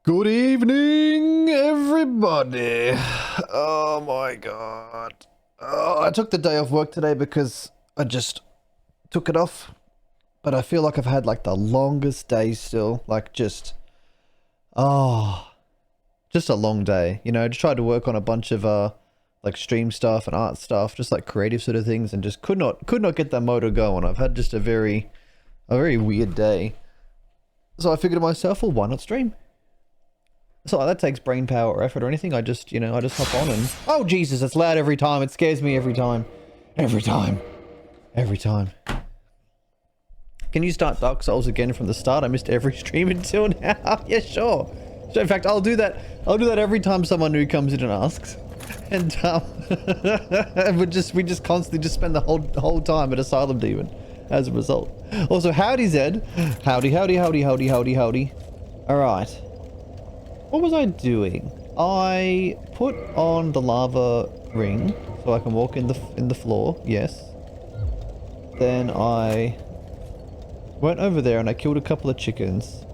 Good evening, everybody. Oh my god. I took the day off work today because I just took it off. But I feel like I've had like the longest day still. Like just a long day. You know, I just tried to work on a bunch of like stream stuff and art stuff, just like creative sort of things, and just could not get that motor going. I've had just a very weird day. So I figured to myself, well, why not stream? It's not like that takes brain power or effort or anything. I just hop on and... Oh, Jesus, it's loud every time. It scares me every time. Every time. Can you start Dark Souls again from the start? I missed every stream until now. Yeah, sure. So in fact, I'll do that every time someone new comes in and asks. And we just constantly just spend the whole time at Asylum Demon as a result. Also, howdy, Zed. Howdy. Alright. What was I doing? I put on the lava ring so I can walk in the floor. Yes. Then I went over there and I killed a couple of chickens.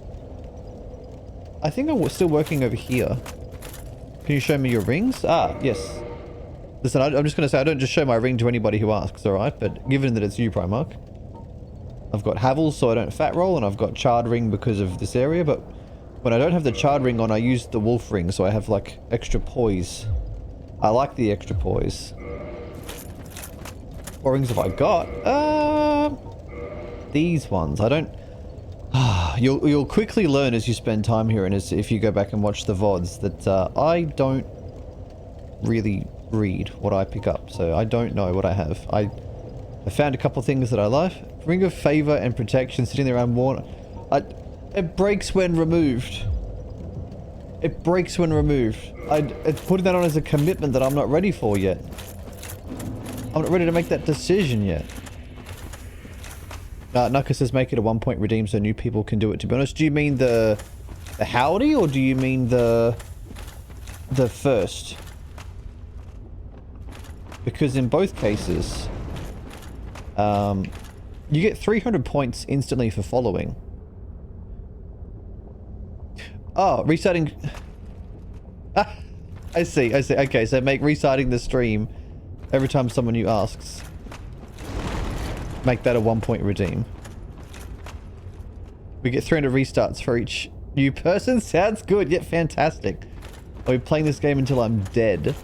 I think I'm still working over here. Can you show me your rings? Ah, yes. Listen, I'm just going to say I don't just show my ring to anybody who asks, alright? But given that it's you, Primarch. I've got Havels so I don't fat roll, and I've got Charred ring because of this area, but when I don't have the Charred ring on, I use the Wolf ring, so I have, like, extra poise. I like the extra poise. What rings have I got? These ones. I don't... You'll quickly learn as you spend time here, and if you go back and watch the VODs, that I don't really read what I pick up, so I don't know what I have. I found a couple things that I like. Ring of Favor and Protection sitting there unworn. It breaks when removed. It breaks when removed. It's putting that on as a commitment that I'm not ready for yet. I'm not ready to make that decision yet. Nuka says make it a 1-point redeem so new people can do it. To be honest, do you mean the howdy or do you mean the first? Because in both cases, you get 300 points instantly for following. Oh, restarting... I see. Okay, so make restarting the stream every time someone new asks. Make that a 1-point redeem. We get 300 restarts for each new person? Sounds good. Yeah, fantastic. I'll be playing this game until I'm dead.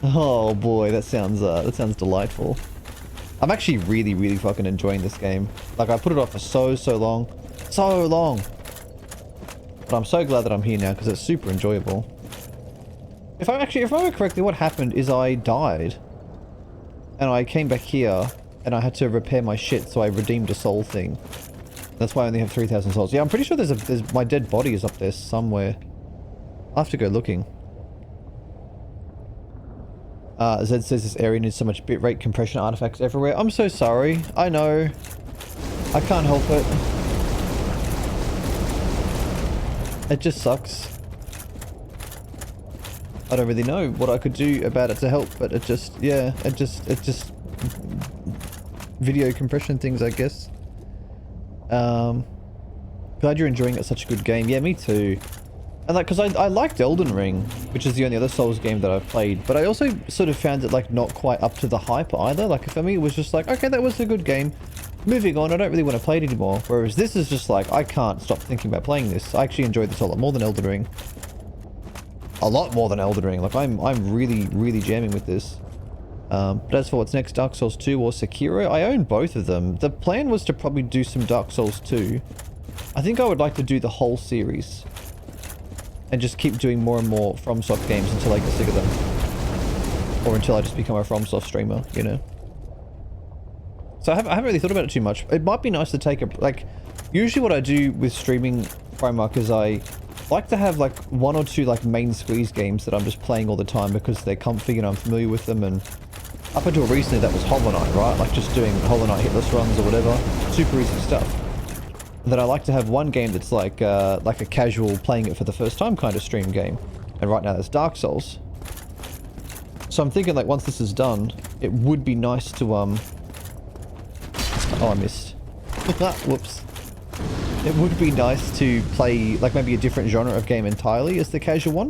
Oh boy, that sounds delightful. I'm actually really fucking enjoying this game. Like, I put it off for so long. So long! But I'm so glad that I'm here now, because it's super enjoyable. If I remember correctly, what happened is I died. And I came back here, and I had to repair my shit, so I redeemed a soul thing. That's why I only have 3,000 souls. Yeah, I'm pretty sure there's my dead body is up there somewhere. I'll have to go looking. Zed says this area needs so much bitrate compression artifacts everywhere. I'm so sorry. I know. I can't help it. It just sucks. I don't really know what I could do about it to help, but it just, yeah, it just video compression things, I guess. Glad you're enjoying it. Such a good game. Yeah, me too. And like, because I liked Elden Ring, which is the only other Souls game that I've played, but I also sort of found it like not quite up to the hype either. Like for me, it was just like, okay, that was a good game. Moving on, I don't really want to play it anymore. Whereas this is just like, I can't stop thinking about playing this. I actually enjoyed this a lot more than Elden Ring. A lot more than Elden Ring. Like I'm really jamming with this. But as for what's next, Dark Souls 2 or Sekiro, I own both of them. The plan was to probably do some Dark Souls 2. I think I would like to do the whole series. And just keep doing more and more FromSoft games until I get sick of them. Or until I just become a FromSoft streamer, you know? So I haven't really thought about it too much. It might be nice to take a... Like, usually what I do with streaming Primarch is I like to have like 1 or 2 like main squeeze games that I'm just playing all the time because they're comfy and I'm familiar with them, and up until recently that was Hollow Knight, right? Like just doing Hollow Knight hitless runs or whatever. Super easy stuff. That I like to have one game that's like a casual playing it for the first time kind of stream game. And right now that's Dark Souls. So I'm thinking like once this is done, it would be nice to Oh, I missed. Whoops. It would be nice to play like maybe a different genre of game entirely as the casual one.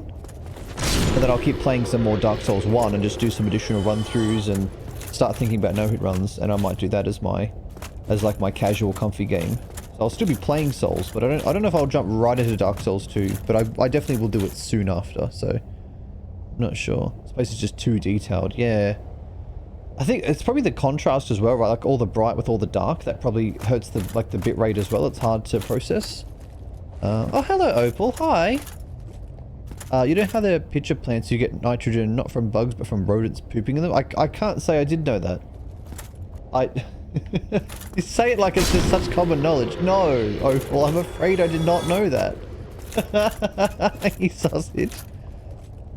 And then I'll keep playing some more Dark Souls 1 and just do some additional run-throughs and start thinking about no-hit runs, and I might do that as like my casual comfy game. So I'll still be playing Souls, but I don't know if I'll jump right into Dark Souls 2, but I definitely will do it soon after, so I'm not sure. This place is just too detailed. Yeah. I think it's probably the contrast as well, right? Like all the bright with all the dark, that probably hurts the bit rate as well. It's hard to process. Oh, hello, Opal. Hi. You know how the pitcher plants, you get nitrogen not from bugs but from rodents pooping in them? I can't say I did know that. You say it like it's just such common knowledge. No, Opal, I'm afraid I did not know that. You sausage.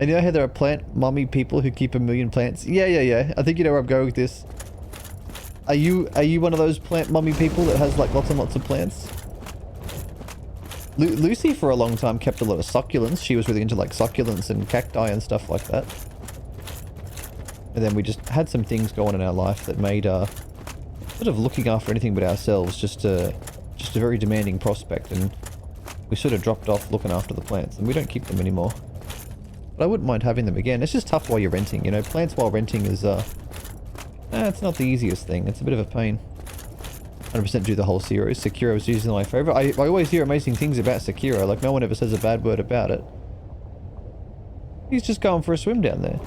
And you know how there are plant mummy people who keep 1 million plants? Yeah. I think you know where I'm going with this. Are you one of those plant mummy people that has like lots and lots of plants? Lucy for a long time kept a lot of succulents. She was really into like succulents and cacti and stuff like that. And then we just had some things going in our life that made sort of looking after anything but ourselves just a very demanding prospect, and we sort of dropped off looking after the plants, and we don't keep them anymore. But I wouldn't mind having them again. It's just tough while you're renting, you know. Plants while renting is it's not the easiest thing. It's a bit of a pain. 100% do the whole series. Sekiro is usually my favorite. I always hear amazing things about Sekiro. Like, no one ever says a bad word about it. He's just going for a swim down there.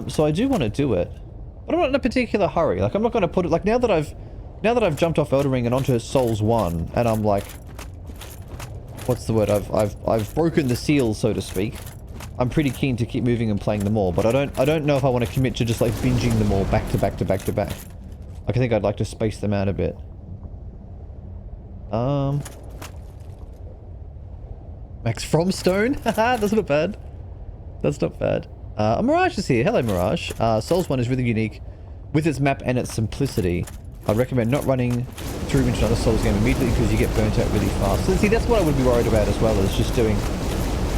So I do want to do it. But I'm not in a particular hurry. Like, I'm not going to put it... Like, now that I've jumped off Elden Ring and onto Souls 1, and I'm like... What's the word? I've broken the seal, so to speak. I'm pretty keen to keep moving and playing them all, but I don't know if I want to commit to just, like, binging them all back to back to back to back. Like, I think I'd like to space them out a bit. Max Fromstone? Haha, that's not bad. That's not bad. Mirage is here. Hello, Mirage. Souls 1 is really unique with its map and its simplicity. I'd recommend not running through into another Souls game immediately because you get burnt out really fast. So, see, that's what I would be worried about as well, is just doing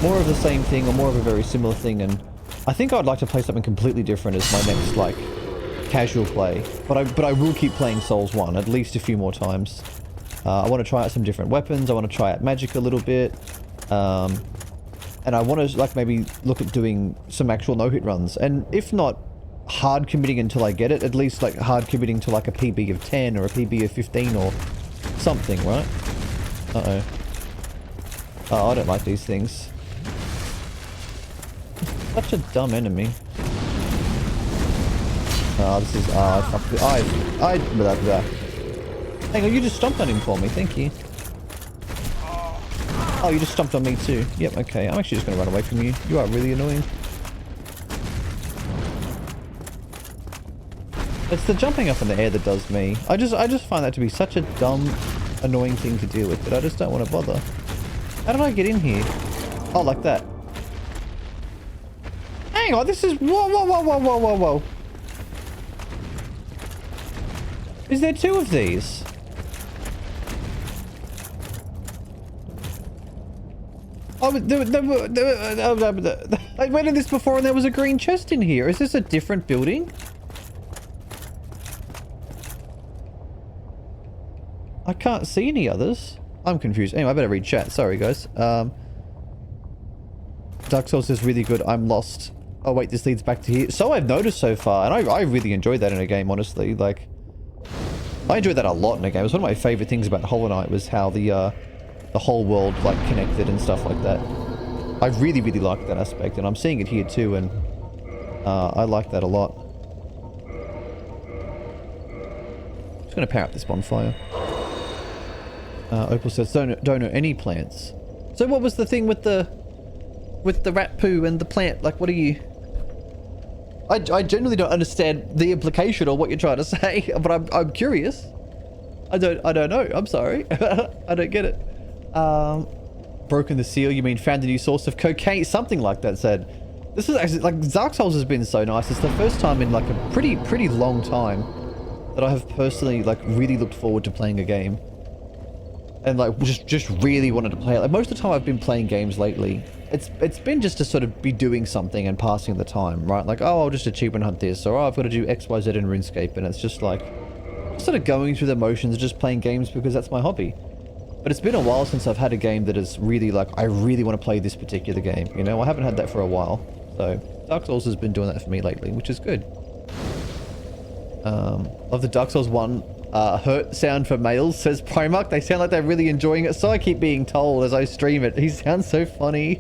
more of the same thing or more of a very similar thing. And I think I'd like to play something completely different as my next, like, casual play, but I will keep playing Souls 1 at least a few more times. I want to try out some different weapons. I want to try out magic a little bit, and I want to like maybe look at doing some actual no-hit runs, and if not hard committing until I get it, at least like hard committing to like a PB of 10 or a PB of 15 or something, right? Oh, I don't like these things. Such a dumb enemy. Oh, this is... blah, blah. Hang on, you just stomped on him for me, thank you. Oh, you just stomped on me too. Yep, okay. I'm actually just going to run away from you. You are really annoying. It's the jumping up in the air that does me. I just find that to be such a dumb, annoying thing to deal with that I just don't want to bother. How did I get in here? Oh, like that. Hang on, this is... Whoa. Is there 2 of these? Oh, I went in this before and there was a green chest in here. Is this a different building? I can't see any others. I'm confused. Anyway, I better read chat. Sorry, guys. Dark Souls is really good. I'm lost. Oh, wait, this leads back to here. So I've noticed so far, and I really enjoyed that in a game, honestly. Like... I enjoyed that a lot in a game. It was one of my favorite things about Hollow Knight was how the whole world like connected and stuff like that. I really liked that aspect, and I'm seeing it here too, and I like that a lot. Just gonna power up this bonfire. Opal says don't know any plants. So what was the thing with the rat poo and the plant? Like, what are you? I genuinely don't understand the implication or what you're trying to say, but I'm curious. I don't know. I'm sorry. I don't get it. Broken the seal. You mean found a new source of cocaine? Something like that said. This is actually like Dark Souls has been so nice. It's the first time in like a pretty long time that I have personally like really looked forward to playing a game. And like just really wanted to play it. Like most of the time I've been playing games lately, it's been just to sort of be doing something and passing the time, right? Like, oh, I'll just achievement hunt this, or oh, I've got to do XYZ in RuneScape, and it's just like sort of going through the motions of just playing games because that's my hobby. But it's been a while since I've had a game that is really like, I really want to play this particular game, you know? I haven't had that for a while. So, Dark Souls has been doing that for me lately, which is good. Love the Dark Souls 1 hurt sound for males, says Primark. They sound like they're really enjoying it, so I keep being told as I stream it. He sounds so funny.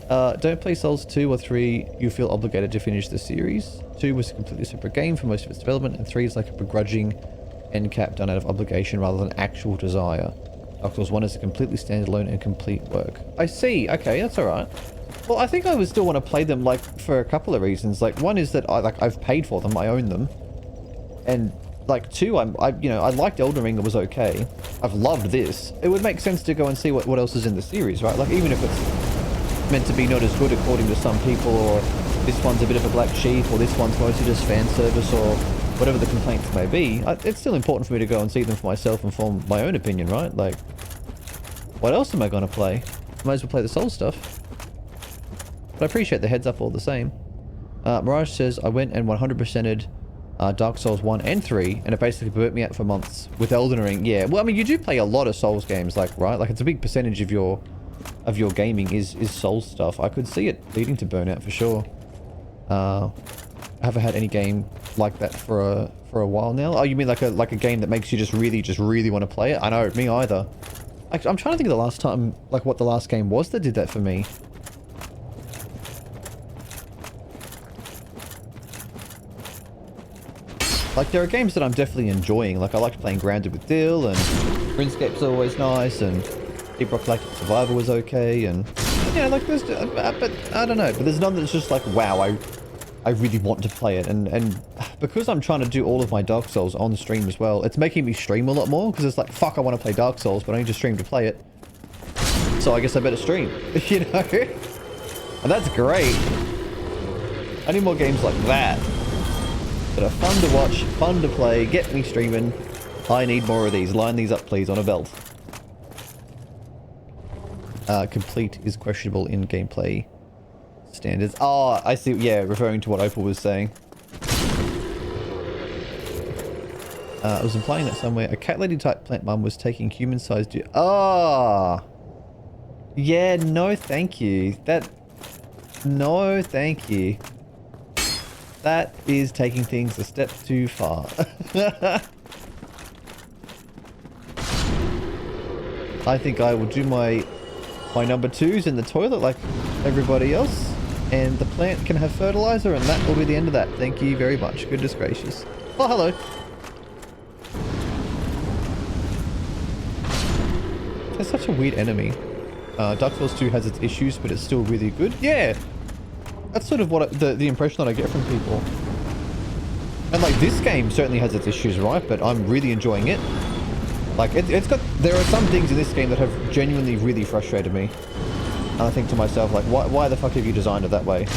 Don't play Souls 2 or 3, you feel obligated to finish the series. 2 was a completely separate game for most of its development, and 3 is like a begrudging end cap done out of obligation rather than actual desire. Dark Souls 1 is a completely standalone and complete work. I see, okay, that's alright. Well, I think I would still want to play them, like, for a couple of reasons. Like, one is that I've paid for them, I own them. And, like, 2, you know, I liked Elden Ring, it was okay. I've loved this. It would make sense to go and see what else is in the series, right? Like, even if it's meant to be not as good according to some people, or this one's a bit of a black sheep, or this one's mostly just fan service, or whatever the complaints may be, it's still important for me to go and see them for myself and form my own opinion, right? Like, what else am I going to play? Might as well play the Soul stuff. But I appreciate the heads up all the same. Mirage says, I went and 100%ed Dark Souls 1 and 3, and it basically burnt me out for months. With Elden Ring, yeah. Well, I mean, you do play a lot of Souls games, like, right? Like, it's a big percentage of your gaming is Souls stuff. I could see it leading to burnout for sure. I haven't had any game like that for a while now. Oh, you mean like a game that makes you just really want to play it? I know, me either. I'm trying to think of the last time, like what the last game was that did that for me. Like, there are games that I'm definitely enjoying. Like, I liked playing Grounded with Dill, and RuneScape's always nice, and Deep Rock Galactic Survivor was okay, and yeah, like there's, but I don't know. But there's none that's just like, wow, I really want to play it, and because I'm trying to do all of my Dark Souls on stream as well, it's making me stream a lot more, because it's like, fuck, I want to play Dark Souls, but I need to stream to play it. So I guess I better stream, you know? And that's great. I need more games like that are fun to watch, fun to play, get me streaming. I need more of these. Line these up, please, on a belt. Complete is questionable in gameplay standards. Oh, I see. Yeah, referring to what Opal was saying. I was implying that somewhere a cat lady type plant mum was taking human-sized... Ah! Yeah, no thank you. No thank you. That is taking things a step too far. I think I will do my number 2s in the toilet like everybody else, and the plant can have fertilizer, and that will be the end of that. Thank you very much. Goodness gracious. Oh, hello. That's such a weird enemy. Dark Souls 2 has its issues, but it's still really good. Yeah! That's sort of what the impression that I get from people. And like, this game certainly has its issues, right? But I'm really enjoying it. Like, there are some things in this game that have genuinely really frustrated me. And I think to myself, like, why the fuck have you designed it that way?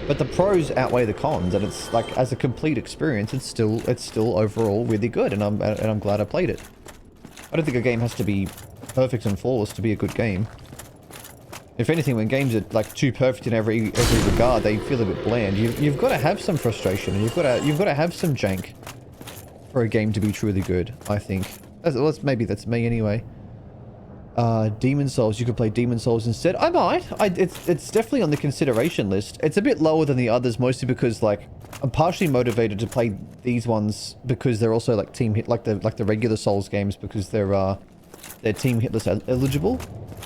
But the pros outweigh the cons, and it's like, as a complete experience, it's still overall really good, and I'm glad I played it. I don't think a game has to be perfect and flawless to be a good game. If anything, when games are like too perfect in every regard, they feel a bit bland. You've got to have some frustration, and you've got to have some jank for a game to be truly good, I think. Maybe that's me anyway. Demon Souls. You could play Demon Souls instead. I might. It's definitely on the consideration list. It's a bit lower than the others, mostly because like I'm partially motivated to play these ones because they're also like team hit, like the regular Souls games, because they're team hitless eligible,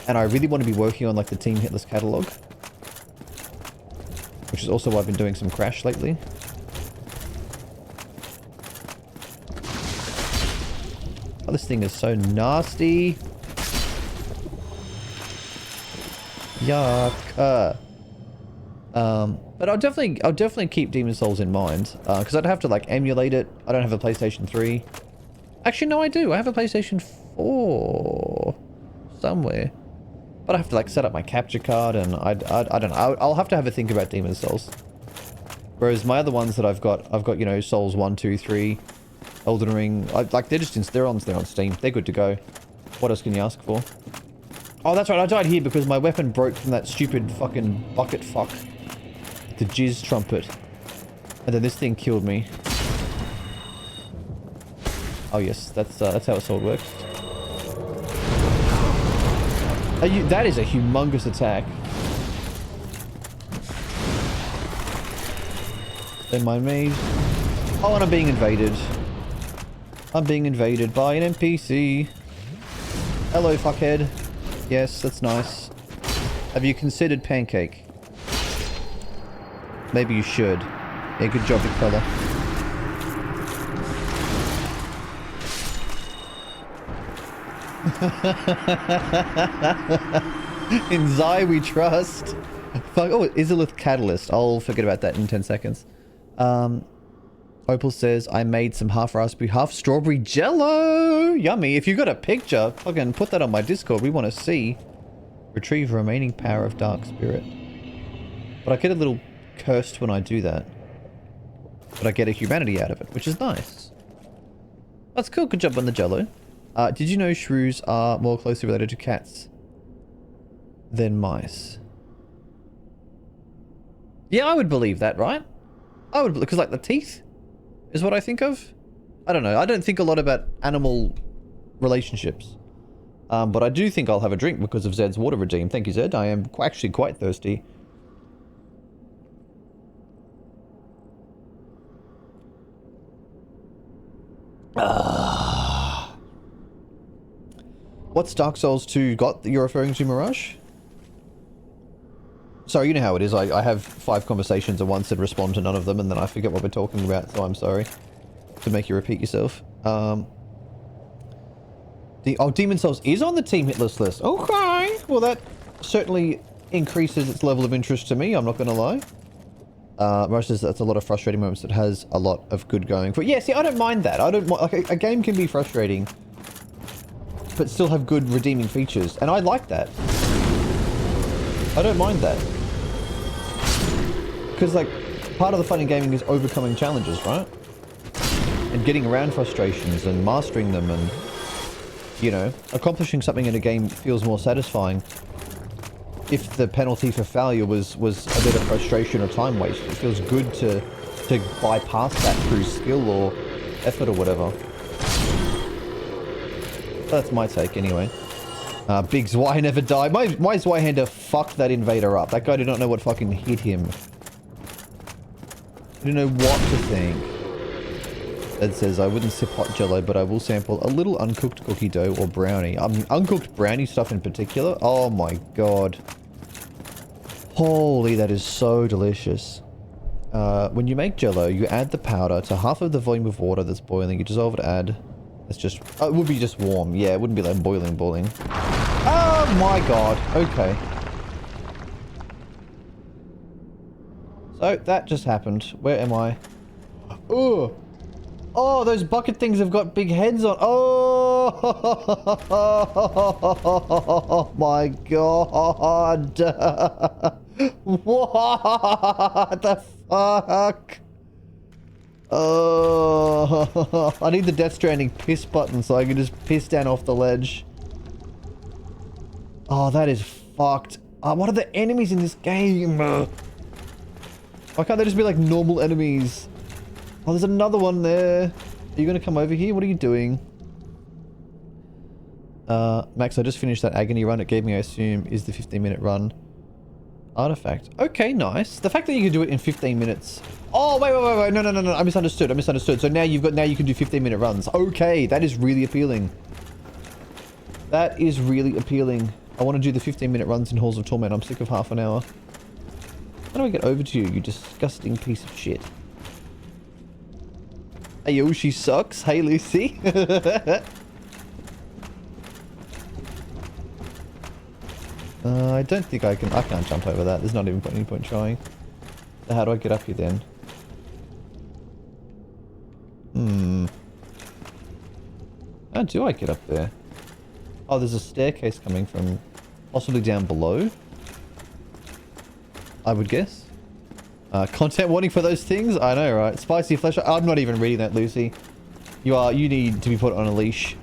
and I really want to be working on like the team hitless catalog, which is also why I've been doing some Crash lately. Oh, this thing is so nasty. Yuck. But I'll definitely keep Demon Souls in mind, because I'd have to like emulate it. I don't have a PlayStation 3. Actually, no, I do. I have a PlayStation 4 somewhere, but I have to like set up my capture card, and I don't know. I'll have to have a think about Demon Souls. Whereas my other ones that I've got, you know, Souls 1, 2, 3, Elden Ring. They're on Steam. They're good to go. What else can you ask for? Oh, that's right. I died here because my weapon broke from that stupid fucking bucket fuck. The jizz trumpet. And then this thing killed me. Oh yes, that's how a sword works. That is a humongous attack. Don't mind me. Oh, and I'm being invaded. I'm being invaded by an NPC. Hello, fuckhead. Yes, that's nice. Have you considered pancake? Maybe you should. Yeah, good job, big fella. In Zai we trust. Fuck. Oh, Izalith Catalyst. I'll forget about that in 10 seconds. Opal says, I made some half raspberry, half strawberry jello. Yummy. If you got a picture, fucking put that on my Discord. We want to see. Retrieve remaining power of Dark Spirit. But I get a little cursed when I do that. But I get a humanity out of it, which is nice. That's cool. Good job on the jello. Did you know shrews are more closely related to cats than mice? Yeah, I would believe that, right? I would, because like the teeth is what I think of. I don't know. I don't think a lot about animal relationships. But I do think I'll have a drink because of Zed's water redeem. Thank you, Zed. I am actually quite thirsty. What's Dark Souls 2 got that you're referring to, Mirage? Sorry, you know how it is. I have 5 conversations at once and respond to none of them, and then I forget what we're talking about, so I'm sorry to make you repeat yourself. Oh, Demon Souls is on the team hit list. Okay. Well, that certainly increases its level of interest to me, I'm not going to lie. Mirage says that's a lot of frustrating moments. It has a lot of good going for it. Yeah, see, I don't mind that. I don't like a game can be frustrating, but still have good redeeming features, and I like that. I don't mind that. Because, like, part of the fun in gaming is overcoming challenges, right? And getting around frustrations and mastering them and, you know, accomplishing something in a game feels more satisfying if the penalty for failure was a bit of frustration or time waste. It feels good to bypass that through skill or effort or whatever. That's my take, anyway. Big Zwei never died. My Zweihander fucked that invader up. That guy did not know what fucking hit him. I didn't know what to think. Ed says, I wouldn't sip hot jello, but I will sample a little uncooked cookie dough or brownie. Uncooked brownie stuff in particular. Oh my god. Holy, that is so delicious. When you make jello, you add the powder to half of the volume of water that's boiling. You dissolve it, add... It's just... it would be just warm. Yeah, it wouldn't be like boiling. Oh my god. Okay. So, that just happened. Where am I? Ugh. Oh, those bucket things have got big heads on. Oh my god. What the fuck? Oh, I need the Death Stranding piss button so I can just piss down off the ledge. Oh, that is fucked. What are the enemies in this game? Why can't they just be like normal enemies? Oh, there's another one there. Are you going to come over here? What are you doing? Max, I just finished that agony run. It gave me, I assume, is the 15-minute run. Artifact. Okay, nice. The fact that you can do it in 15 minutes. Oh, wait. No. I misunderstood. So now you can do 15-minute runs. Okay, that is really appealing. That is really appealing. I want to do the 15-minute runs in Halls of Torment. I'm sick of half an hour. How do I get over to you, you disgusting piece of shit? Hey, yo, she sucks. Hey, Lucy. I don't think I can't jump over that. There's not even any point trying. So how do I get up here then? How do I get up there? Oh, there's a staircase coming from possibly down below, I would guess. Content warning for those things? I know, right? Spicy flesh. I'm not even reading that, Lucy. You need to be put on a leash.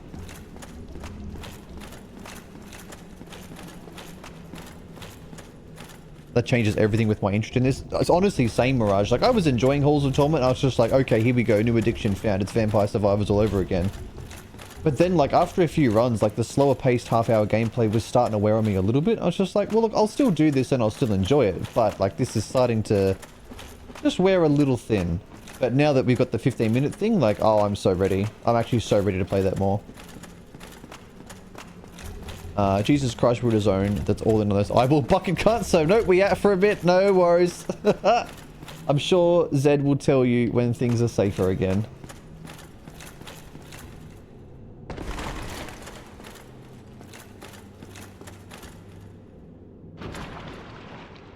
That changes everything with my interest in this. It's honestly same, Mirage. Like, I was enjoying Halls of Torment. I was just like, okay, here we go. New addiction found. It's Vampire Survivors all over again. But then, like, after a few runs, like, the slower paced half-hour gameplay was starting to wear on me a little bit. I was just like, well, look, I'll still do this and I'll still enjoy it. But, like, this is starting to just wear a little thin. But now that we've got the 15-minute thing, like, oh, I'm so ready. I'm actually so ready to play that more. Jesus Christ, we're in a zone. That's all in on those eyeball bucket cuts. So, nope, we out for a bit. No worries. I'm sure Zed will tell you when things are safer again.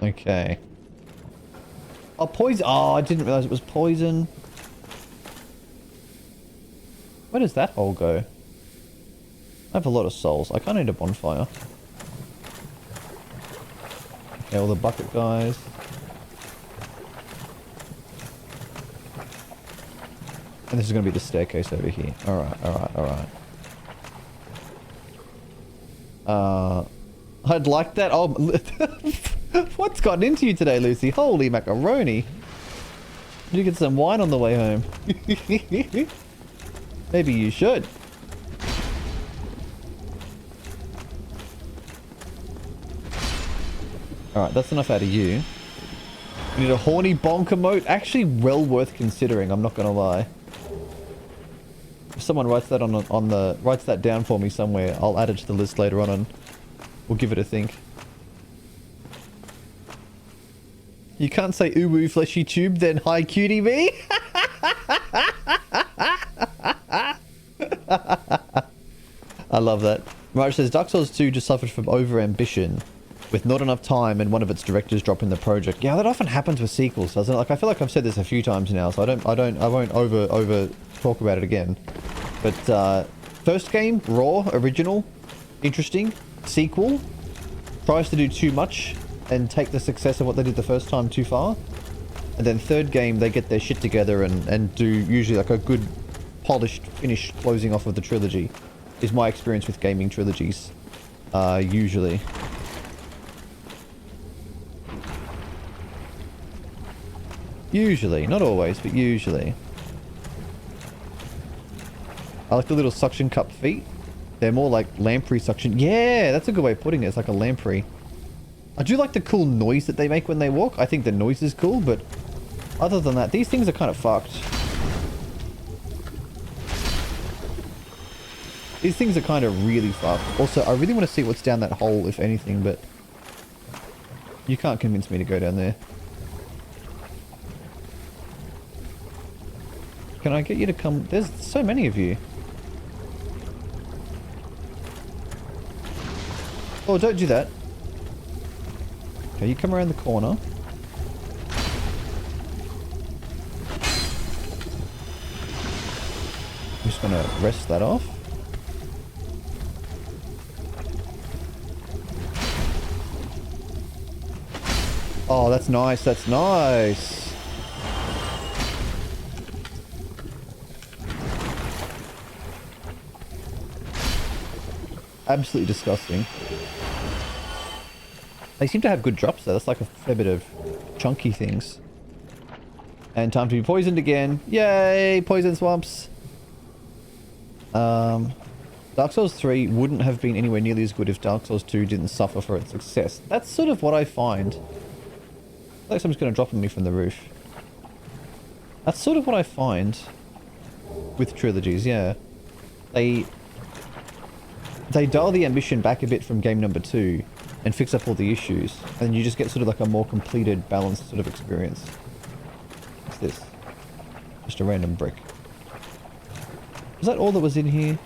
Okay. Oh, poison. Oh, I didn't realize it was poison. Where does that hole go? I have a lot of souls. I kind of need a bonfire. Okay, all the bucket guys. And this is going to be the staircase over here. Alright, alright, alright. I'd like that. Oh, what's gotten into you today, Lucy? Holy macaroni. Did you get some wine on the way home? Maybe you should. Alright, that's enough out of you. We need a horny bonk emote. Actually, well worth considering, I'm not gonna lie. If someone writes that writes that down for me somewhere, I'll add it to the list later on and we'll give it a think. You can't say ooh woo fleshy tube, then hi cutie me. I love that. Marge says Dark Souls 2 just suffered from over-ambition with not enough time and one of its directors dropping the project. Yeah, that often happens with sequels, doesn't it? Like, I feel like I've said this a few times now, so I won't over talk about it again. But first game, raw, original, interesting. Sequel tries to do too much and take the success of what they did the first time too far. And then third game, they get their shit together and do usually like a good, polished, finished closing off of the trilogy. Is my experience with gaming trilogies, usually. Usually, not always, but usually. I like the little suction cup feet. They're more like lamprey suction. Yeah, that's a good way of putting it. It's like a lamprey. I do like the cool noise that they make when they walk. I think the noise is cool, but other than that, these things are kind of fucked. These things are kind of really fucked. Also, I really want to see what's down that hole, if anything, but you can't convince me to go down there. Can I get you to come? There's so many of you. Oh, don't do that. Okay, you come around the corner. I'm just gonna rest that off. Oh, that's nice, that's nice. Absolutely disgusting. They seem to have good drops though. That's like a fair bit of chunky things. And time to be poisoned again. Yay! Poison swamps. Dark Souls 3 wouldn't have been anywhere nearly as good if Dark Souls 2 didn't suffer for its success. That's sort of what I find. I feel like someone's going to drop on me from the roof. That's sort of what I find with trilogies, yeah. They dial the ambition back a bit from game number 2 and fix up all the issues, and you just get sort of like a more completed, balanced sort of experience. What's this? Just a random brick. Was that all that was in here?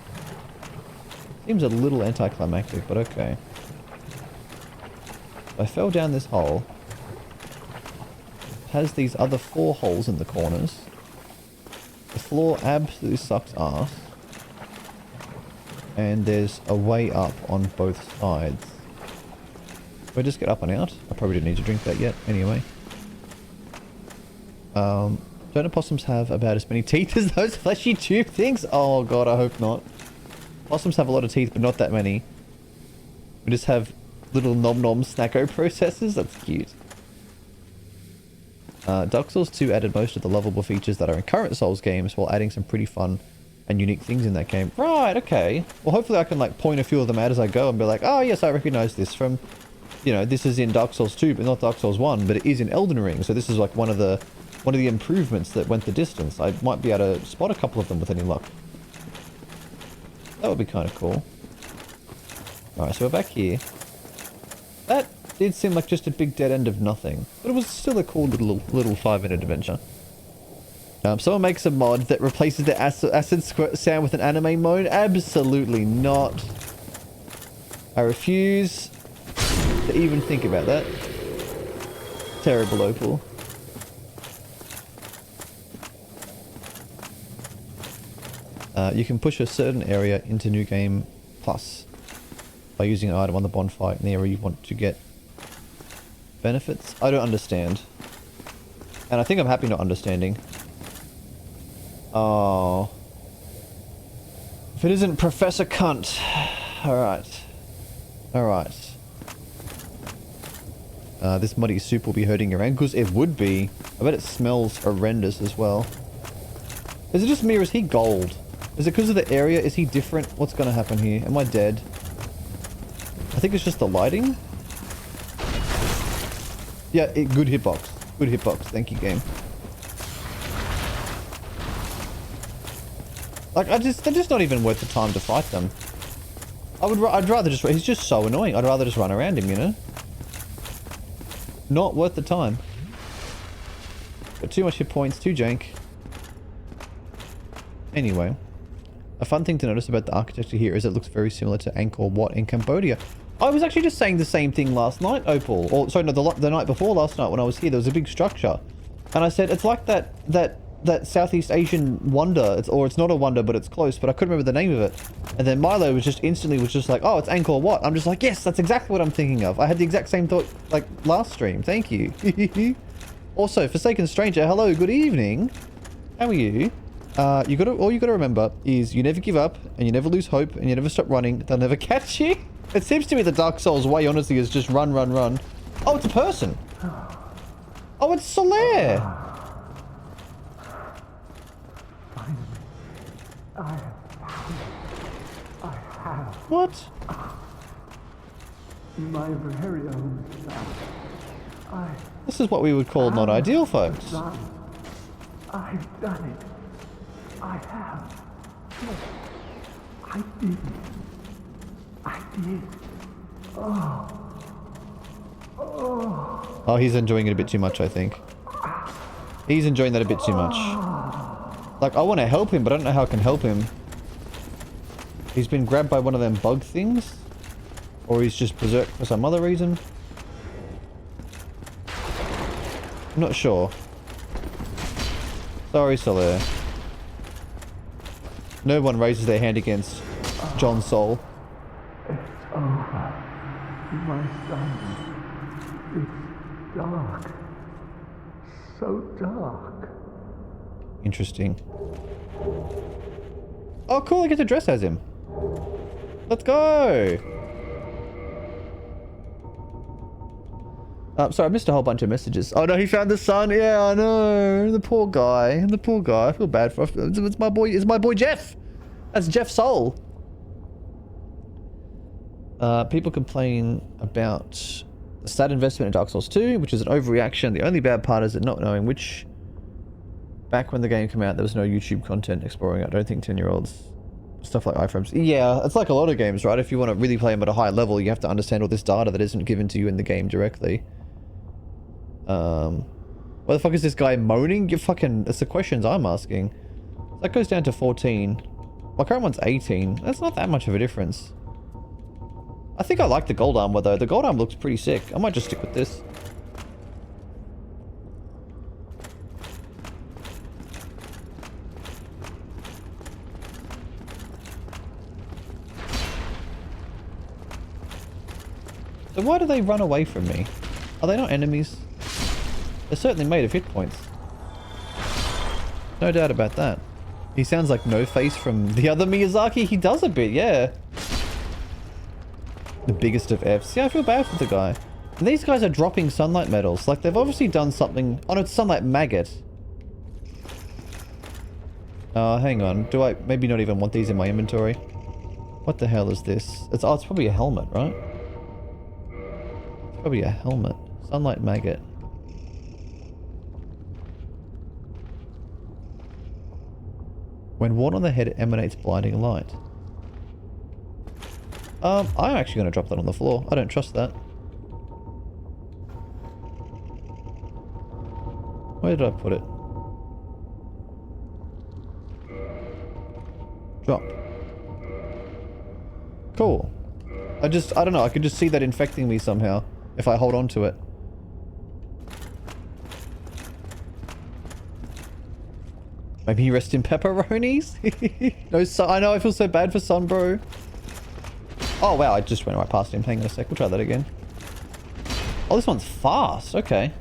Seems a little anticlimactic, but okay. I fell down this hole. It has these other 4 holes in the corners. The floor absolutely sucks ass. And there's a way up on both sides. Do I just get up and out? I probably didn't need to drink that yet, anyway. Don't opossums have about as many teeth as those fleshy tube things? Oh god, I hope not. Possums have a lot of teeth, but not that many. We just have little nom-nom snacko processors? That's cute. Dark Souls 2 added most of the lovable features that are in current Souls games, while adding some pretty fun and unique things in that game. Right, okay. Well, hopefully I can like point a few of them out as I go and be like, oh yes, I recognize this from, you know, this is in Dark Souls 2, but not Dark Souls 1, but it is in Elden Ring. So this is like one of the improvements that went the distance. I might be able to spot a couple of them with any luck. That would be kind of cool. Alright, so we're back here. That did seem like just a big dead end of nothing, but it was still a cool little 5-minute adventure. Someone makes a mod that replaces the acid squirt sound with an anime mode? Absolutely not. I refuse to even think about that. Terrible Opal. You can push a certain area into New Game Plus by using an item on the bonfire in the area you want to get benefits. I don't understand. And I think I'm happy not understanding. Oh. If it isn't Professor Cunt. Alright. Alright. This muddy soup will be hurting your ankles. It would be. I bet it smells horrendous as well. Is it just me or is he gold? Is it because of the area? Is he different? What's going to happen here? Am I dead? I think it's just the lighting. Yeah, good hitbox. Good hitbox. Thank you, game. Like, they're just not even worth the time to fight them. I'd rather just, he's just so annoying. I'd rather just run around him, you know? Not worth the time. Got too much hit points, too jank. Anyway. A fun thing to notice about the architecture here is it looks very similar to Angkor Wat in Cambodia. I was actually just saying the same thing last night, Opal. Or, sorry, no, the night before last night when I was here, there was a big structure. And I said, it's like that Southeast Asian wonder. It's not a wonder, but it's close, but I couldn't remember the name of it. And then Milo was just instantly like, oh, it's Angkor Wat. I'm just like, yes, that's exactly what I'm thinking of. I had the exact same thought, like, last stream. Thank you. Also, Forsaken Stranger, hello, good evening. How are you? All you gotta remember is you never give up, and you never lose hope, and you never stop running. They'll never catch you. It seems to me the Dark Souls way, honestly, is just run, run, run. Oh, it's a person. Oh, it's Solaire. Finally, I have. What? My very own son. This is what we would call not ideal, folks. Son. I've done it. I have. Yes, I did. I did. Oh. Oh. Oh, he's enjoying it a bit too much, I think. He's enjoying that a bit too much. Like, I want to help him, but I don't know how I can help him. He's been grabbed by one of them bug things? Or he's just berserk for some other reason? I'm not sure. Sorry, Solaire. No one raises their hand against John Soul. It's over. My son. It's dark. So dark. Interesting. Oh, cool. I get to dress as him. Let's go. Sorry, I missed a whole bunch of messages. Oh no, he found the sun. Yeah, I know. The poor guy. The poor guy. I feel bad for him. It's my boy. It's my boy Jeff. That's Jeff Soul. People complain about the stat investment in Dark Souls 2, which is an overreaction. The only bad part is it not knowing which. Back when the game came out, there was no YouTube content exploring it. I don't think 10-year-olds. Stuff like iframes. Yeah, it's like a lot of games, right? If you want to really play them at a high level, you have to understand all this data that isn't given to you in the game directly. Why the fuck is this guy moaning? You fucking... It's the questions I'm asking. That goes down to 14. My current one's 18. That's not that much of a difference. I think I like the gold armor though. The gold armor looks pretty sick. I might just stick with this. So why do they run away from me? Are they not enemies? They're certainly made of hit points. No doubt about that. He sounds like No Face from the other Miyazaki. He does a bit, yeah. The biggest of Fs. Yeah, I feel bad for the guy. And these guys are dropping sunlight medals. Like, they've obviously done something... Oh, no, it's sunlight maggot. Hang on. Do I maybe not even want these in my inventory? What the hell is this? It's probably a helmet, right? It's probably a helmet. Sunlight maggot. When worn on the head, it emanates blinding light. I'm actually going to drop that on the floor. I don't trust that. Where did I put it? Drop. Cool. I don't know, I could just see that infecting me somehow if I hold on to it. Maybe rest in pepperonis? No, I know, I feel so bad for Sun, bro. Oh, wow, I just went right past him. Hang on a sec, we'll try that again. Oh, this one's fast. Okay.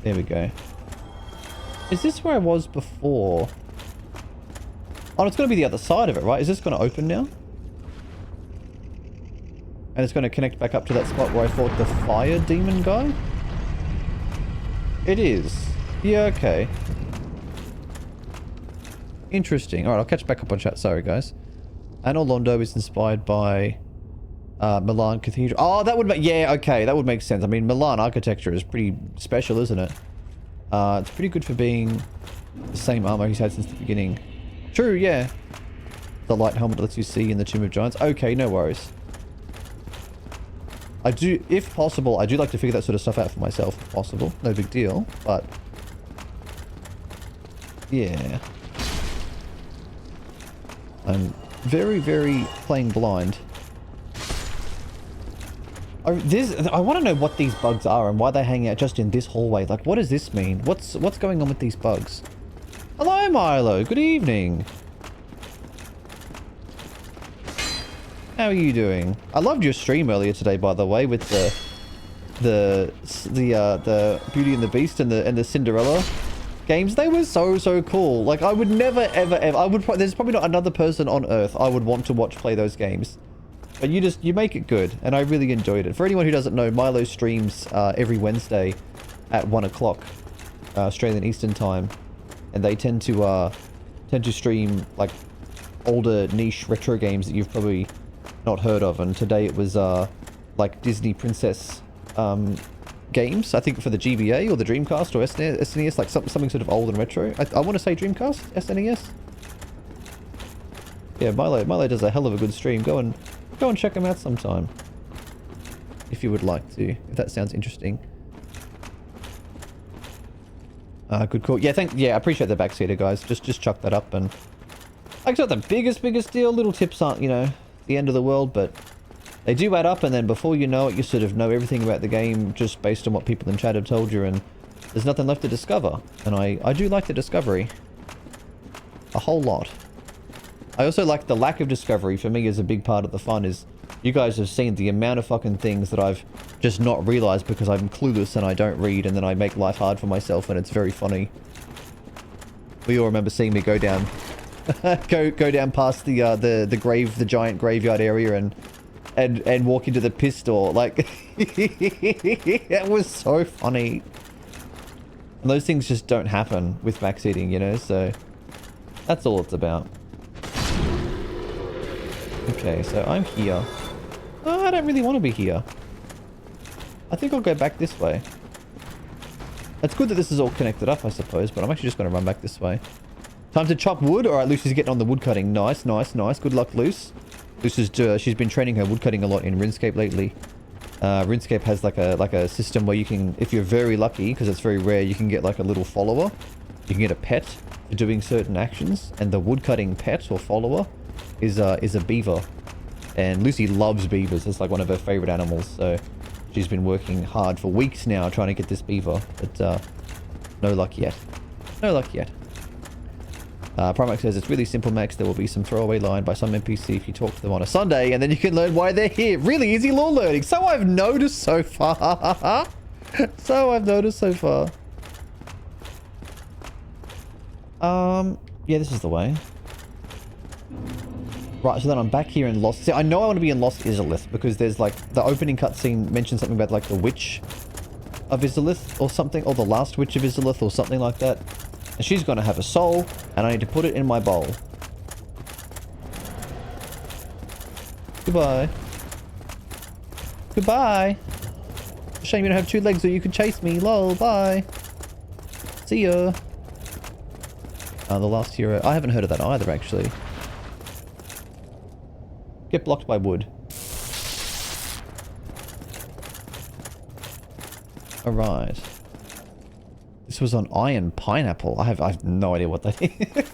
There we go. Is this where I was before? Oh, it's going to be the other side of it, right? Is this going to open now? And it's going to connect back up to that spot where I fought the fire demon guy? It is. Yeah, okay. Interesting. Alright, I'll catch back up on chat. Sorry, guys. Anor Londo is inspired by Milan Cathedral. Oh, that would make... Yeah, okay. That would make sense. I mean, Milan architecture is pretty special, isn't it? It's pretty good for being the same armor he's had since the beginning. True, yeah. The light helmet lets you see in the Tomb of Giants. Okay, no worries. I do, if possible, I do like to figure that sort of stuff out for myself, if possible. No big deal, but... Yeah. I'm very, very playing blind. I want to know what these bugs are and why they hang out just in this hallway. Like, what does this mean? What's going on with these bugs? Hello, Milo. Good evening. How are you doing? I loved your stream earlier today, by the way, with the Beauty and the Beast and the Cinderella games. They were so cool. Like, I would never ever there's probably not another person on earth I would want to watch play those games. But you make it good, and I really enjoyed it. For anyone who doesn't know, Milo streams every Wednesday at 1 o'clock Australian Eastern Time, and they tend to stream like older niche retro games that you've probably not heard of. And today it was like Disney princess games, I think for the GBA or the Dreamcast or SNES, like something sort of old and retro. I want to say Dreamcast, SNES. Yeah, Milo does a hell of a good stream. Go and check him out sometime if you would like to, if that sounds interesting. Good call. Yeah, I appreciate the backseater, guys. Just chuck that up. And like, it's not the biggest deal. Little tips aren't, you know, the end of the world, but they do add up, and then before you know it, you sort of know everything about the game just based on what people in chat have told you, and there's nothing left to discover. And I do like the discovery a whole lot. I also like the lack of discovery. For me, is a big part of the fun. Is you guys have seen the amount of fucking things that I've just not realized because I'm clueless and I don't read, and then I make life hard for myself, and it's very funny. We all remember seeing me go down go down past the giant graveyard area and walk into the piss store. Like, it was so funny. And those things just don't happen with backseating, you know, so that's all it's about. Okay, so I'm here. Oh, I don't really want to be here. I think I'll go back this way. It's good that this is all connected up, I suppose, but I'm actually just going to run back this way. Time to chop wood. Alright, Luce is getting on the wood cutting. Nice. Good luck, Luce. Luce is, she's been training her wood cutting a lot in RuneScape lately. RuneScape has like a system where you can, if you're very lucky, because it's very rare, you can get like a little follower. You can get a pet for doing certain actions, and the wood cutting pet or follower is a beaver. And Lucy loves beavers. It's like one of her favorite animals, so she's been working hard for weeks now trying to get this beaver, but no luck yet. Primax says, it's really simple, Max. There will be some throwaway line by some NPC if you talk to them on a Sunday, and then you can learn why they're here. Really easy lore learning. So I've noticed so far. Yeah, this is the way. Right, so then I'm back here in Lost... See, I know I want to be in Lost Izalith, because there's like... The opening cutscene mentions something about like the Witch of Izalith or something, or the Last Witch of Izalith or something like that. And she's going to have a soul, and I need to put it in my bowl. Goodbye. Goodbye. Shame you don't have 2 legs so you could chase me. Lol, bye. See ya. The Last Hero. I haven't heard of that either, actually. Get blocked by wood. Alright. This was on Iron Pineapple. I have no idea what that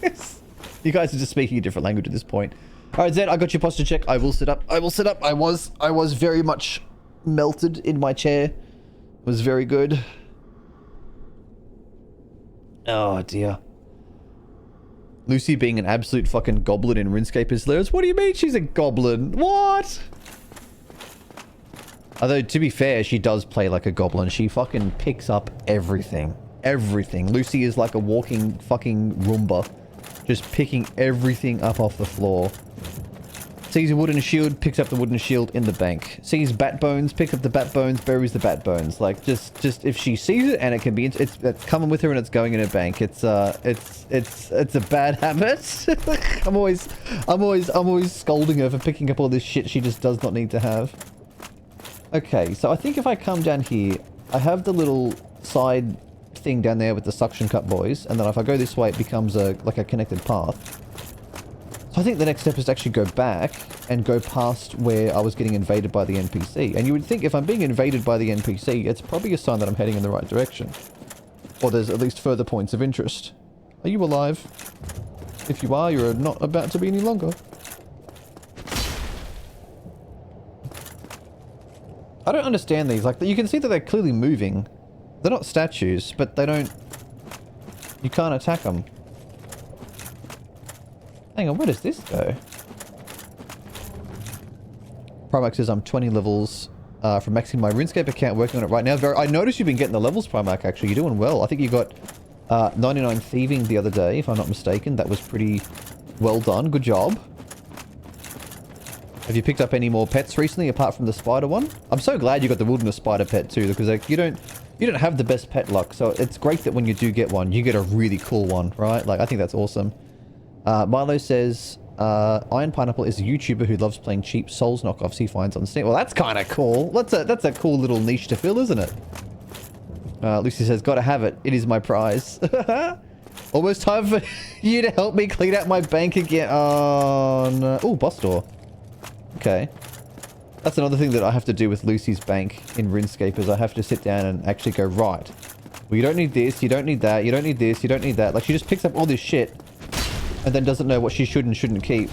is. You guys are just speaking a different language at this point. Alright, Zed, I got your posture check. I will sit up. I will sit up. I was very much melted in my chair. It was very good. Oh, dear. Lucy being an absolute fucking goblin in RuneScape is hilarious. What do you mean she's a goblin? What? Although, to be fair, she does play like a goblin. She fucking picks up everything. Everything. Lucy is like a walking fucking Roomba. Just picking everything up off the floor. Sees a wooden shield, picks up the wooden shield in the bank. Sees bat bones, picks up the bat bones, buries the bat bones. Like, just if she sees it and it can be, it's coming with her and it's going in her bank. It's a bad habit. I'm always scolding her for picking up all this shit she just does not need to have. Okay, so I think if I come down here, I have the little side thing down there with the suction cup boys, and then if I go this way, it becomes like a connected path. So I think the next step is to actually go back and go past where I was getting invaded by the NPC. And you would think if I'm being invaded by the NPC, it's probably a sign that I'm heading in the right direction. Or there's at least further points of interest. Are you alive? If you are, you're not about to be any longer. I don't understand these. Like, you can see that they're clearly moving. They're not statues, but they don't... You can't attack them. Hang on, where does this go? Primark says I'm 20 levels from maxing my RuneScape account, working on it right now. I noticed you've been getting the levels, Primark, actually. You're doing well. I think you got 99 thieving the other day, if I'm not mistaken. That was pretty well done. Good job. Have you picked up any more pets recently, apart from the spider one? I'm so glad you got the wilderness spider pet too, because like, you don't have the best pet luck, so it's great that when you do get one, you get a really cool one, right? Like, I think that's awesome. Milo says, Iron Pineapple is a YouTuber who loves playing cheap Souls knockoffs he finds on Steam. Well, that's kind of cool. That's a cool little niche to fill, isn't it? Lucy says, gotta have it. It is my prize. Almost time for you to help me clean out my bank again. Oh, no. Oh, boss door. Okay. That's another thing that I have to do with Lucy's bank in RuneScape is I have to sit down and actually go, right. Well, you don't need this, you don't need that, you don't need this, you don't need that. Like, she just picks up all this shit and then doesn't know what she should and shouldn't keep.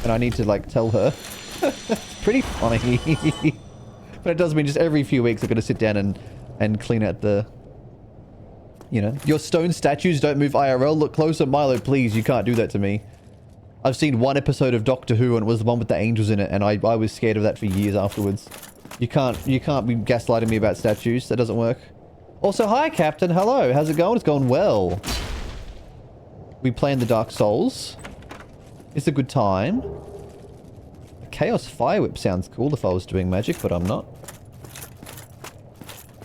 And I need to, like, tell her. It's pretty funny. But it does mean just every few weeks I've got to sit down and clean out the... You know, your stone statues don't move IRL. Look closer, Milo, please. You can't do that to me. I've seen one episode of Doctor Who and it was the one with the angels in it, and I was scared of that for years afterwards. You can't be gaslighting me about statues. That doesn't work. Also, hi Captain, hello. How's it going? It's going well. We play in the Dark Souls. It's a good time. A Chaos Fire Whip sounds cool if I was doing magic, but I'm not.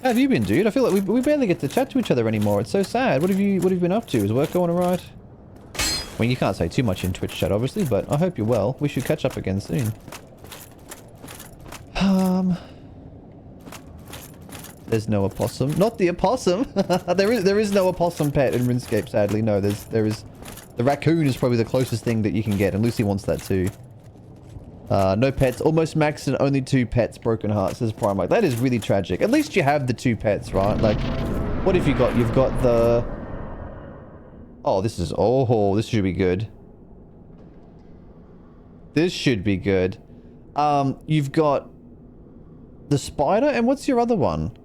How have you been, dude? I feel like we barely get to chat to each other anymore. It's so sad. What have you been up to? Is work going alright? I mean, you can't say too much in Twitch chat, obviously, but I hope you're well. We should catch up again soon. There's no opossum. Not the opossum! there is no opossum pet in RuneScape, sadly. No, there is... The raccoon is probably the closest thing that you can get, and Lucy wants that too. No pets. Almost maxed and only 2 pets. Broken heart, says Primark. That is really tragic. At least you have the 2 pets, right? Like, what have you got? You've got the... Oh, this is... Oh, this should be good. This should be good. You've got... The spider, and what's your other one?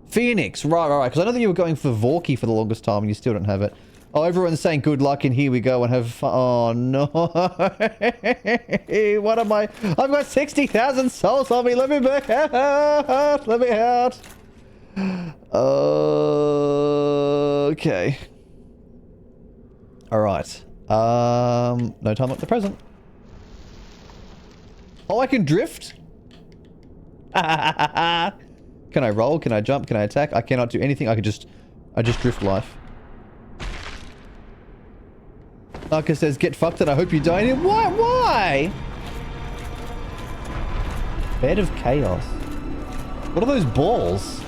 Phoenix. Right. Because I know that you were going for Vorky for the longest time, and you still don't have it. Oh, everyone's saying good luck, and here we go, and have fun. Oh, no. What am I... I've got 60,000 souls on me. Let me back out. Let me out. Okay. Alright. No time like the present. Oh, I can drift? Can I roll? Can I jump? Can I attack? I cannot do anything. I just drift life. Narcus says, get fucked and I hope you die in it. Why? Why? Bed of chaos. What are those balls?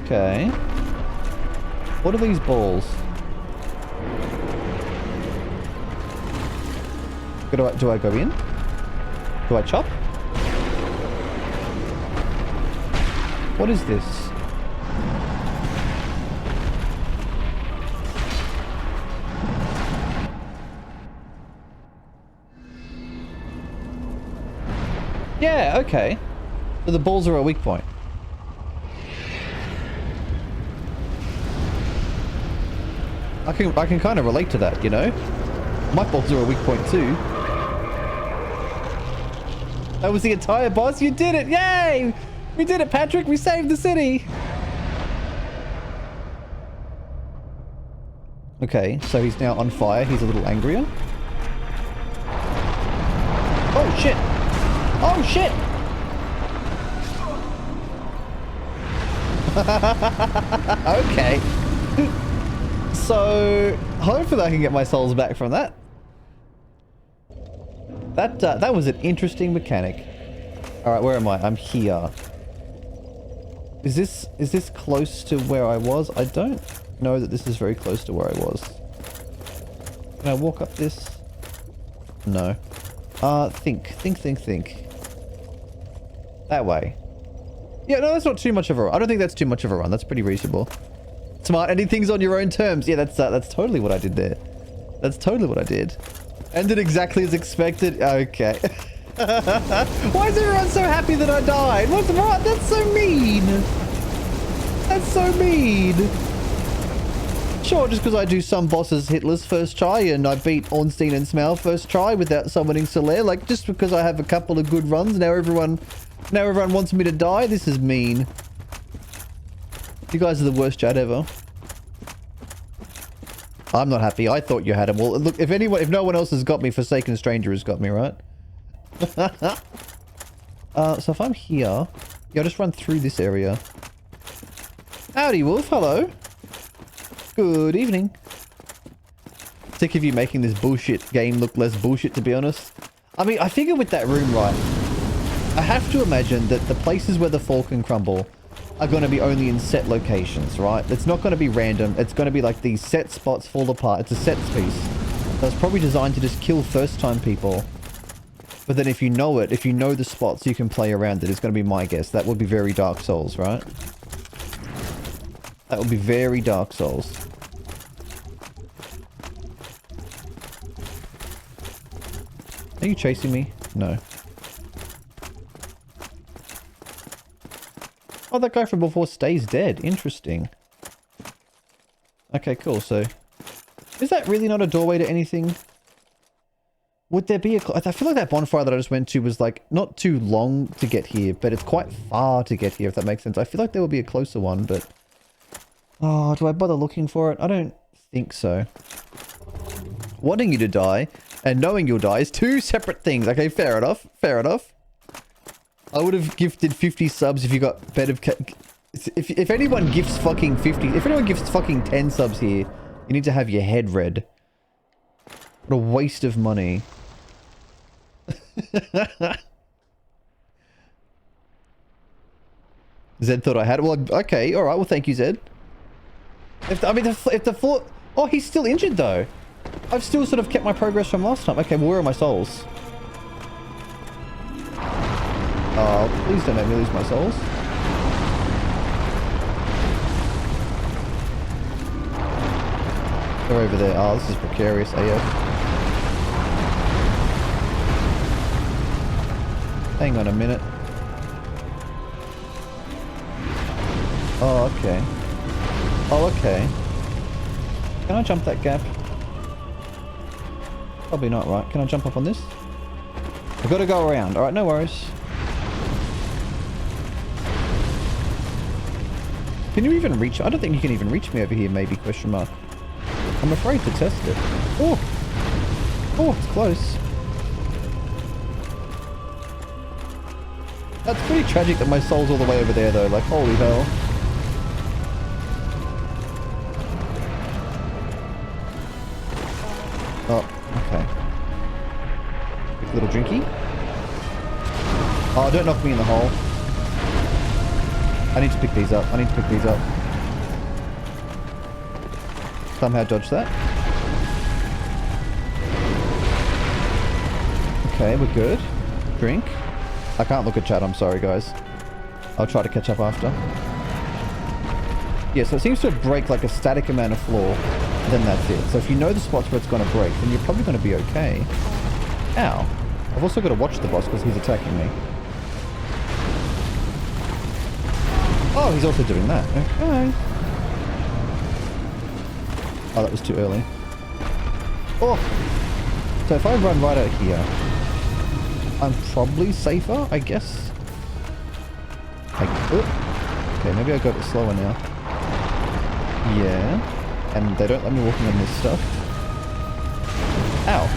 Okay. What are these balls? Do I go in? Do I chop? What is this? Yeah, okay. So the balls are a weak point. I can kind of relate to that, you know? My balls are a weak point too. That was the entire boss? You did it! Yay! We did it, Patrick! We saved the city! Okay, so he's now on fire. He's a little angrier. Oh, shit! Oh, shit! Okay. So, hopefully I can get my souls back from that. That was an interesting mechanic. Alright, where am I? I'm here. Is this close to where I was? I don't know that this is very close to where I was. Can I walk up this? No. Think. That way. Yeah, no, that's not too much of a run. I don't think that's too much of a run. That's pretty reasonable. Smart, ending things on your own terms. Yeah, that's totally what I did there. That's totally what I did. Ended exactly as expected. Okay. Why is everyone so happy that I died? What's wrong? That's so mean. That's so mean. Sure, just because I do some bosses Hitler's first try and I beat Ornstein and Smaug first try without summoning Solaire. Like, just because I have a couple of good runs, now everyone wants me to die? This is mean. You guys are the worst chat ever. I'm not happy. I thought you had him. Well, look, if no one else has got me, Forsaken Stranger has got me, right? So if I'm here, yeah, I'll just run through this area. Howdy, Wolf. Hello. Good evening. Sick of you making this bullshit game look less bullshit, to be honest. I mean, I figure with that room, right, I have to imagine that the places where the fall can crumble are going to be only in set locations, right? It's not going to be random. It's going to be like these set spots fall apart. It's a set piece. So it's probably designed to just kill first-time people. But then if you know it, if you know the spots, you can play around it. It's going to be my guess. That would be very Dark Souls, right? That would be very Dark Souls. Are you chasing me? No. Oh, that guy from before stays dead. Interesting. Okay, cool. So, is that really not a doorway to anything? Would there be a... I feel like that bonfire that I just went to was like not too long to get here, but it's quite far to get here, if that makes sense. I feel like there would be a closer one, but... Oh, do I bother looking for it? I don't think so. Wanting you to die and knowing you'll die is two separate things. Okay, fair enough. Fair enough. I would have gifted 50 subs if you got better... If anyone gifts fucking 50... If anyone gifts fucking 10 subs here, you need to have your head read. What a waste of money. Zed thought I had it. Well, okay, alright. Well, thank you, Zed. If the floor... Oh, he's still injured, though. I've still sort of kept my progress from last time. Okay, well, where are my souls? Oh, please don't make me lose my souls. They're over there. Oh, this is precarious AF. Hang on a minute. Oh, okay. Oh, okay. Can I jump that gap? Probably not, right? Can I jump up on this? I've got to go around. Alright, no worries. Can you even reach? I don't think you can even reach me over here, maybe, question mark. I'm afraid to test it. Oh! Oh, it's close. That's pretty tragic that my soul's all the way over there, though. Like, holy hell. Oh, okay. Quick little drinky. Oh, don't knock me in the hole. I need to pick these up. I need to pick these up. Somehow dodge that. Okay, we're good. Drink. I can't look at chat, I'm sorry guys. I'll try to catch up after. Yeah, so it seems to break like a static amount of floor, then that's it. So if you know the spots where it's going to break, then you're probably going to be okay. Ow. I've also got to watch the boss because he's attacking me. Oh, he's also doing that. Okay. Oh, that was too early. Oh! So if I run right out here, I'm probably safer, I guess. Okay, maybe I'll go a bit slower now. Yeah. And they don't let me walking on this stuff. Ow.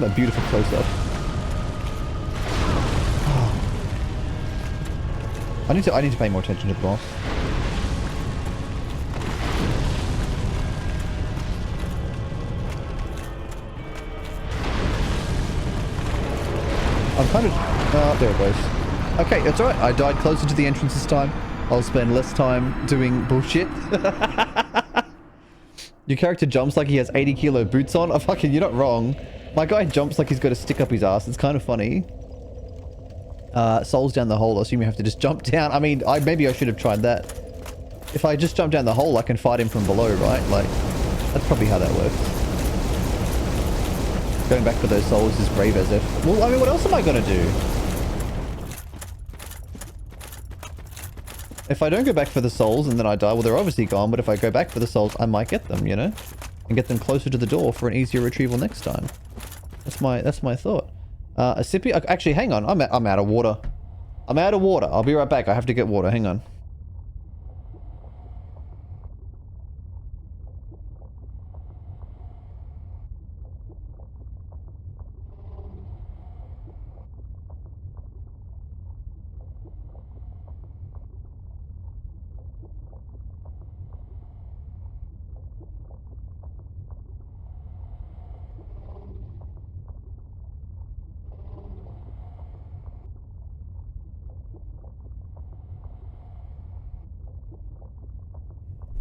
That beautiful close-up. I need to pay more attention to the boss. I'm kind of... Oh, there it goes. Okay, it's alright. I died closer to the entrance this time. I'll spend less time doing bullshit. Your character jumps like he has 80 kilo boots on? Oh, fucking, you're not wrong. My guy jumps like he's got to stick up his ass. It's kind of funny. Souls down the hole. I assume you have to just jump down. I mean, maybe I should have tried that. If I just jump down the hole, I can fight him from below, right? Like, that's probably how that works. Going back for those souls is brave as if. Well, I mean, what else am I gonna do? If I don't go back for the souls and then I die, well, they're obviously gone. But if I go back for the souls, I might get them, you know, and get them closer to the door for an easier retrieval next time. That's my thought. A sippy. Actually, hang on. I'm out of water. I'm out of water. I'll be right back. I have to get water. Hang on.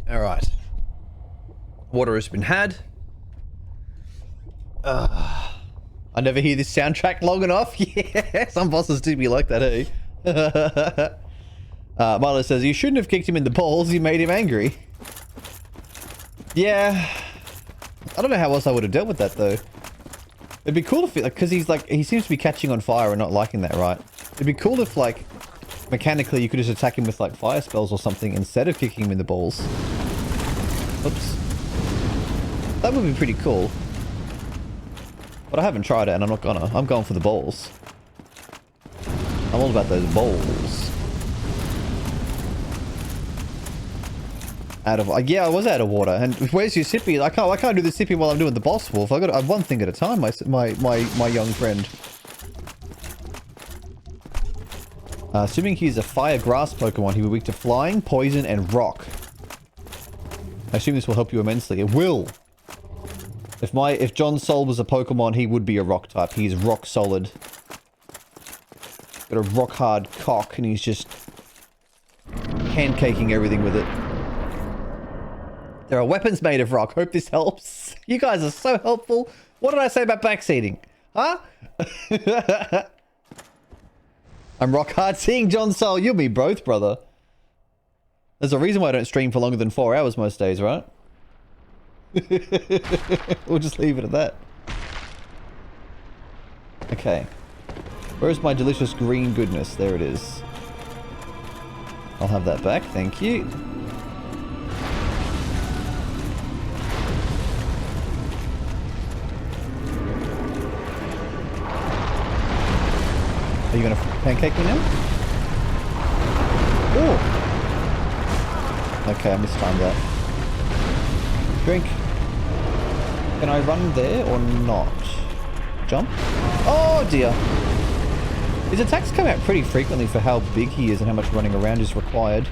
Alright. Water has been had. I never hear this soundtrack long enough. Yeah, some bosses do be like that, eh? Milo says, you shouldn't have kicked him in the balls, you made him angry. Yeah. I don't know how else I would have dealt with that, though. It'd be cool if, because he's like, he seems to be catching on fire and not liking that, right? It'd be cool if, like, mechanically you could just attack him with, like, fire spells or something instead of kicking him in the balls. Oops. That would be pretty cool. But I haven't tried it and I'm not gonna. I'm going for the balls. I'm all about those balls. Out of... yeah, I was out of water. And where's your sippy? I can't do the sippy while I'm doing the boss wolf. I got one thing at a time, my young friend. Assuming he's a fire grass Pokemon, he will be weak to flying, poison, and rock. I assume this will help you immensely. It will! If John Soul was a Pokemon, he would be a rock type. He's rock solid. Got a rock hard cock, and he's just pancaking everything with it. There are weapons made of rock. Hope this helps. You guys are so helpful. What did I say about backseating? Huh? I'm rock hard seeing John Soul. You and me both, brother. There's a reason why I don't stream for longer than 4 hours most days, right? We'll just leave it at that. Okay. Where's my delicious green goodness? There it is. I'll have that back, thank you. Are you gonna pancake me now? Oh! Okay, I mistimed that. Drink. Can I run there or not? Jump? Oh dear. His attacks come out pretty frequently for how big he is and how much running around is required.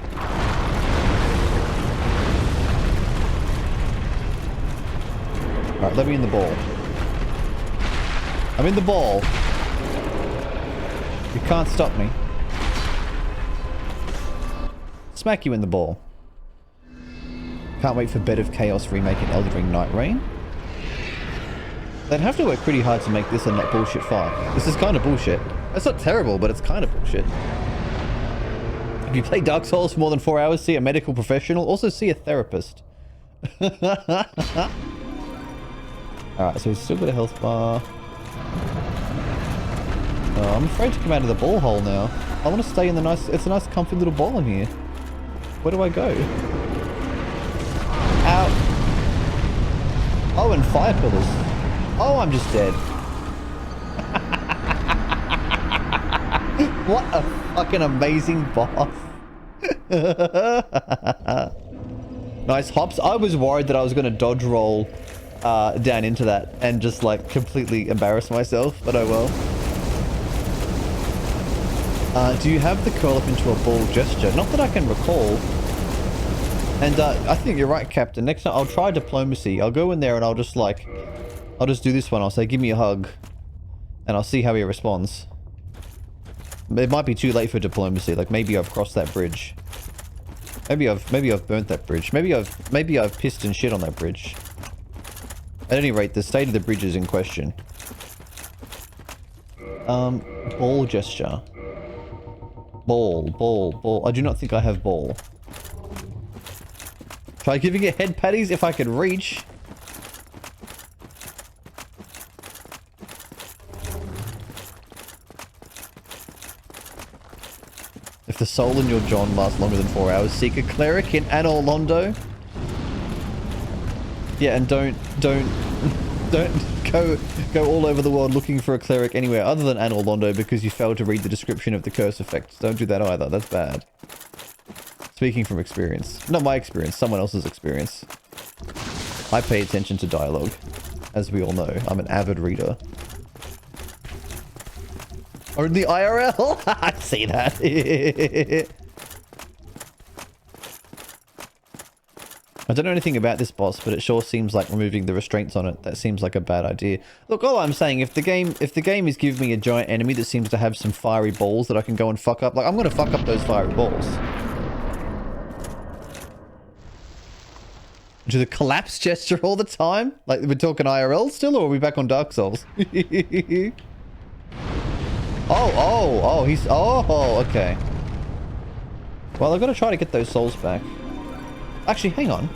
Alright, let me in the ball. I'm in the ball. You can't stop me. Smack you in the ball. Can't wait for Bed of Chaos remake in Elden Ring Night Rain. They'd have to work pretty hard to make this a not bullshit fight. This is kind of bullshit. It's not terrible, but it's kind of bullshit. If you play Dark Souls for more than 4 hours, see a medical professional. Also see a therapist. Alright, so he's still got a health bar. Oh, I'm afraid to come out of the ball hole now. I want to stay in the nice... It's a nice comfy little ball in here. Where do I go? Ow. Oh, and fire pillars. Oh, I'm just dead. What a fucking amazing boss. Nice hops. I was worried that I was going to dodge roll down into that and just like completely embarrass myself, but oh well. Do you have the curl up into a ball gesture? Not that I can recall. And I think you're right, Captain. Next time I'll try diplomacy. I'll go in there and I'll just do this one. I'll say, give me a hug. And I'll see how he responds. It might be too late for diplomacy. Like maybe I've crossed that bridge. Maybe I've burnt that bridge. Maybe I've pissed and shit on that bridge. At any rate, the state of the bridge is in question. Ball gesture. Ball. I do not think I have ball. Try giving it head patties if I could reach. If the soul in your John lasts longer than 4 hours, seek a cleric in Anor Londo. Yeah, and don't go all over the world looking for a cleric anywhere other than Anor Londo because you failed to read the description of the curse effects. Don't do that either. That's bad. Speaking from experience. Not my experience, someone else's experience. I pay attention to dialogue. As we all know, I'm an avid reader. Or the IRL? I see that. I don't know anything about this boss, but it sure seems like removing the restraints on it. That seems like a bad idea. Look, all I'm saying, if the game is giving me a giant enemy that seems to have some fiery balls that I can go and fuck up, like I'm gonna fuck up those fiery balls. Do the collapse gesture all the time? Like we're talking IRL still, or are we back on Dark Souls? Oh, okay. Well, I've got to try to get those souls back. Actually, hang on.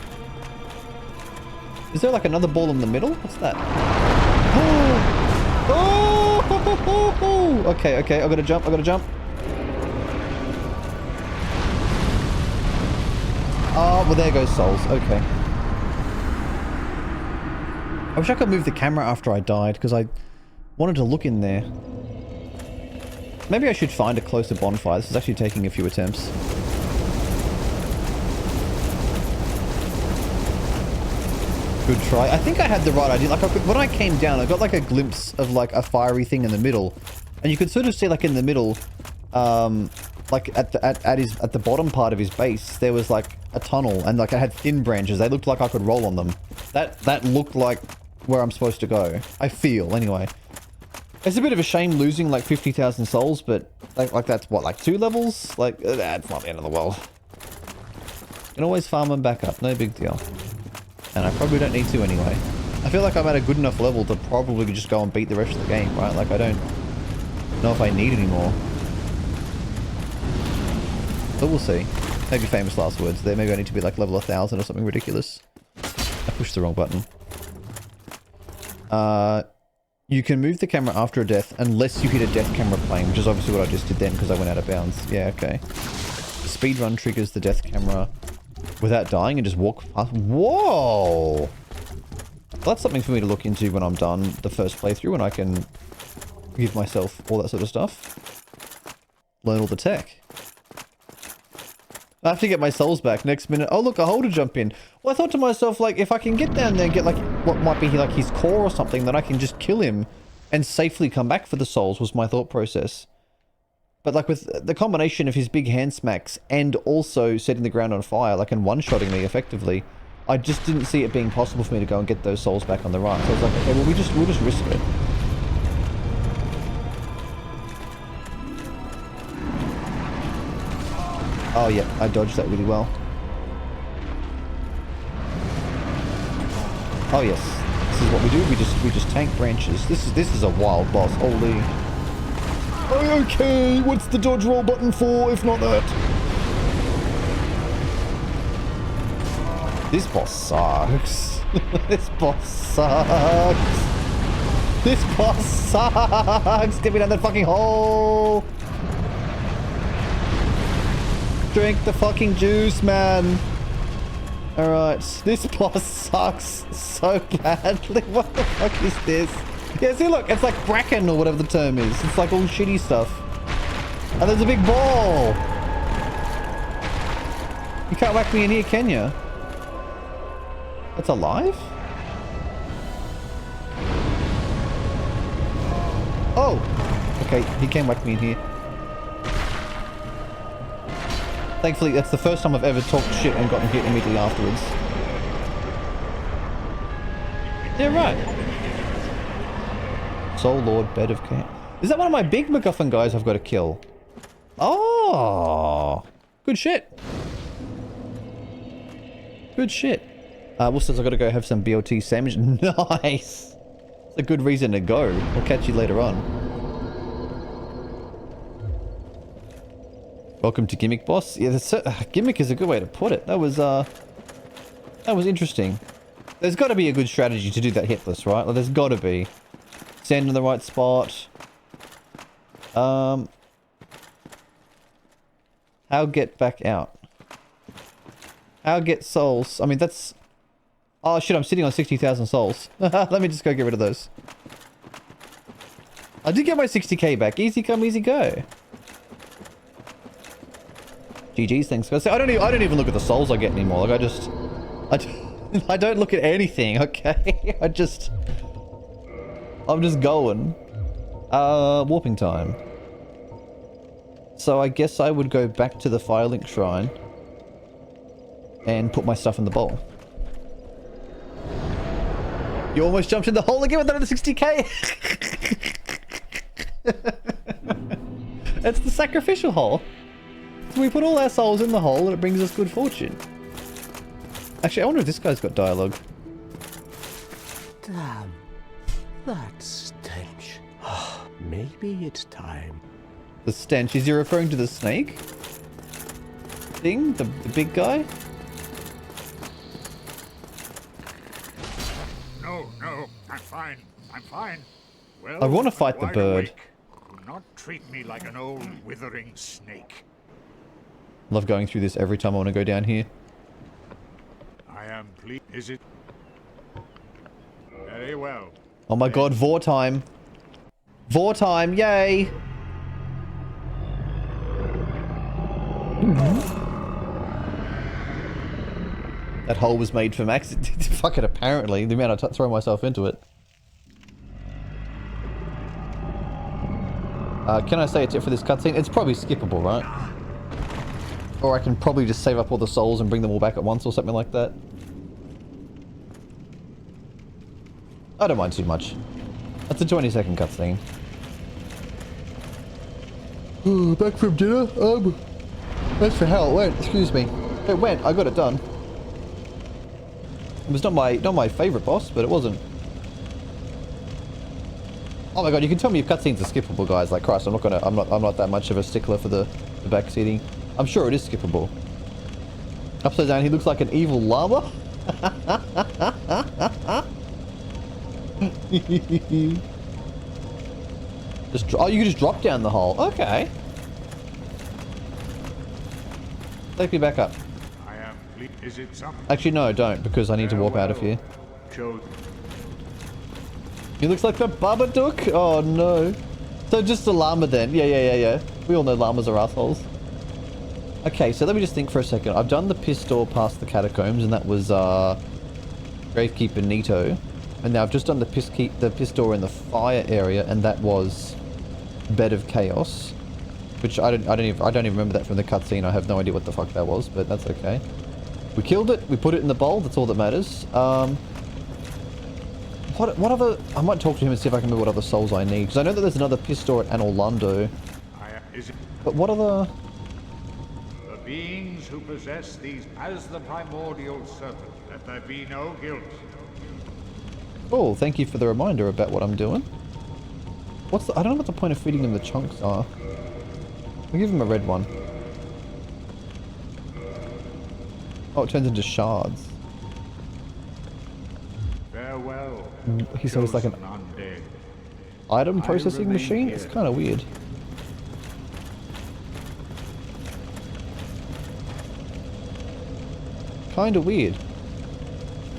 Is there like another ball in the middle? What's that? Oh! Okay, I've got to jump, Oh, well there goes souls, okay. I wish I could move the camera after I died, because I wanted to look in there. Maybe I should find a closer bonfire. This is actually taking a few attempts. Good try. I think I had the right idea. Like, when I came down, I got like a glimpse of like a fiery thing in the middle. And you could sort of see like in the middle, like at the bottom part of his base, there was like a tunnel and like I had thin branches. They looked like I could roll on them. That looked like where I'm supposed to go. I feel, anyway. It's a bit of a shame losing like 50,000 souls, but like that's what, like 2 levels? Like, that's not the end of the world. You can always farm them back up, no big deal. And I probably don't need to anyway. I feel like I'm at a good enough level to probably just go and beat the rest of the game, right? Like I don't know if I need any more. But we'll see. Maybe famous last words there. Maybe I need to be like level 1000 or something ridiculous. I pushed the wrong button. You can move the camera after a death unless you hit a death camera plane, which is obviously what I just did then because I went out of bounds. Yeah, okay. Speedrun triggers the death camera without dying and just walk past. Whoa! Well, that's something for me to look into when I'm done the first playthrough and I can give myself all that sort of stuff. Learn all the tech. I have to get my souls back next minute. Oh, look, a hole to jump in. Well, I thought to myself, like, if I can get down there and get, like, what might be, like, his core or something, then I can just kill him and safely come back for the souls, was my thought process. But, like, with the combination of his big hand smacks and also setting the ground on fire, like, and one-shotting me effectively, I just didn't see it being possible for me to go and get those souls back on the right. So I was like, okay, well we'll just risk it. Oh yeah, I dodged that really well. Oh yes, this is what we do. We just tank branches. This is a wild boss. Holy. Okay, what's the dodge roll button for if not that? This boss sucks. This boss sucks. This boss sucks. Get me down that fucking hole. Drink the fucking juice, man. Alright, this boss sucks so badly. What the fuck is this? Yeah, see, look, it's like bracken or whatever the term is. It's like all shitty stuff. And there's a big ball. You can't whack me in here, can you? It's alive? Oh! Okay, he can whack me in here. Thankfully, that's the first time I've ever talked shit and gotten hit immediately afterwards. Yeah, right. Soul Lord, Bed of Care. Is that one of my big MacGuffin guys I've got to kill? Oh! Good shit. Good shit. Will says I've got to go have some BLT sandwich. Nice! It's a good reason to go. I'll catch you later on. Welcome to Gimmick Boss. Yeah, gimmick is a good way to put it. That was interesting. There's got to be a good strategy to do that hitless, right? Like, there's got to be. Stand in the right spot. How get back out? How get souls? I mean, that's... Oh shit, I'm sitting on 60,000 souls. Let me just go get rid of those. I did get my 60k back. Easy come, easy go. GG's, thanks guys. I don't even look at the souls I get anymore. Like I don't look at anything, okay? I'm just going. Warping time. So I guess I would go back to the Firelink Shrine and put my stuff in the bowl. You almost jumped in the hole again with another 60k. It's the sacrificial hole. So we put all our souls in the hole and it brings us good fortune. Actually, I wonder if this guy's got dialogue. Damn. That stench. Maybe it's time. The stench? Is he referring to the snake? Thing? The big guy? No, I'm fine. I'm fine. Well, I want to fight the wide bird. awake. Do not treat me like an old withering snake. Love going through this every time I want to go down here. I am pleased. Is it? Very well. Oh my god, Vor time. Vor time, yay! That hole was made for Max. Fuck it, apparently. The amount I throw myself into it. Can I say a tip for this cutscene? It's probably skippable, right? Or I can probably just save up all the souls and bring them all back at once or something like that. I don't mind too much. That's a 20-second cutscene. Back from dinner? That's for how it went. Excuse me. It went. I got it done. It was not my favorite boss, but it wasn't. Oh my god, you can tell me if cutscenes are skippable, guys. Like Christ, I'm not that much of a stickler for the backseating. I'm sure it is skippable. Upside down, he looks like an evil llama. Oh, you can just drop down the hole. Okay. Take me back up. I am pleased. Is it something? Actually, no, don't, because I need to warp out of here. He looks like the Babadook? Oh, no. So just a llama then. Yeah. We all know llamas are assholes. Okay, so let me just think for a second. I've done the piss door past the catacombs, and that was, Gravekeeper Nito. And now I've just done the piss door in the fire area, and that was Bed of Chaos. Which I don't even remember that from the cutscene. I have no idea what the fuck that was, but that's okay. We killed it. We put it in the bowl. That's all that matters. What other... I might talk to him and see if I can remember what other souls I need. Because I know that there's another Pistor at Orlando. But what other... The beings who possess these as the primordial serpent, let there be no guilt. Oh, thank you for the reminder about what I'm doing. What's the... I don't know what the point of feeding him the chunks are. I'll give him a red one. Oh, it turns into shards. Farewell. He said it's like an undead. item processing machine? It's kind of weird. Kind of weird.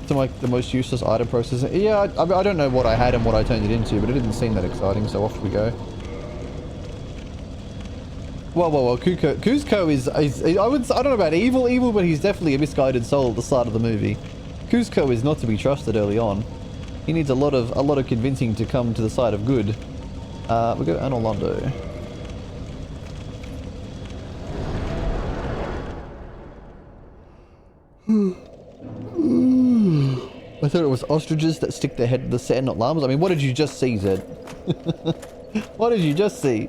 It's like the most useless item processing. Yeah, I don't know what I had and what I turned it into, but it didn't seem that exciting, so off we go. Well, Kuzco is I don't know about evil, but he's definitely a misguided soul at the start of the movie. Kuzco is not to be trusted early on. He needs a lot of convincing to come to the side of good. We go to Orlando. I thought it was ostriches that stick their head to the sand, not llamas. I mean, what did you just see, Zed? What did you just see?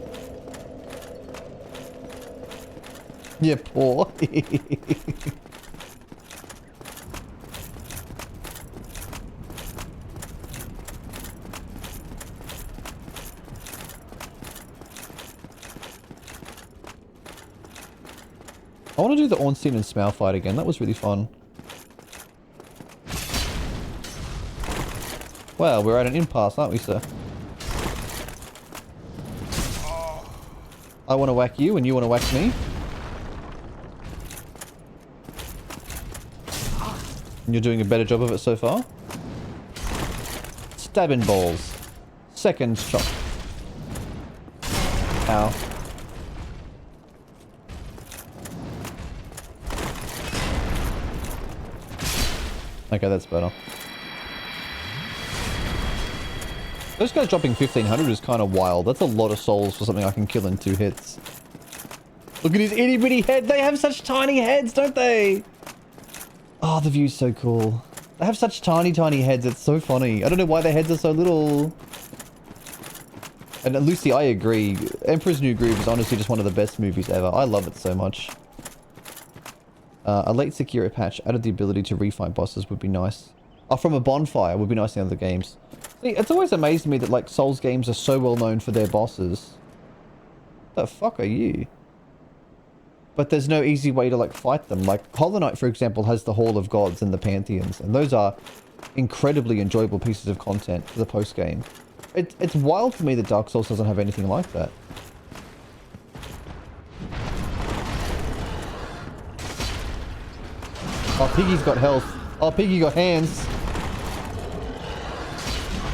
Yeah, poor. I want to do the Ornstein and Smaug fight again. That was really fun. Well, we're at an impasse, aren't we, sir? I want to whack you and you want to whack me. And you're doing a better job of it so far. Stabbing balls. Second shot. Ow. Okay, that's better. Those guys dropping 1500 is kind of wild. That's a lot of souls for something I can kill in 2 hits. Look at his itty bitty head. They have such tiny heads, don't they? Oh, the view's so cool. They have such tiny heads. It's so funny. I don't know why their heads are so little. And Lucy, I agree. Emperor's New Groove is honestly just one of the best movies ever. I love it so much. A late Sekiro patch added the ability to refight bosses would be nice. Oh, from a bonfire would be nice in other games. See, it's always amazed me that, like, Souls games are so well known for their bosses. What the fuck are you? But there's no easy way to, like, fight them. Like, Hollow Knight, for example, has the Hall of Gods and the Pantheons. And those are incredibly enjoyable pieces of content for the post-game. It's wild to me that Dark Souls doesn't have anything like that. Oh, Piggy's got health. Oh, Piggy got hands.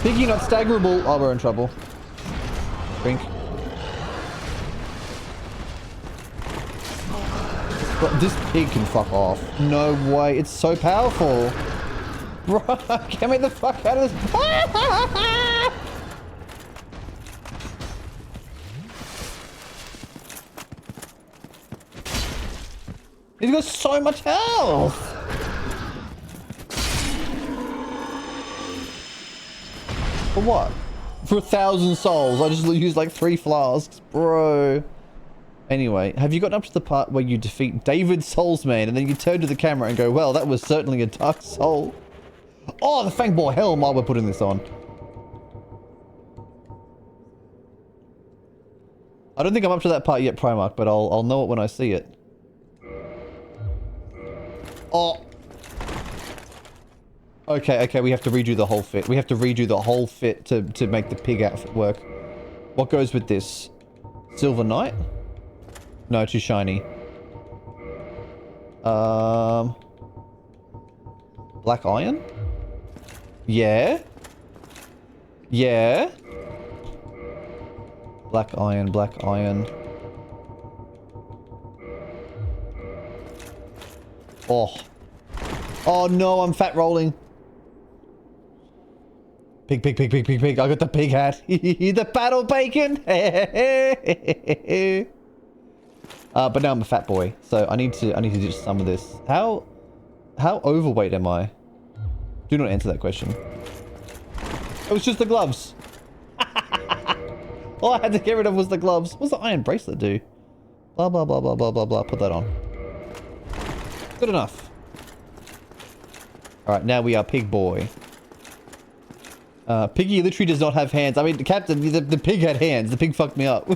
Piggy not staggerable. Oh, we're in trouble. Drink. But this pig can fuck off. No way. It's so powerful. Bro, get me the fuck out of this. He's got so much health. For what? For 1,000 souls. I just used like 3 flasks. Bro. Anyway, have you gotten up to the part where you defeat David Soulsman and then you turn to the camera and go, well, that was certainly a Dark Soul. Oh, the Fangball Helm while we're putting this on. I don't think I'm up to that part yet, Primarch, but I'll know it when I see it. Oh. Okay, we have to redo the whole fit. We have to redo the whole fit to make the pig outfit work. What goes with this? Silver Knight? No, too shiny. Black Iron? Yeah? Yeah? Black Iron, Black Iron. Oh. Oh no, I'm fat rolling. Pig. I got the pig hat. The battle bacon. But now I'm a fat boy, so I need to do some of this. How How overweight am I? Do not answer that question. It was just the gloves. All I had to get rid of was the gloves. What's the iron bracelet do? Blah, blah, blah, blah, blah, blah, blah. Put that on. Good enough. Alright, now we are Pig Boy. Piggy literally does not have hands. I mean, the Captain, the pig had hands. The pig fucked me up.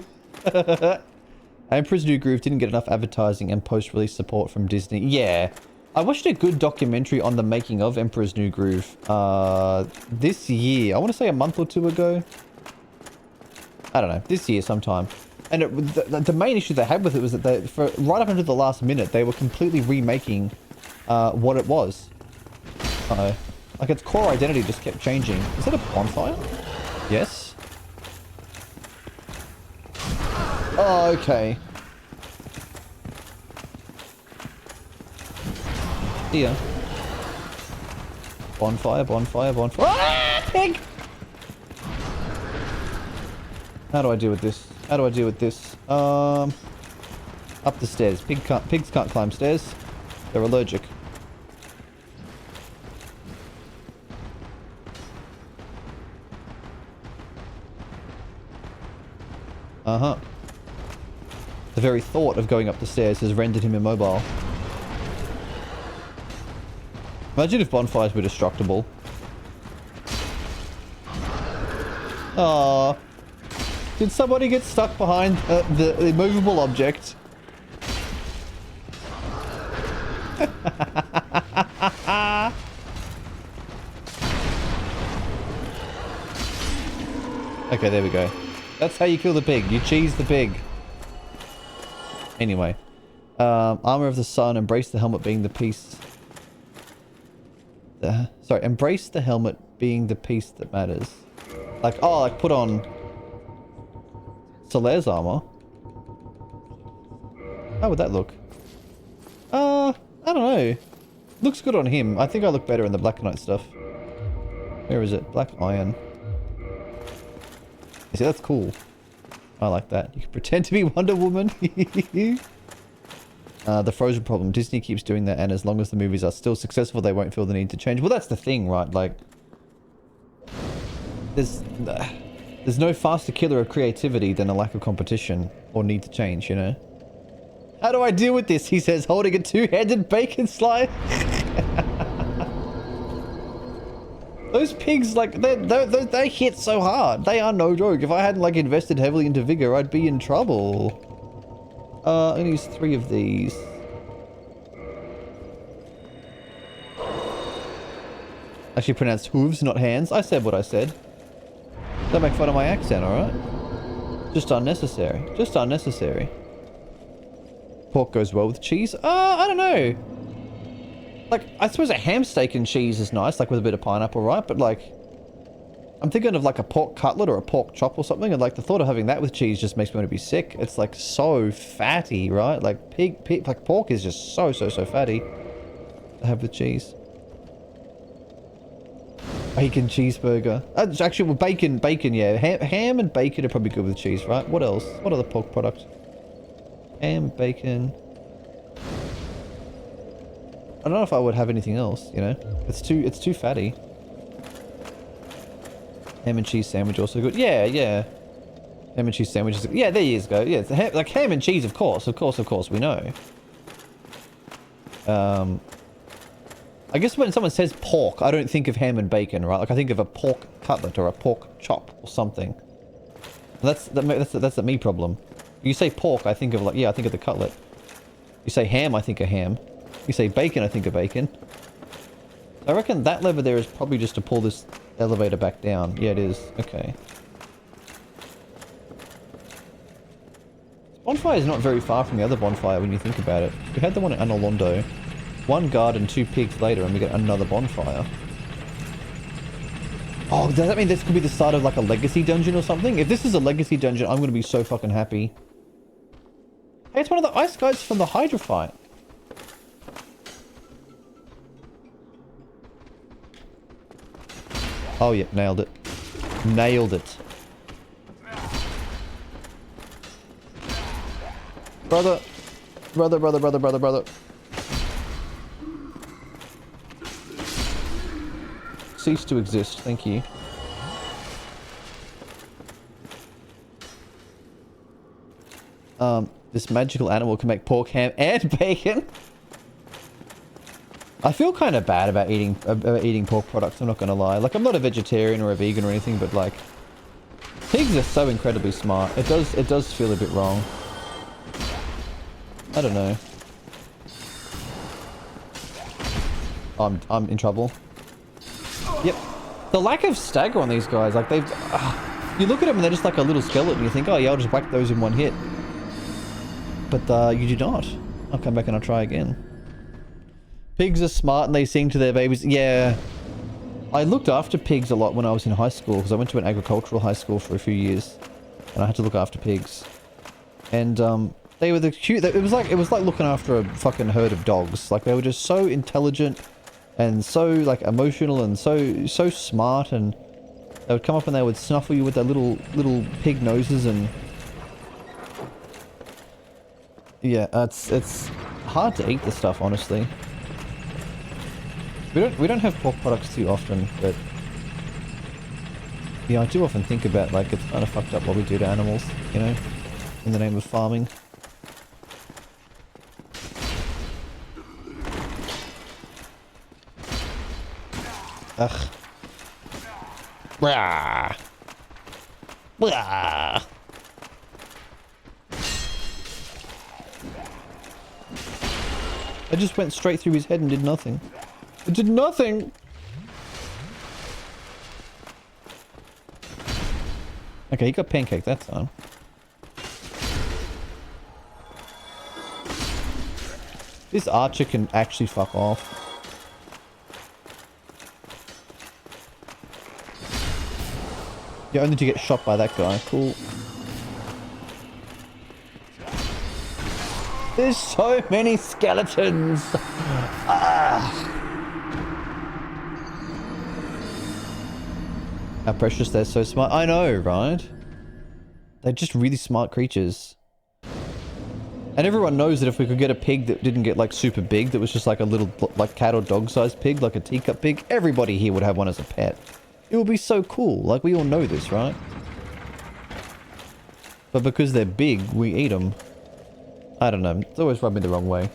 Emperor's New Groove didn't get enough advertising and post-release support from Disney. Yeah. I watched a good documentary on the making of Emperor's New Groove this year. I want to say a month or two ago. I don't know. This year sometime. And the main issue they had with it was that for right up until the last minute, they were completely remaking what it was. Uh-oh. Like its core identity just kept changing. Is that a bonfire? Yes. Oh, okay. Here. Bonfire, bonfire, bonfire. Ah, pig! How do I deal with this? How do I deal with this? Up the stairs. Pigs can't climb stairs. They're allergic. Uh-huh. The very thought of going up the stairs has rendered him immobile. Imagine if bonfires were destructible. Aww. Did somebody get stuck behind the immovable object? Okay, there we go. That's how you kill the pig. You cheese the pig. Anyway. Armor of the Sun. Embrace the helmet being the piece... sorry, embrace the helmet being the piece that matters. Like, oh, like put on Solaire's armor. How would that look? I don't know. Looks good on him. I think I look better in the Black Knight stuff. Where is it? Black Iron. See, that's cool. I like that. You can pretend to be Wonder Woman. The Frozen problem. Disney keeps doing that, and as long as the movies are still successful, they won't feel the need to change. Well, that's the thing, right? Like, there's no faster killer of creativity than a lack of competition or need to change, you know? How do I deal with this? He says, holding a two-handed bacon slice. Those pigs, like, they hit so hard. They are no joke. If I hadn't, like, invested heavily into Vigor, I'd be in trouble. I'm gonna use 3 of these. Actually pronounced hooves, not hands. I said what I said. Don't make fun of my accent, alright? Just unnecessary. Just unnecessary. Pork goes well with cheese? I don't know. Like, I suppose a ham steak and cheese is nice, like with a bit of pineapple, right? But like, I'm thinking of like a pork cutlet or a pork chop or something, and like the thought of having that with cheese just makes me want to be sick. It's like so fatty, right? Like like pork is just so fatty to have with cheese. Bacon cheeseburger. Actually, well, bacon, yeah. Ham and bacon are probably good with cheese, right? What else? What other pork product? Ham, bacon. I don't know if I would have anything else, you know? It's too fatty. Ham and cheese sandwich also good. Yeah. Ham and cheese sandwiches. Yeah, there you go. Yeah, like ham and cheese, of course, we know. I guess when someone says pork, I don't think of ham and bacon, right? Like I think of a pork cutlet or a pork chop or something. That's the me problem. You say pork, I think of like, yeah, I think of the cutlet. You say ham, I think of ham. You say bacon, I think of bacon. I reckon that lever there is probably just to pull this elevator back down. Yeah, it is. Okay. Bonfire is not very far from the other bonfire when you think about it. We had the one at Anolondo. 1 guard and 2 pigs later and we get another bonfire. Oh, does that mean this could be the start of like a legacy dungeon or something? If this is a legacy dungeon, I'm going to be so fucking happy. Hey, it's one of the ice guys from the Hydra fight. Oh yeah, nailed it. Nailed it. Brother. cease to exist. Thank you. This magical animal can make pork, ham, and bacon. I feel kind of bad about eating pork products. I'm not gonna lie. Like, I'm not a vegetarian or a vegan or anything, but like, pigs are so incredibly smart. It does feel a bit wrong. I don't know. I'm in trouble. Yep. The lack of stagger on these guys, like they've... you look at them and they're just like a little skeleton. You think, oh yeah, I'll just whack those in one hit. But you do not. I'll come back and I'll try again. Pigs are smart and they sing to their babies. Yeah. I looked after pigs a lot when I was in high school because I went to an agricultural high school for a few years. And I had to look after pigs. And they were the cute... It was like looking after a fucking herd of dogs. Like, they were just so intelligent and so like emotional and so smart, and they would come up and they would snuffle you with their little pig noses. And yeah, it's hard to eat the stuff, honestly. We don't have pork products too often, but yeah, I do often think about like it's kind of fucked up what we do to animals, you know, in the name of farming. Ugh. Blah. Blah. I just went straight through his head and did nothing. It did nothing! Okay, he got pancake that time. This archer can actually fuck off. Yeah, only to get shot by that guy. Cool. There's so many skeletons! Ah. How precious, they're so smart. I know, right? They're just really smart creatures. And everyone knows that if we could get a pig that didn't get like super big, that was just like a little like cat or dog sized pig, like a teacup pig, everybody here would have one as a pet. It would be so cool. Like, we all know this, right? But because they're big, we eat them. I don't know. It's always rubbed me the wrong way.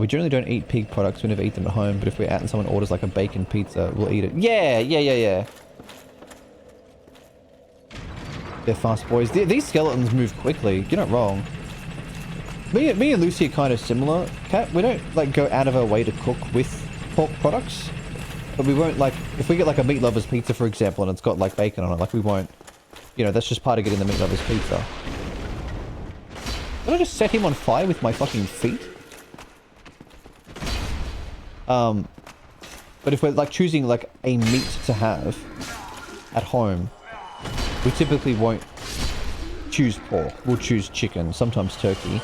We generally don't eat pig products. We never eat them at home. But if we're out and someone orders like a bacon pizza, we'll eat it. Yeah. They're fast boys. These skeletons move quickly. You're not wrong. Me and Lucy are kind of similar. Cat, we don't like go out of our way to cook with pork products. But we won't, like, if we get like a meat lover's pizza, for example, and it's got like bacon on it, like we won't, you know, that's just part of getting the meat lover's pizza. Did I just set him on fire with my fucking feet? But if we're like choosing like a meat to have at home, we typically won't choose pork. We'll choose chicken, sometimes turkey.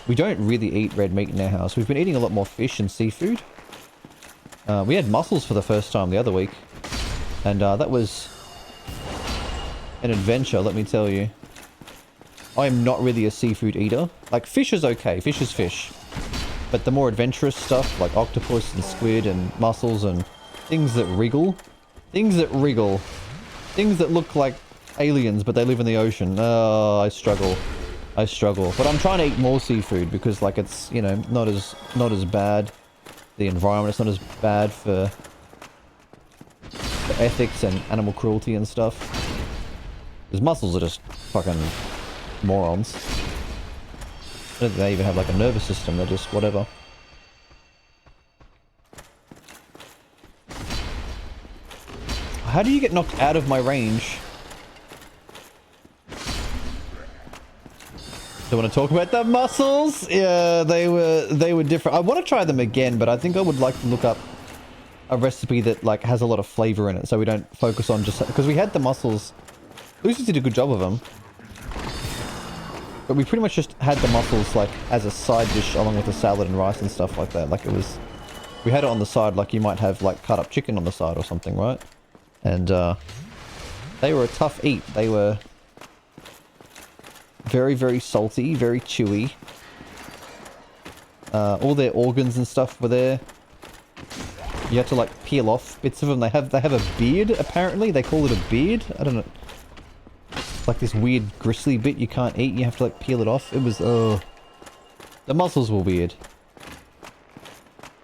We don't really eat red meat in our house. We've been eating a lot more fish and seafood. We had mussels for the first time the other week. And that was an adventure, let me tell you. I am not really a seafood eater. Like, fish is okay. Fish is fish. But the more adventurous stuff, like octopus and squid and mussels and things that wriggle. Things that wriggle. Things that look like aliens, but they live in the ocean. Oh, I struggle. I struggle. But I'm trying to eat more seafood because, like, it's, you know, not as bad. The environment, it's not as bad for ethics and animal cruelty and stuff. Because mussels are just fucking morons. I don't think they even have like a nervous system, they're just whatever. How do you get knocked out of my range? Don't want to talk about the mussels? Yeah, they were different. I want to try them again, but I think I would like to look up a recipe that like has a lot of flavor in it, so we don't focus on just because we had the mussels. Lucy did a good job of them, but we pretty much just had the mussels like as a side dish along with the salad and rice and stuff like that. Like it was, we had it on the side like you might have like cut up chicken on the side or something, right? And they were a tough eat. They were very, very salty, very chewy. All their organs and stuff were there. You have to like peel off bits of them. They have a beard, apparently. They call it a beard. I don't know. Like this weird gristly bit you can't eat. You have to like peel it off. It was, the mussels were weird.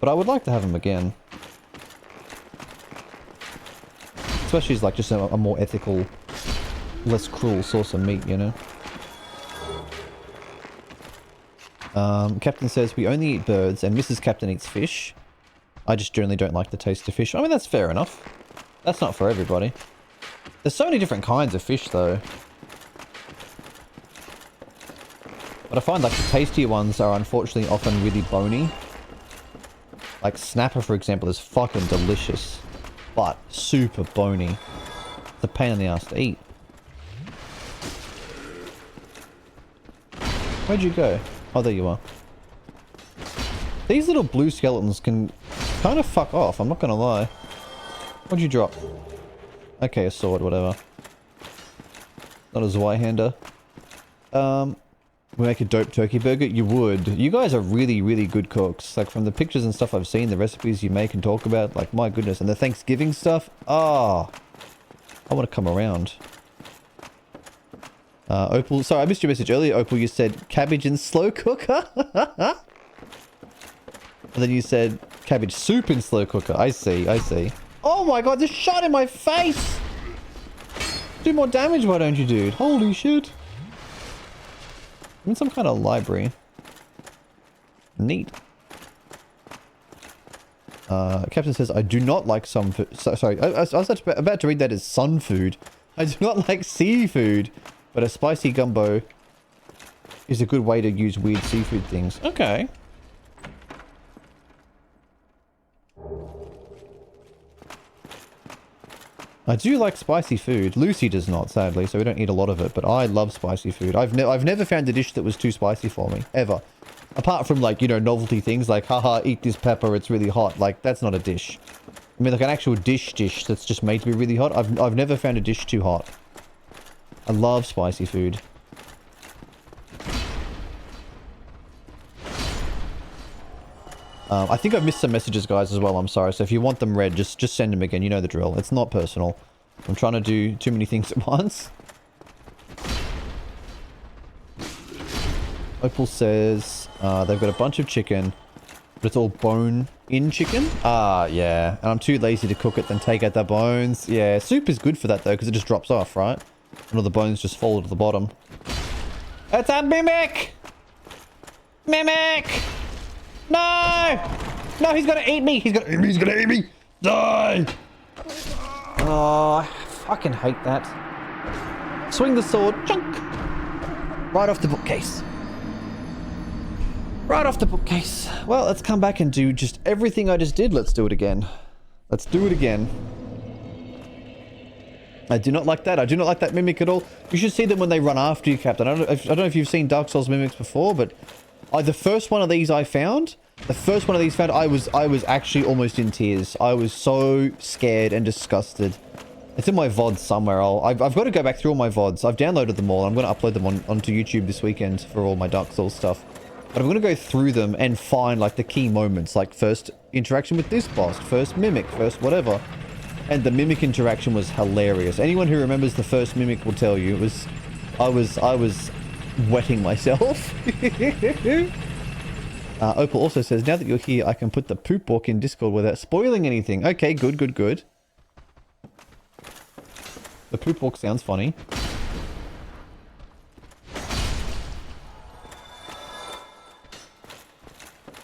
But I would like to have them again. Especially as like just a more ethical, less cruel source of meat, you know? Captain says, we only eat birds and Mrs. Captain eats fish. I just generally don't like the taste of fish. I mean, that's fair enough. That's not for everybody. There's so many different kinds of fish, though. But I find, like, the tastier ones are unfortunately often really bony. Like, snapper, for example, is fucking delicious. But super bony. It's a pain in the ass to eat. Where'd you go? Oh, there you are. These little blue skeletons can kind of fuck off, I'm not gonna lie. What'd you drop? Okay, a sword, whatever. Not a Zweihander. We make a dope turkey burger? You would. You guys are really, really good cooks. Like, from the pictures and stuff I've seen, the recipes you make and talk about, like, my goodness. And the Thanksgiving stuff? Ah! I want to come around. Opal, sorry, I missed your message earlier, Opal. You said cabbage in slow cooker? And then you said cabbage soup in slow cooker. I see, I see. Oh my god, this shot in my face! Do more damage, why don't you, dude? Holy shit. I'm in some kind of library. Neat. Captain says, I do not like some food. Sorry, I was about to read that as sun food. I do not like seafood, but a spicy gumbo is a good way to use weird seafood things. Okay. I do like spicy food. Lucy does not, sadly, so we don't eat a lot of it, but I love spicy food. I've never found a dish that was too spicy for me, ever. Apart from, like, you know, novelty things like, haha, eat this pepper, it's really hot. Like, that's not a dish. I mean, like, an actual dish that's just made to be really hot. I've never found a dish too hot. I love spicy food. I think I've missed some messages, guys, as well. I'm sorry. So if you want them read, just send them again. You know the drill. It's not personal. I'm trying to do too many things at once. Opal says they've got a bunch of chicken, but it's all bone-in chicken. Ah, yeah. And I'm too lazy to cook it, then take out the bones. Yeah, soup is good for that, though, because it just drops off, right? And all the bones just fall to the bottom. It's a mimic! Mimic! No! No, he's gonna eat me! He's gonna eat me! He's gonna eat me! Die! Oh, I fucking hate that. Swing the sword. Chunk! Right off the bookcase. Right off the bookcase. Well, let's come back and do just everything I just did. Let's do it again. Let's do it again. I do not like that. I do not like that mimic at all. You should see them when they run after you, Captain. I don't know if you've seen Dark Souls mimics before, but the first one of these I found, I was actually almost in tears. I was so scared and disgusted. It's in my VODs somewhere. I've got to go back through all my VODs. I've downloaded them all. I'm going to upload them onto YouTube this weekend for all my Dark Souls stuff. But I'm going to go through them and find, like, the key moments. Like, first interaction with this boss, first mimic, first whatever. And the mimic interaction was hilarious. Anyone who remembers the first mimic will tell you it was... I was wetting myself. Opal also says, now that you're here, I can put the poop walk in Discord without spoiling anything. Okay, good, good, good. The poop walk sounds funny.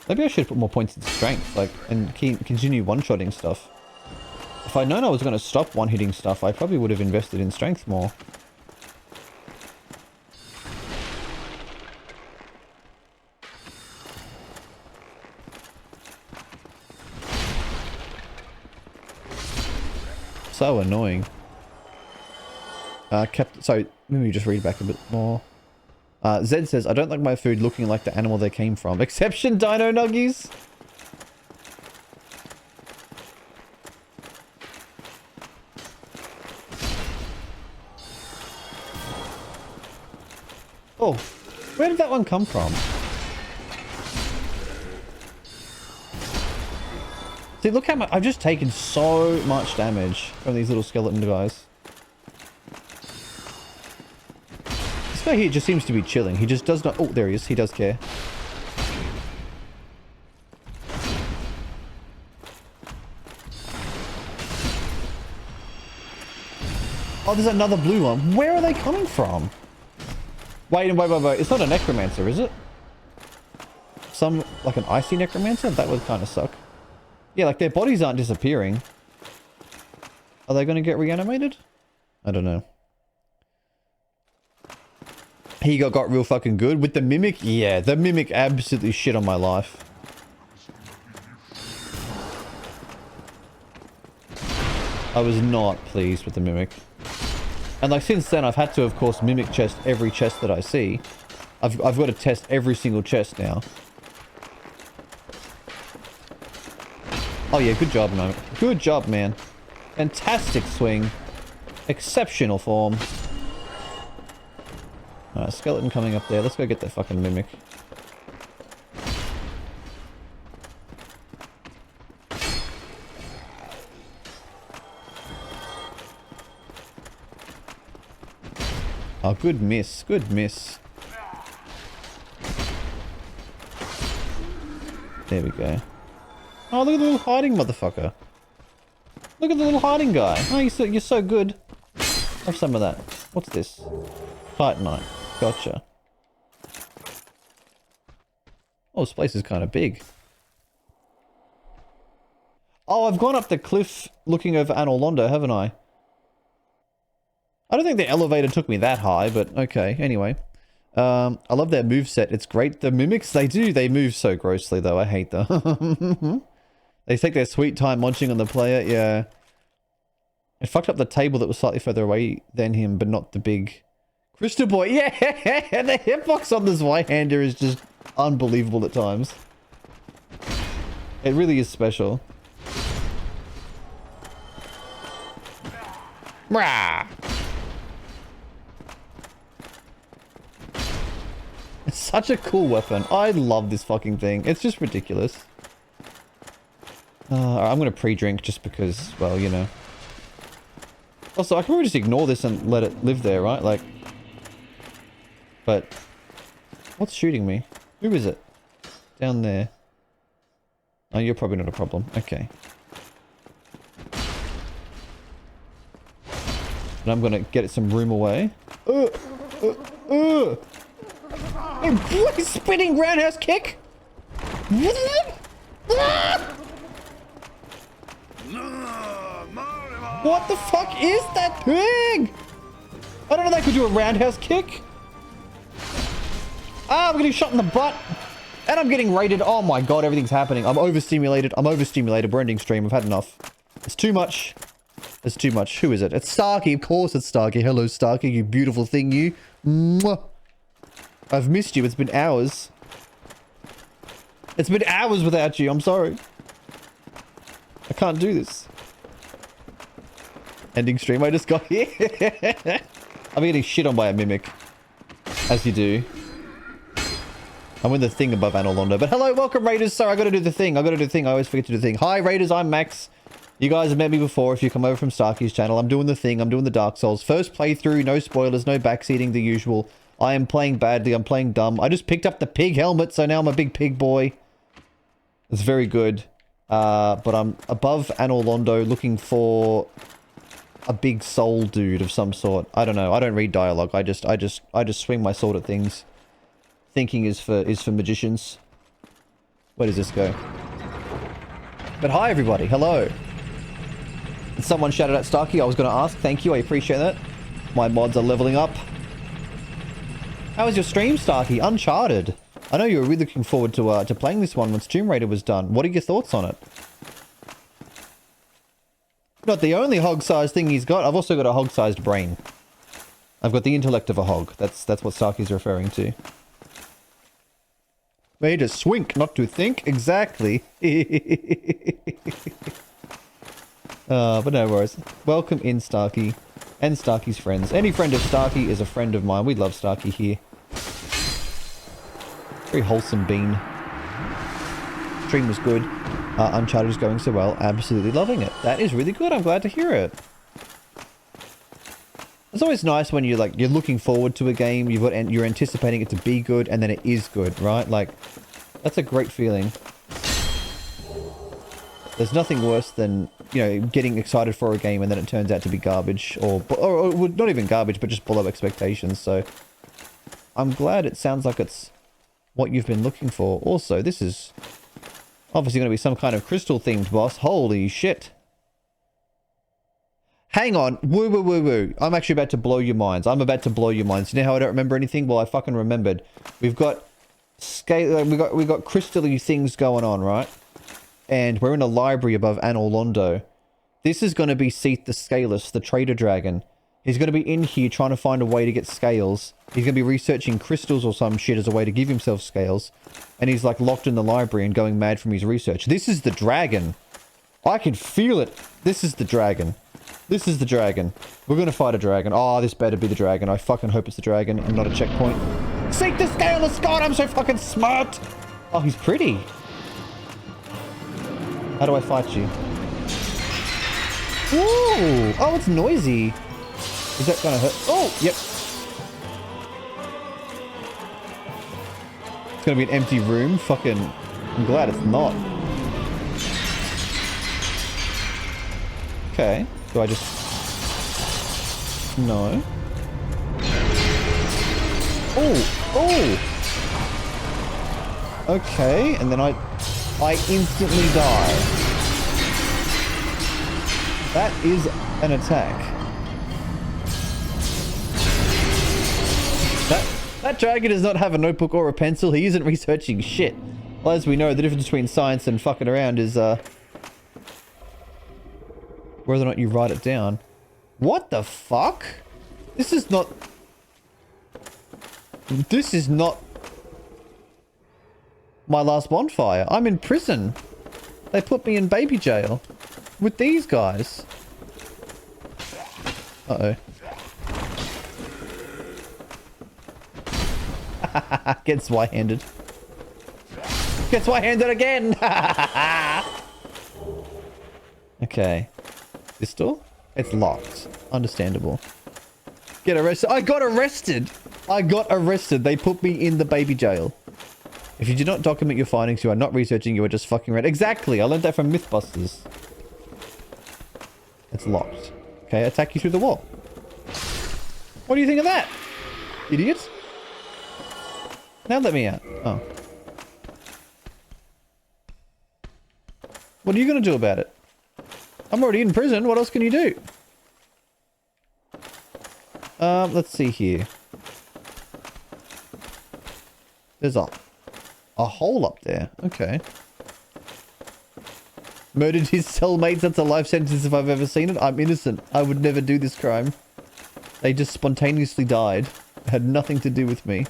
Maybe I should put more points into strength, like, and continue one-shotting stuff. If I'd known I was going to stop one-hitting stuff, I probably would have invested in strength more. So annoying. Sorry, maybe just read back a bit more. Zed says, I don't like my food looking like the animal they came from. Exception, Dino Nuggies! Oh, where did that one come from? See, look how much... I've just taken so much damage from these little skeleton guys. This guy here just seems to be chilling. He just does not... Oh, there he is. He does care. Oh, there's another blue one. Where are they coming from? Wait. It's not a necromancer, is it? Some... like an icy necromancer? That would kind of suck. Yeah, like their bodies aren't disappearing. Are they going to get reanimated? I don't know. He got real fucking good. With the Mimic? Yeah, the Mimic absolutely shit on my life. I was not pleased with the Mimic. And like since then, I've had to, of course, Mimic chest every chest that I see. I've got to test every single chest now. Oh yeah, good job, man. Good job, man. Fantastic swing. Exceptional form. Alright, skeleton coming up there. Let's go get that fucking Mimic. Oh, good miss. Good miss. There we go. Oh, look at the little hiding motherfucker. Look at the little hiding guy. Oh, you're so good. Have some of that. What's this? Titanite. Gotcha. Oh, this place is kind of big. Oh, I've gone up the cliff looking over Anor Londo, haven't I? I don't think the elevator took me that high, but okay. Anyway. I love their moveset. It's great. The mimics, they move so grossly, though. I hate them. They take their sweet time munching on the player. Yeah. It fucked up the table that was slightly further away than him, but not the big... Crystal Boy. Yeah! The hitbox on this White-hander is just unbelievable at times. It really is special. Rah! It's such a cool weapon. I love this fucking thing. It's just ridiculous. I'm gonna pre-drink just because, well, you know. Also, I can probably just ignore this and let it live there, right? Like... But... What's shooting me? Who is it? Down there. Oh, you're probably not a problem. Okay. And I'm gonna get some room away. He's spinning roundhouse kick! What the fuck is that thing? I don't know that could do a roundhouse kick. Ah, I'm getting shot in the butt. And I'm getting raided. Oh my god, everything's happening. I'm overstimulated. We're ending stream. I've had enough. It's too much. It's too much. Who is it? It's Starkey. Of course it's Starkey. Hello, Starkey, you beautiful thing, you. Mwah. I've missed you. It's been hours. It's been hours without you. I'm sorry. I can't do this. Ending stream. I just got here. I'm getting shit on by a mimic. As you do. I'm in the thing above Anor Londo. But hello, welcome Raiders. Sorry, I gotta do the thing. I always forget to do the thing. Hi Raiders, I'm Max. You guys have met me before if you come over from Starkey's channel. I'm doing the thing. I'm doing the Dark Souls. First playthrough, no spoilers, no backseating, the usual. I am playing badly. I'm playing dumb. I just picked up the pig helmet, so now I'm a big pig boy. It's very good. But I'm above Anor Londo looking for a big soul dude of some sort. I don't know. I don't read dialogue. I just swing my sword at things. Thinking is for magicians. Where does this go? But hi everybody. Hello. Someone shouted at Starkey. I was going to ask. Thank you. I appreciate that. My mods are leveling up. How was your stream, Starkey? Uncharted. I know you were really looking forward to playing this one once Tomb Raider was done. What are your thoughts on it? Not the only hog-sized thing he's got. I've also got a hog-sized brain. I've got the intellect of a hog. That's what Starkey's referring to. Made to swink, not to think. Exactly. But no worries. Welcome in, Starkey. And Starkey's friends. Any friend of Starkey is a friend of mine. We love Starkey here. Very wholesome bean. Stream was good. Uncharted is going so well. Absolutely loving it. That is really good. I'm glad to hear it. It's always nice when you're looking forward to a game, you're anticipating it to be good, and then it is good, right? Like, that's a great feeling. There's nothing worse than, you know, getting excited for a game and then it turns out to be garbage, or not even garbage, but just below expectations. So I'm glad it sounds like it's what you've been looking for. Also, this is obviously going to be some kind of crystal themed boss. Holy shit. Hang on. Woo, woo, woo, woo. I'm actually about to blow your minds. I'm about to blow your minds. You know how I don't remember anything? Well, I fucking remembered. We've got we got crystal-y things going on, right? And we're in a library above Anor Londo. This is going to be Seath the Scaleless, the trader dragon. He's going to be in here trying to find a way to get scales. He's going to be researching crystals or some shit as a way to give himself scales. And he's like locked in the library and going mad from his research. This is the dragon. I can feel it. This is the dragon. This is the dragon. We're going to fight a dragon. Oh, this better be the dragon. I fucking hope it's the dragon and not a checkpoint. Seek the Scaleless! God, I'm so fucking smart! Oh, he's pretty. How do I fight you? Ooh! Oh, it's noisy. Is that gonna hurt? Oh, yep. It's gonna be an empty room. Fucking... I'm glad it's not. Okay. Do I just... No. Oh! Oh! Okay, and then I instantly die. That is an attack. That dragon does not have a notebook or a pencil. He isn't researching shit. Well, as we know, the difference between science and fucking around is, whether or not you write it down. What the fuck? This is not... This is not... my last bonfire. I'm in prison. They put me in baby jail. With these guys. Uh-oh. Gets white-handed. Gets white-handed again! Okay. This door? It's locked. Understandable. Get arrested. I got arrested! I got arrested. They put me in the baby jail. If you do not document your findings, you are not researching, you are just fucking around. Exactly! I learned that from Mythbusters. It's locked. Okay, attack you through the wall. What do you think of that? Idiot? Now let me out. Oh. What are you going to do about it? I'm already in prison. What else can you do? Let's see here. There's a hole up there. Okay. Murdered his cellmates. That's a life sentence if I've ever seen it. I'm innocent. I would never do this crime. They just spontaneously died. It had nothing to do with me.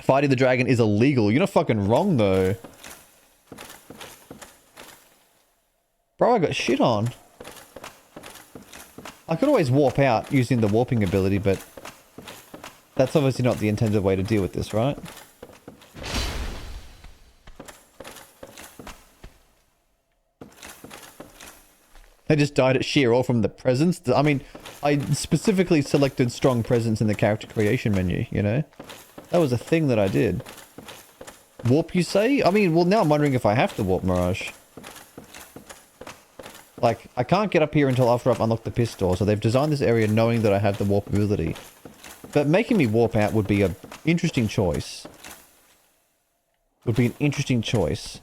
Fighting the dragon is illegal. You're not fucking wrong, though. Bro, I got shit on. I could always warp out using the warping ability, but... that's obviously not the intended way to deal with this, right? I just died at sheer all from the presence. I mean, I specifically selected strong presence in the character creation menu, you know? That was a thing that I did. Warp, you say? I mean, well, now I'm wondering if I have to warp, Mirage. Like, I can't get up here until after I've unlocked the piss door, so they've designed this area knowing that I have the warp ability. But making me warp out would be an interesting choice. Would be an interesting choice.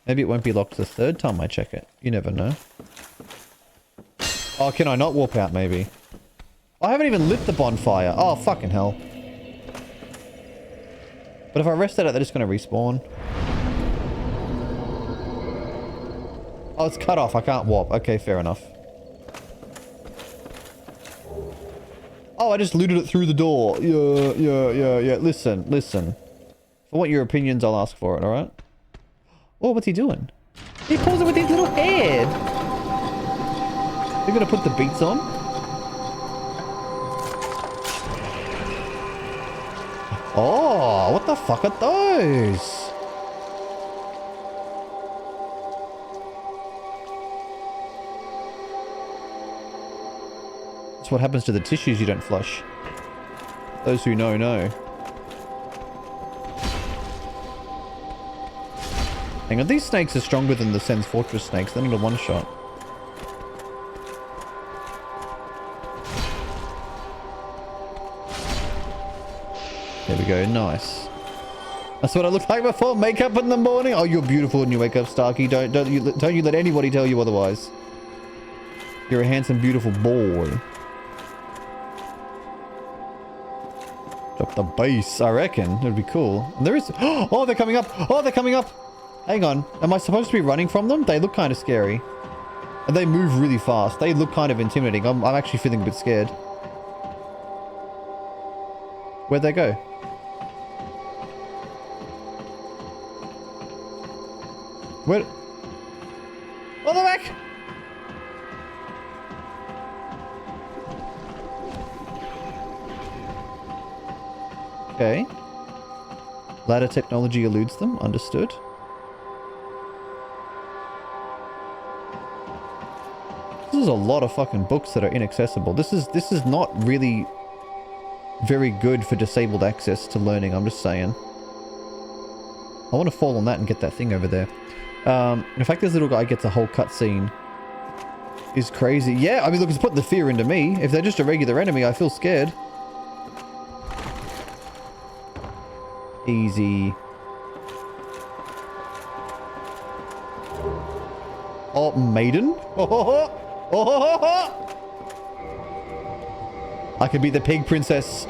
Maybe it won't be locked the third time I check it. You never know. Oh, can I not warp out, maybe? I haven't even lit the bonfire. Oh, fucking hell. But if I rest it out, they're just going to respawn. Oh, it's cut off. I can't warp. Okay, fair enough. Oh, I just looted it through the door. Yeah. Listen. If I want your opinions, I'll ask for it, alright? Oh, what's he doing? He pulls it with his little head. They're gonna put the beats on. Oh, what the fuck are those? That's what happens to the tissues you don't flush. Those who know, know. Hang on, these snakes are stronger than the Sen's Fortress snakes. They're not a one-shot. There we go, nice. That's what I look like before makeup in the morning. Oh, you're beautiful when you wake up, Starkey. Don't you let anybody tell you otherwise. You're a handsome, beautiful boy. Drop the bass, I reckon. It'd be cool. And there is... Oh, they're coming up. Oh, they're coming up. Hang on. Am I supposed to be running from them? They look kind of scary. And they move really fast. They look kind of intimidating. I'm actually feeling a bit scared. Where'd they go? Where? Oh, they're back! Okay. Ladder technology eludes them. Understood. This is a lot of fucking books that are inaccessible. This is not really very good for disabled access to learning, I'm just saying. I want to fall on that and get that thing over there. In fact, this little guy gets a whole cutscene. Is crazy. Yeah, I mean, look, it's putting the fear into me. If they're just a regular enemy, I feel scared. Easy. Oh, maiden? I could be the pig princess.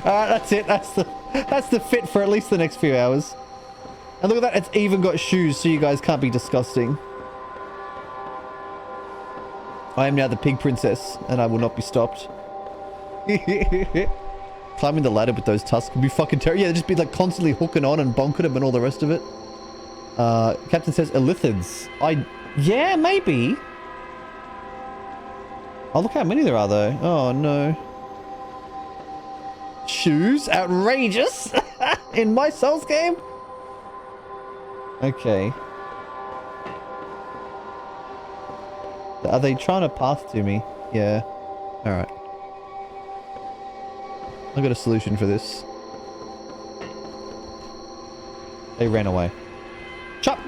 Alright, that's it. That's the fit for at least the next few hours. And look at that, it's even got shoes, so you guys can't be disgusting. I am now the pig princess, and I will not be stopped. Climbing the ladder with those tusks would be fucking terrible. Yeah, they'd just be like constantly hooking on and bonking them and all the rest of it. Captain says Illithids. Yeah, maybe. Oh, look how many there are though. Oh no. Shoes? Outrageous! In my Souls game? Okay. Are they trying to path to me? Yeah. Alright. I've got a solution for this. They ran away. Chop!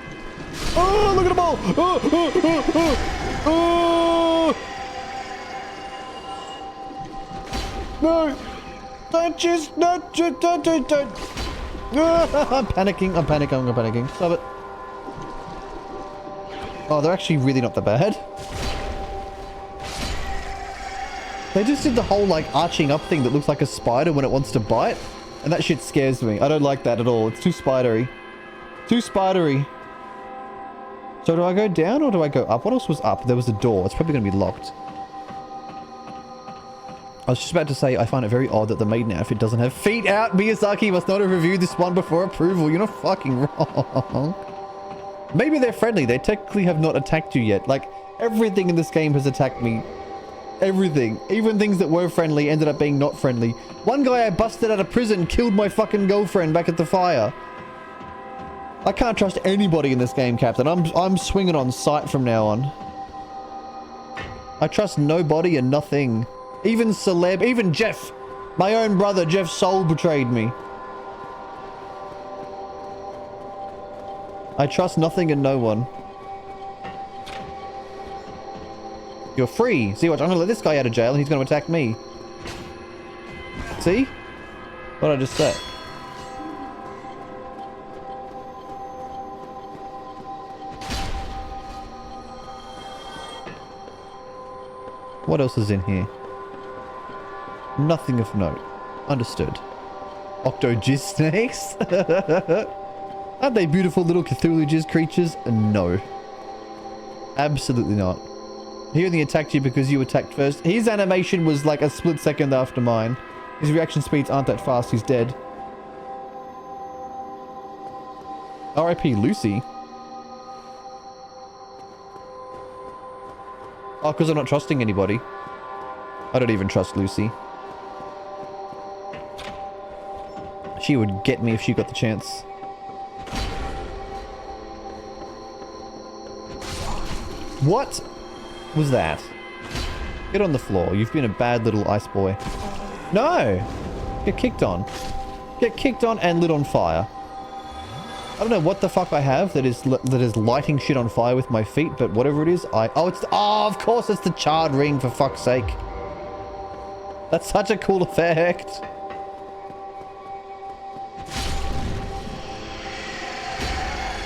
Oh, look at them all! Oh, oh, oh, oh, oh. No! Don't just... No! Don't! I'm panicking. I'm panicking. Stop it. Oh, they're actually really not that bad. They just did the whole, like, arching up thing that looks like a spider when it wants to bite. And that shit scares me. I don't like that at all. It's too spidery. Too spidery. So do I go down or do I go up? What else was up? There was a door. It's probably going to be locked. I was just about to say, I find it very odd that the maiden outfit doesn't have feet out. Miyazaki must not have reviewed this one before approval. You're not fucking wrong. Maybe they're friendly. They technically have not attacked you yet. Like, everything in this game has attacked me. Everything. Even things that were friendly ended up being not friendly. One guy I busted out of prison killed my fucking girlfriend back at the fire. I can't trust anybody in this game, Captain. I'm swinging on sight from now on. I trust nobody and nothing. Even celeb, even Jeff. My own brother, Jeff Soul, betrayed me. I trust nothing and no one. You're free. See what? I'm gonna let this guy out of jail and he's gonna attack me. See? What did I just say? What else is in here? Nothing of note. Understood. Octo jizz snakes? Aren't they beautiful little Cthulhu jizz creatures? No. Absolutely not. He only attacked you because you attacked first. His animation was like a split second after mine. His reaction speeds aren't that fast. He's dead. R.I.P. Lucy. Oh, because I'm not trusting anybody. I don't even trust Lucy. She would get me if she got the chance. What was that? Get on the floor. You've been a bad little ice boy. No! Get kicked on. Get kicked on and lit on fire. I don't know what the fuck I have that is lighting shit on fire with my feet, but whatever it is, oh, of course it's the charred ring, for fuck's sake. That's such a cool effect.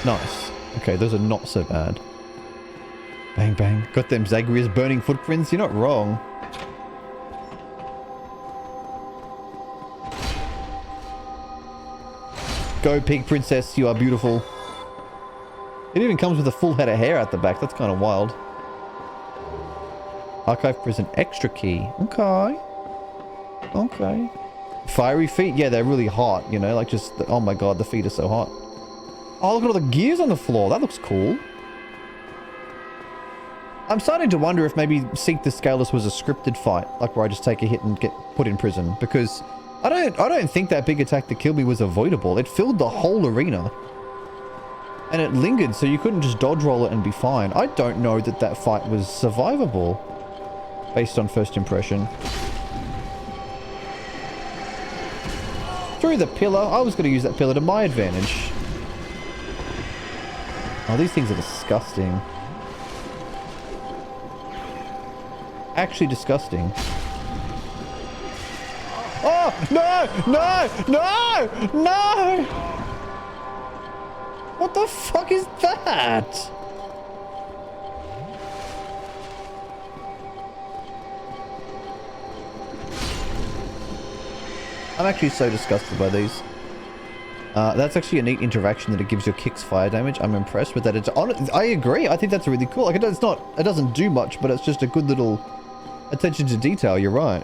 Nice. Okay, those are not so bad. Bang, bang. Got them Zagreus burning footprints. You're not wrong. Go, pig princess. You are beautiful. It even comes with a full head of hair at the back. That's kind of wild. Archive prison extra key. Okay. Okay. Fiery feet. Yeah, they're really hot, you know, like just, oh my god, the feet are so hot. Oh, look at all the gears on the floor. That looks cool. I'm starting to wonder if maybe Seath the Scaleless was a scripted fight, like where I just take a hit and get put in prison, because I don't think that big attack that killed me was avoidable. It filled the whole arena. And it lingered, so you couldn't just dodge roll it and be fine. I don't know that that fight was survivable, based on first impression. Through the pillar. I was going to use that pillar to my advantage. Oh, these things are disgusting. Actually disgusting. Oh, no! No! No! No! What the fuck is that? I'm actually so disgusted by these. That's actually a neat interaction that it gives your kicks fire damage. I'm impressed with that. It's on. I agree. I think that's really cool. Like it's not. It doesn't do much, but it's just a good little attention to detail. You're right.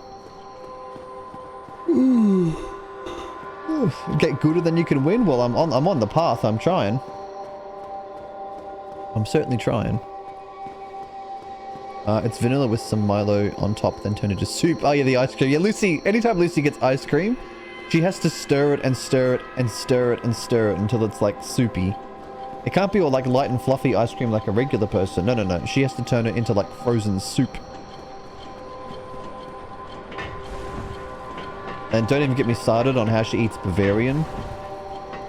Get gooder than you can win. Well, I'm on the path. I'm trying. I'm certainly trying. It's vanilla with some Milo on top, then turn into soup. Oh yeah, the ice cream. Yeah, Lucy. Anytime Lucy gets ice cream, she has to stir it and stir it and stir it and stir it until it's like soupy. It can't be all like light and fluffy ice cream like a regular person. No, no, no. She has to turn it into like frozen soup. And don't even get me started on how she eats Bavarian.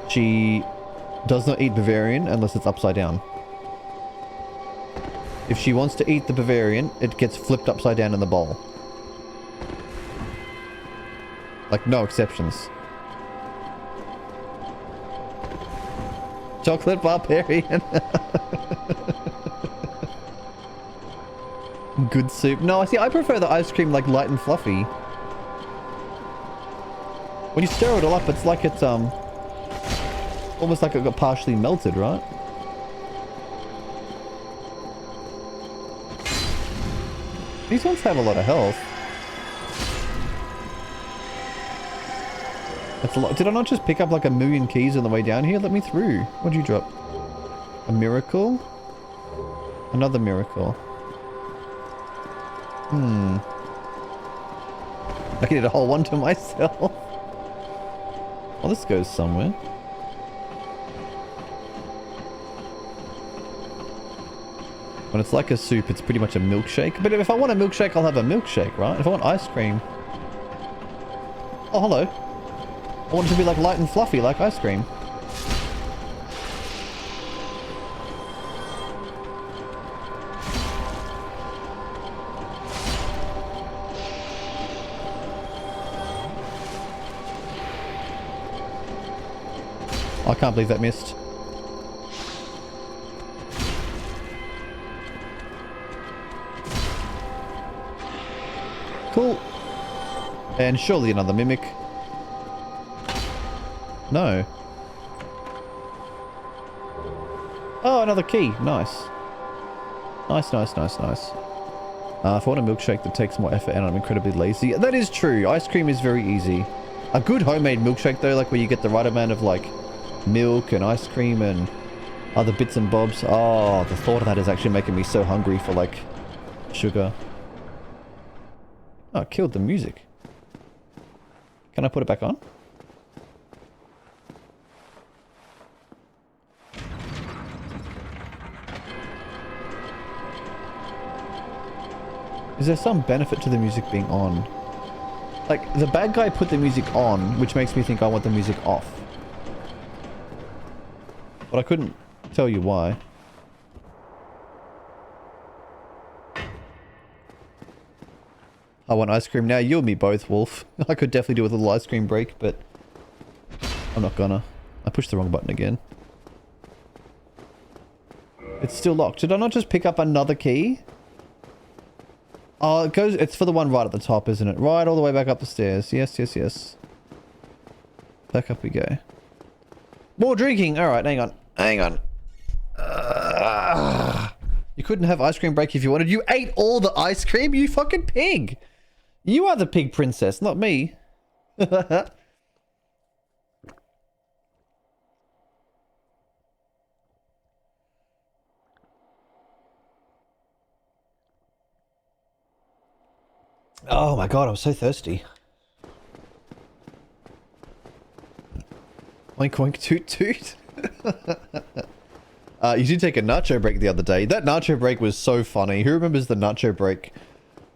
She does not eat Bavarian unless it's upside down. If she wants to eat the Bavarian, it gets flipped upside down in the bowl. Like, no exceptions. Chocolate barbarian. Good soup. No, see, I prefer the ice cream like light and fluffy. When you stir it all up, it's like it's, almost like it got partially melted, right? These ones have a lot of health. That's a lot. Did I not just pick up like 1,000,000 keys on the way down here? Let me through. What'd you drop? A miracle? Another miracle. I can get a whole one to myself. Well, this goes somewhere. When it's like a soup, it's pretty much a milkshake. But if I want a milkshake, I'll have a milkshake, right? If I want ice cream... Oh, hello. I want it to be like light and fluffy, like ice cream. I can't believe that missed. Cool. And surely another mimic. No. Oh, another key. Nice. Nice, nice, nice, nice. If I want a milkshake that takes more effort and I'm incredibly lazy. That is true. Ice cream is very easy. A good homemade milkshake though, like where you get the right amount of like milk and ice cream and other bits and bobs. Oh, the thought of that is actually making me so hungry for like sugar. Oh, it killed the music. Can I put it back on? Is there some benefit to the music being on? Like, the bad guy put the music on, which makes me think I want the music off. But I couldn't tell you why. I want ice cream now. You and me both, Wolf. I could definitely do with a little ice cream break, but I'm not gonna. I pushed the wrong button again. It's still locked. Did I not just pick up another key? Oh, it goes... It's for the one right at the top, isn't it? Right all the way back up the stairs. Yes, yes, yes. Back up we go. More drinking! Alright, hang on. Hang on. You couldn't have ice cream break if you wanted. You ate all the ice cream, you fucking pig! You are the pig princess, not me. Oh my god, I'm so thirsty. Oink oink toot toot. You did take a nacho break the other day. That nacho break was so funny. Who remembers the nacho break?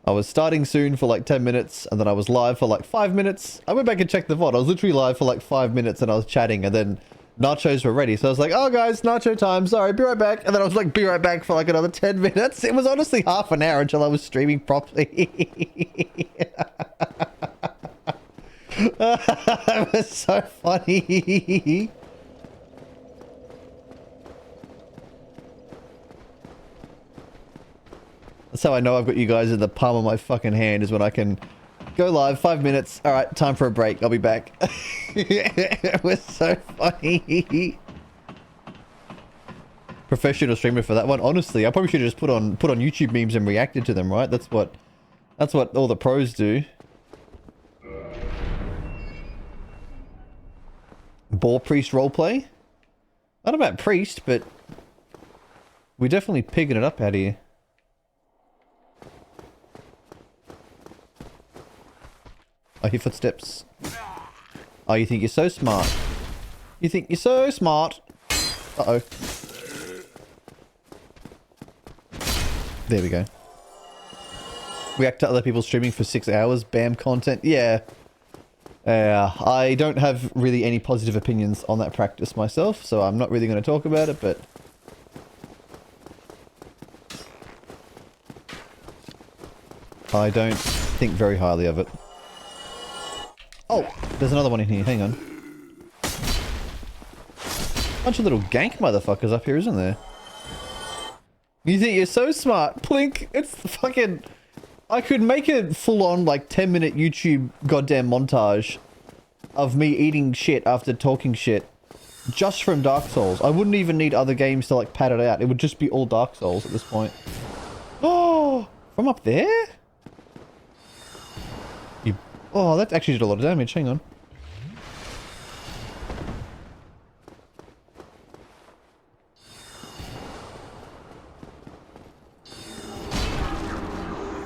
I was starting soon for like 10 minutes, and then I was live for like 5 minutes. I went back and checked the VOD. I was literally live for like 5 minutes, and I was chatting, and then nachos were ready. So I was like, oh guys, nacho time. Sorry, be right back. And then I was like, be right back for like another 10 minutes. It was honestly half an hour until I was streaming properly. It was so funny. That's how I know I've got you guys in the palm of my fucking hand, is when I can go live. 5 minutes. All right, time for a break. I'll be back. It was so funny. Professional streamer for that one. Honestly, I probably should have just put on YouTube memes and reacted to them, right? That's what all the pros do. Boar priest roleplay? Not about priest, but we're definitely pigging it up out here. I hear footsteps. Oh, you think you're so smart. You think you're so smart. Uh-oh. There we go. React to other people streaming for 6 hours. Bam content. Yeah. I don't have really any positive opinions on that practice myself, so I'm not really going to talk about it, but... I don't think very highly of it. Oh, there's another one in here. Hang on. Bunch of little gank motherfuckers up here, isn't there? You think you're so smart. Plink. It's fucking... I could make a full-on, like, 10-minute YouTube goddamn montage of me eating shit after talking shit just from Dark Souls. I wouldn't even need other games to, like, pad it out. It would just be all Dark Souls at this point. Oh! From up there? Oh, that actually did a lot of damage. Hang on.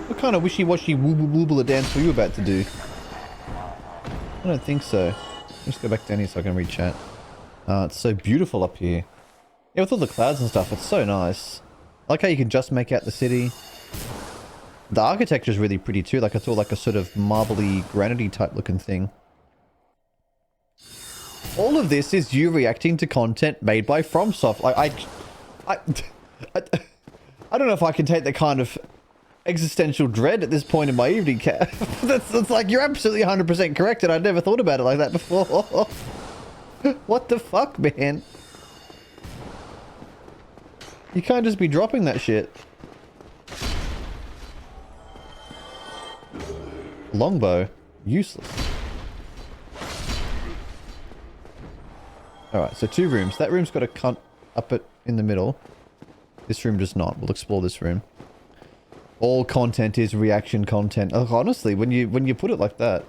What kind of wishy-washy wooble dance were you about to do? I don't think so. Let's go back down here so I can read chat. It's so beautiful up here. Yeah, with all the clouds and stuff, it's so nice. I like how you can just make out the city. The architecture is really pretty too. Like, it's all like a sort of marbly, granity type looking thing. All of this is you reacting to content made by FromSoft. Like, I don't know if I can take the kind of existential dread at this point in my evening. That's like, you're absolutely 100% correct, and I'd never thought about it like that before. What the fuck, man? You can't just be dropping that shit. Longbow. Useless. Alright, so 2 rooms. That room's got a cunt up it in the middle. This room does not. We'll explore this room. All content is reaction content. Oh, honestly, when you put it like that.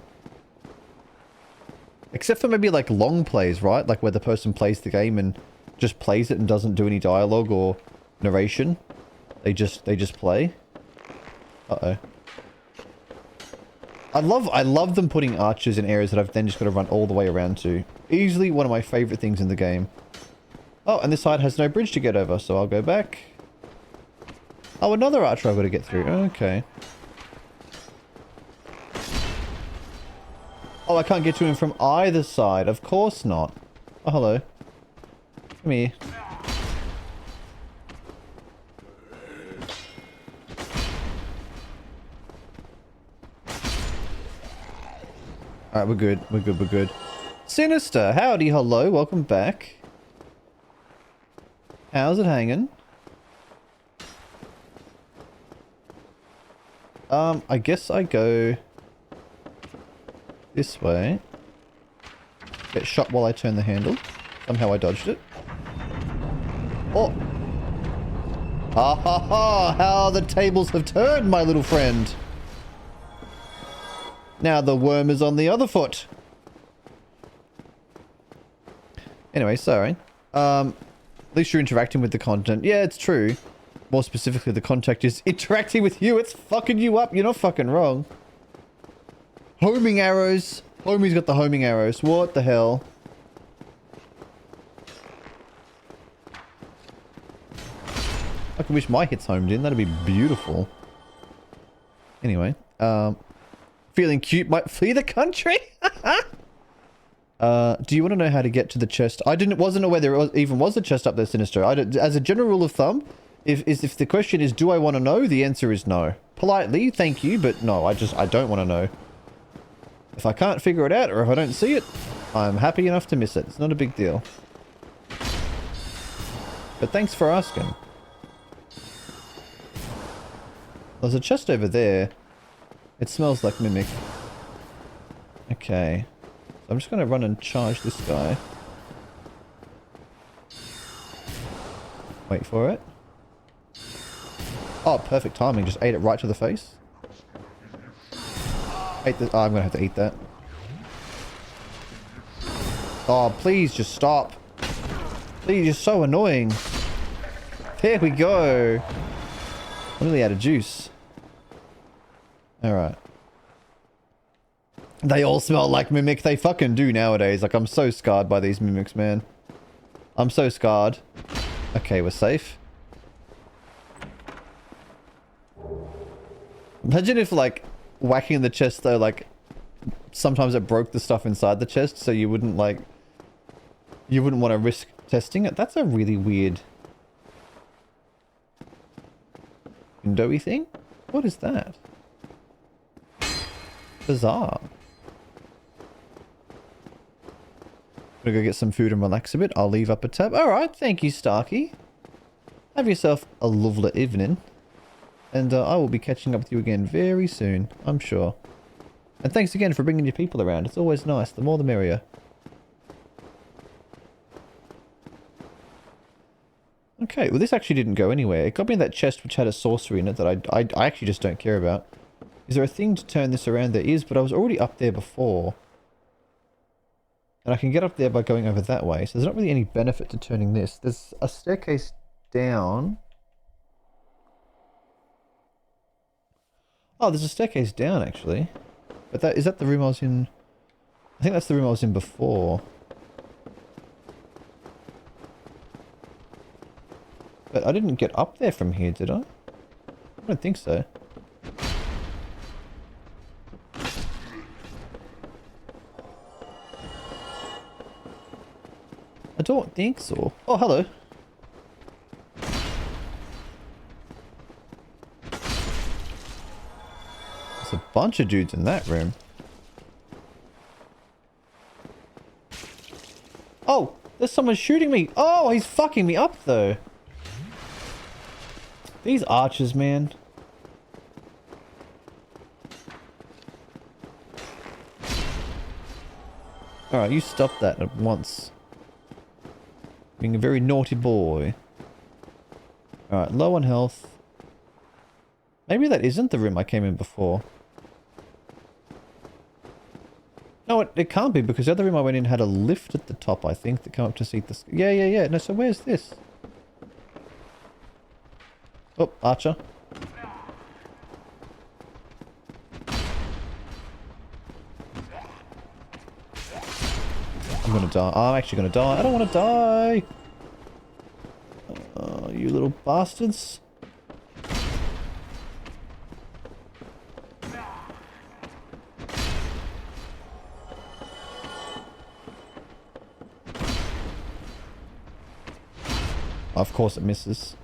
Except for maybe like long plays, right? Like where the person plays the game and just plays it and doesn't do any dialogue or narration. They just play. Uh-oh. I love them putting archers in areas that I've then just got to run all the way around to. Easily one of my favorite things in the game. Oh, and this side has no bridge to get over, so I'll go back. Oh, another archer I've got to get through. Okay. Oh, I can't get to him from either side. Of course not. Oh, hello. Come here. Alright, we're good. We're good. We're good. Sinister! Howdy, hello. Welcome back. How's it hanging? I guess I go this way. Get shot while I turn the handle. Somehow I dodged it. Oh! Ha ha ha! How the tables have turned, my little friend! Now the worm is on the other foot. Anyway, sorry. At least you're interacting with the content. Yeah, it's true. More specifically, the contact is interacting with you. It's fucking you up. You're not fucking wrong. Homing arrows. Homie's got the homing arrows. What the hell? I can wish my hits homed in. That'd be beautiful. Anyway, feeling cute might flee the country? Do you want to know how to get to the chest? I wasn't aware there even was a chest up there, Sinister. As a general rule of thumb, if the question is, do I want to know? The answer is no. Politely, thank you, but no, I don't want to know. If I can't figure it out, or if I don't see it, I'm happy enough to miss it. It's not a big deal. But thanks for asking. There's a chest over there. It smells like Mimic. Okay. So I'm just going to run and charge this guy. Wait for it. Oh, perfect timing. Just ate it right to the face. Ate this. Oh, I'm going to have to eat that. Oh, please just stop. Please, you're so annoying. There we go. I'm really out of juice. Alright. They all smell like Mimic. They fucking do nowadays. Like, I'm so scarred by these Mimics, man. I'm so scarred. Okay, we're safe. Imagine if, like, whacking the chest, though, like, sometimes it broke the stuff inside the chest, so you wouldn't, like... You wouldn't want to risk testing it. That's a really weird... windowy thing? What is that? Bizarre. I'm gonna go get some food and relax a bit. I'll leave up a tab. Alright, thank you, Starkey. Have yourself a lovely evening. And I will be catching up with you again very soon, I'm sure. And thanks again for bringing your people around. It's always nice. The more the merrier. Okay, well this actually didn't go anywhere. It got me in that chest which had a sorcery in it that I actually just don't care about. Is there a thing to turn this around? There is, but I was already up there before. And I can get up there by going over that way, so there's not really any benefit to turning this. There's a staircase down. Oh, there's a staircase down, actually. But is that the room I was in? I think that's the room I was in before. But I didn't get up there from here, did I? I don't think so. I don't think so. Oh, hello. There's a bunch of dudes in that room. Oh, there's someone shooting me. Oh, he's fucking me up, though. These archers, man. Alright, you stop that at once. Being a very naughty boy. Alright, low on health. Maybe that isn't the room I came in before. No, it can't be, because the other room I went in had a lift at the top, I think, that came up to Seath the Scaleless. Yeah. No, so where's this? Oh, Archer. I'm gonna die. I'm actually gonna die. I don't want to die. You little bastards. Of course it misses.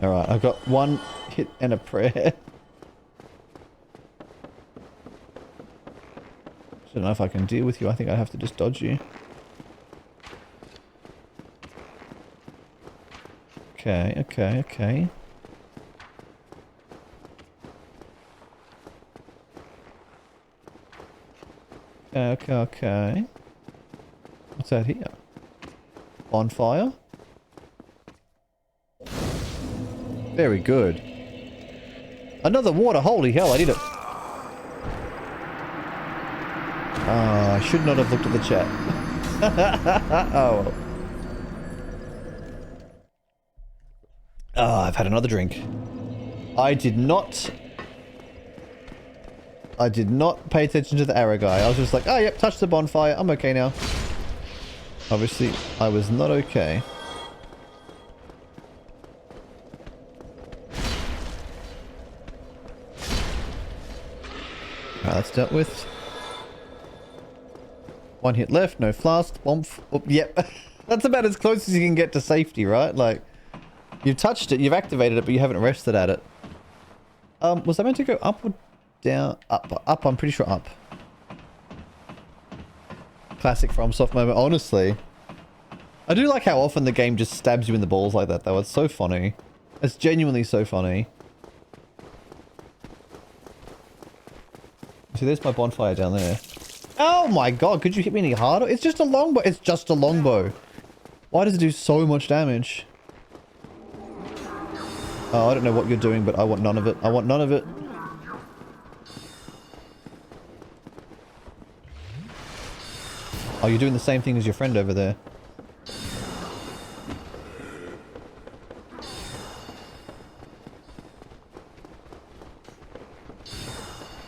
Alright, I've got one hit and a prayer. I don't know if I can deal with you. I think I have to just dodge you. Okay, okay, okay. Okay, okay. What's that here? Bonfire? Very good. Another water, holy hell, I need it. I should not have looked at the chat. Oh well. I've had another drink. I did not pay attention to the arrow guy. I was just like, oh yep, touch the bonfire, I'm okay now. Obviously, I was not okay. Alright, that's dealt with. One hit left, no flask. Bomph. Oh, yep. That's about as close as you can get to safety, right? Like, you've touched it, you've activated it, but you haven't rested at it. Was I meant to go up or down? Up. Up, I'm pretty sure up. Classic FromSoft moment, honestly. I do like how often the game just stabs you in the balls like that, though. It's so funny. It's genuinely so funny. See, there's my bonfire down there. Oh my god, could you hit me any harder? It's just a longbow. It's just a longbow. Why does it do so much damage? Oh, I don't know what you're doing, but I want none of it. I want none of it. Oh, you're doing the same thing as your friend over there.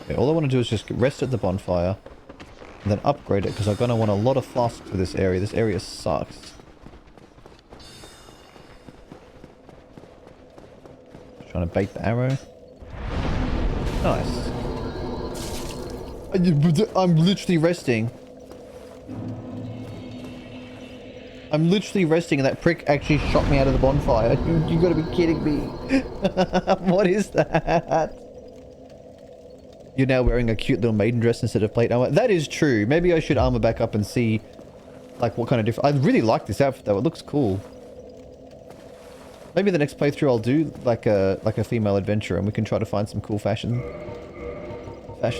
Okay, all I want to do is just rest at the bonfire. And then upgrade it, because I'm going to want a lot of flasks for this area. This area sucks. Trying to bait the arrow. Nice. I'm literally resting. I'm literally resting and that prick actually shot me out of the bonfire. You gotta be kidding me. What is that? You're now wearing a cute little maiden dress instead of plate armor. That is true. Maybe I should armor back up and see like what kind of different... I really like this outfit though. It looks cool. Maybe the next playthrough I'll do like a female adventurer and we can try to find some cool fashion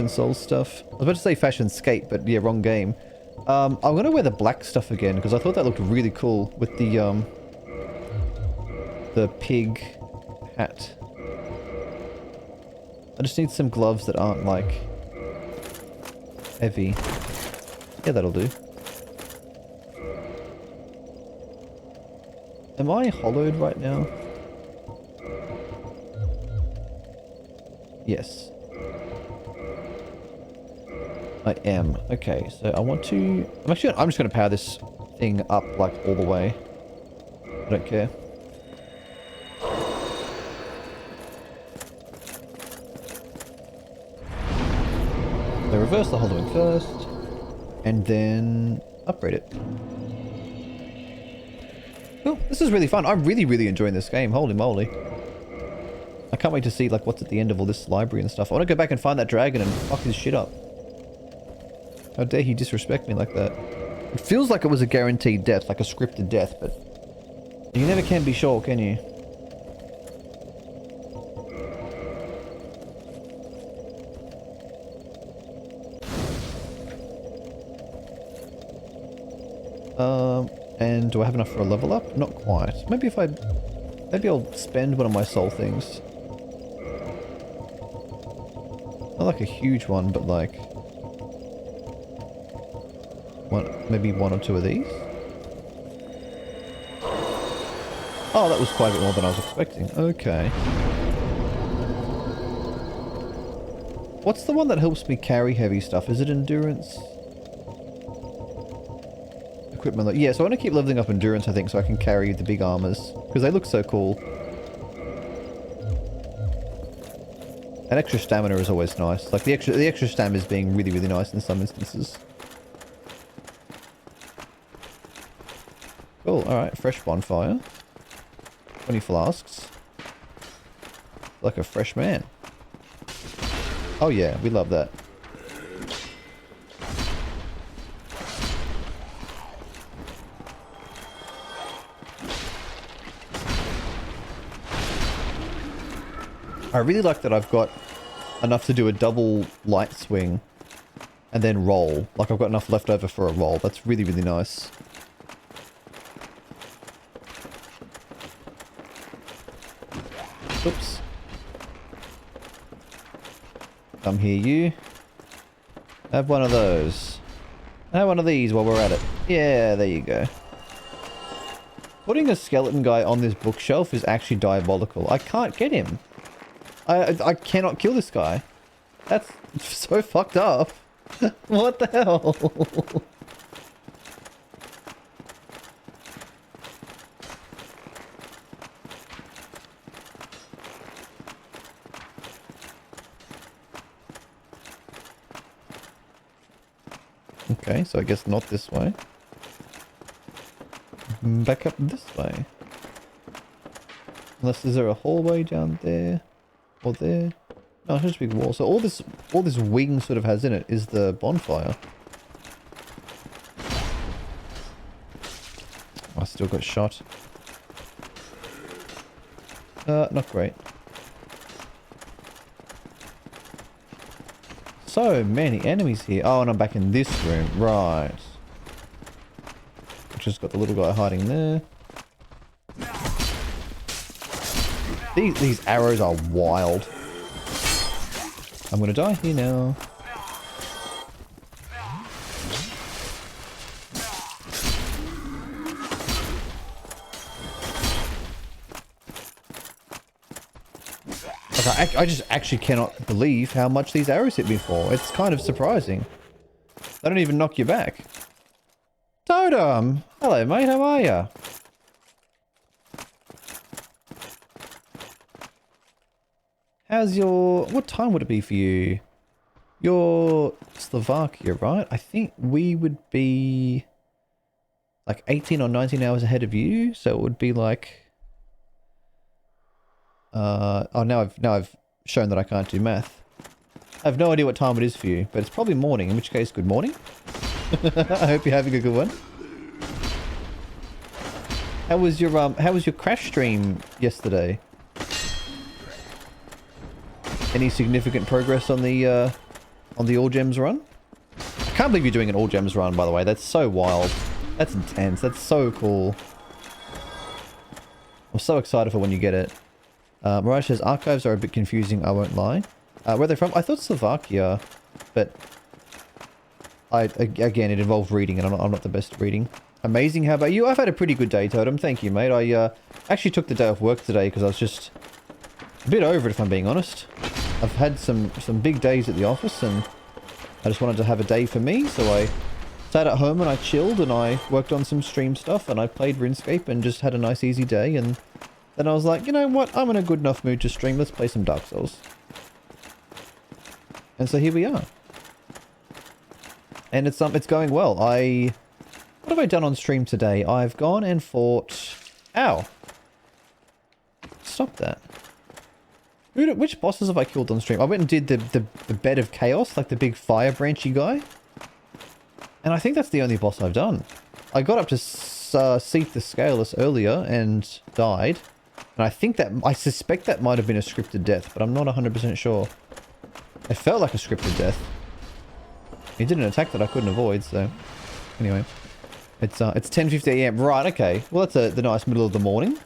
Souls stuff. I was about to say fashion skate, but yeah, wrong game. I'm gonna wear the black stuff again because I thought that looked really cool with the pig hat. I just need some gloves that aren't like heavy. Yeah, that'll do. Am I hollowed right now? Yes. I am. Okay, so I want to... I'm just going to power this thing up like all the way. I don't care. So reverse the hollowing first, and then upgrade it. Oh, this is really fun. I'm really enjoying this game. Holy moly. I can't wait to see like what's at the end of all this library and stuff. I want to go back and find that dragon and fuck his shit up. How dare he disrespect me like that? It feels like it was a guaranteed death, like a scripted death, but you never can be sure, can you? And do I have enough for a level up? Not quite. Maybe I'll spend one of my soul things. Not like a huge one, but like... maybe one or two of these? Oh, that was quite a bit more than I was expecting. Okay. What's the one that helps me carry heavy stuff? Is it endurance? Equipment. Yeah, so I want to keep leveling up endurance, I think, so I can carry the big armors. Because they look so cool. And extra stamina is always nice. Like, the extra stamina is being really, really nice in some instances. Cool, alright. Fresh bonfire. 20 flasks. Like a fresh man. Oh yeah, we love that. I really like that I've got enough to do a double light swing and then roll. Like I've got enough left over for a roll. That's really, really nice. Oops. Come here, you. Have one of those. Have one of these while we're at it. Yeah, there you go. Putting a skeleton guy on this bookshelf is actually diabolical. I can't get him. I cannot kill this guy. That's so fucked up. What the hell? Okay, so I guess not this way. Back up this way. Unless, is there a hallway down there? Or there? No, it's just a big wall. So all this wing sort of has in it is the bonfire. I still got shot. Not great. So many enemies here. Oh, and I'm back in this room. Right. Just got the little guy hiding there. These arrows are wild. I'm gonna die here now. Like I just actually cannot believe how much these arrows hit me for. It's kind of surprising. They don't even knock you back. Totem! Hello mate, how are ya? How's your... what time would it be for you? You're Slovakia, right? I think we would be like 18 or 19 hours ahead of you, so it would be like... oh, now I've shown that I can't do math. I have no idea what time it is for you, but it's probably morning, in which case, good morning. I hope you're having a good one. How was your crash stream yesterday? Any significant progress on the all gems run? I can't believe you're doing an all gems run, by the way. That's so wild. That's intense. That's so cool. I'm so excited for when you get it. Mirage says archives are a bit confusing, I won't lie. Where are they from? I thought Slovakia, but again, it involved reading, and I'm not the best at reading. Amazing. How about you? I've had a pretty good day, Totem. Thank you, mate. I actually took the day off work today because I was just a bit over it, if I'm being honest. I've had some big days at the office, and I just wanted to have a day for me, so I sat at home and I chilled and I worked on some stream stuff and I played RuneScape and just had a nice easy day, and then I was like, you know what, I'm in a good enough mood to stream, let's play some Dark Souls. And so here we are. And it's going well. What have I done on stream today? I've gone and fought... Ow! Stop that. Which bosses have I killed on stream? I went and did the Bed of Chaos, like the big fire branchy guy. And I think that's the only boss I've done. I got up to Seath the Scaleless earlier and died. And I suspect that might have been a scripted death, but I'm not 100% sure. It felt like a scripted death. He did an attack that I couldn't avoid, so... Anyway. It's 10:50 AM. Right, okay. Well, that's the nice middle of the morning.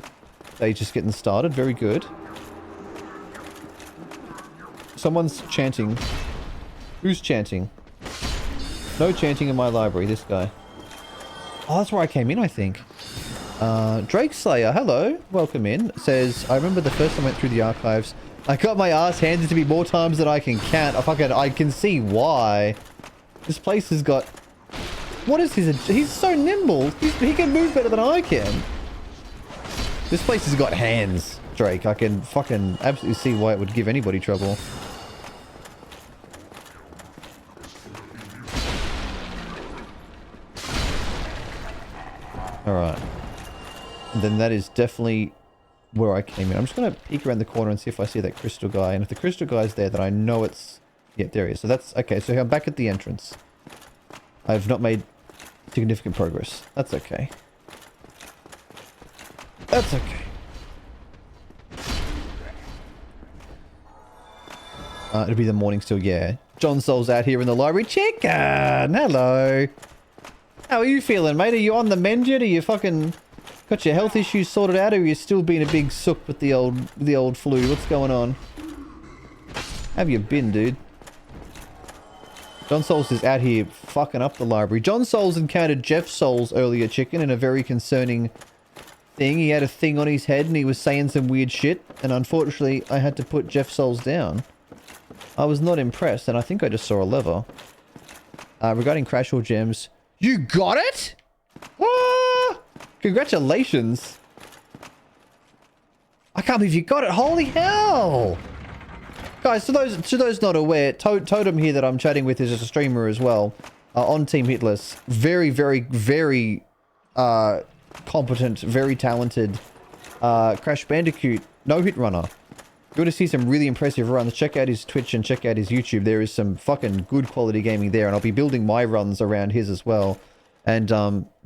Day just getting started. Very good. Someone's chanting. Who's chanting? No chanting in my library, this guy. Oh, that's where I came in, I think. Drake Slayer, hello. Welcome in. Says, I remember the first time I went through the archives, I got my ass handed to me more times than I can count. I can see why. This place has got... What is his... He's so nimble. He can move better than I can. This place has got hands, Drake. I can fucking absolutely see why it would give anybody trouble. Alright. And then that is definitely where I came in. I'm just going to peek around the corner and see if I see that crystal guy. And if the crystal guy's there, then I know it's... Yeah, there he is. So that's... Okay, so I'm back at the entrance. I've not made significant progress. That's okay. That's okay. It'll be the morning still, yeah. John Soul's out here in the library. Chicken! Hello! How are you feeling, mate? Are you on the mend yet? Are you fucking got your health issues sorted out? Or are you still being a big sook with the old flu? What's going on? How have you been, dude? John Souls is out here fucking up the library. John Souls encountered Jeff Souls earlier, Chicken, in a very concerning thing. He had a thing on his head and he was saying some weird shit. And unfortunately, I had to put Jeff Souls down. I was not impressed, and I think I just saw a lever. Regarding Crash or Gems... You got it? Ah! Congratulations. I can't believe you got it. Holy hell. Guys, to those not aware, Totem here that I'm chatting with is just a streamer as well. On Team Hitless. Very, very, very competent, very talented Crash Bandicoot no-hit runner. If you want to see some really impressive runs, check out his Twitch and check out his YouTube. There is some fucking good quality gaming there, and I'll be building my runs around his as well. And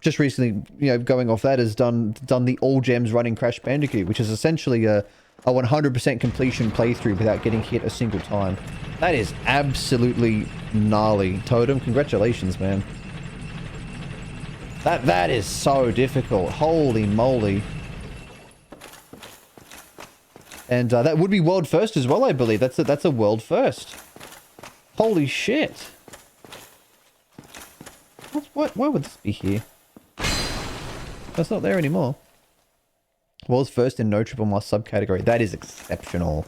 just recently, you know, going off that, has done the all gems running Crash Bandicoot, which is essentially a 100% completion playthrough without getting hit a single time. That is absolutely gnarly. Totem, congratulations, man. That is so difficult. Holy moly. And that would be world first as well, I believe. That's a world first. Holy shit. Why would this be here? That's not there anymore. World's first in no triple mass subcategory. That is exceptional.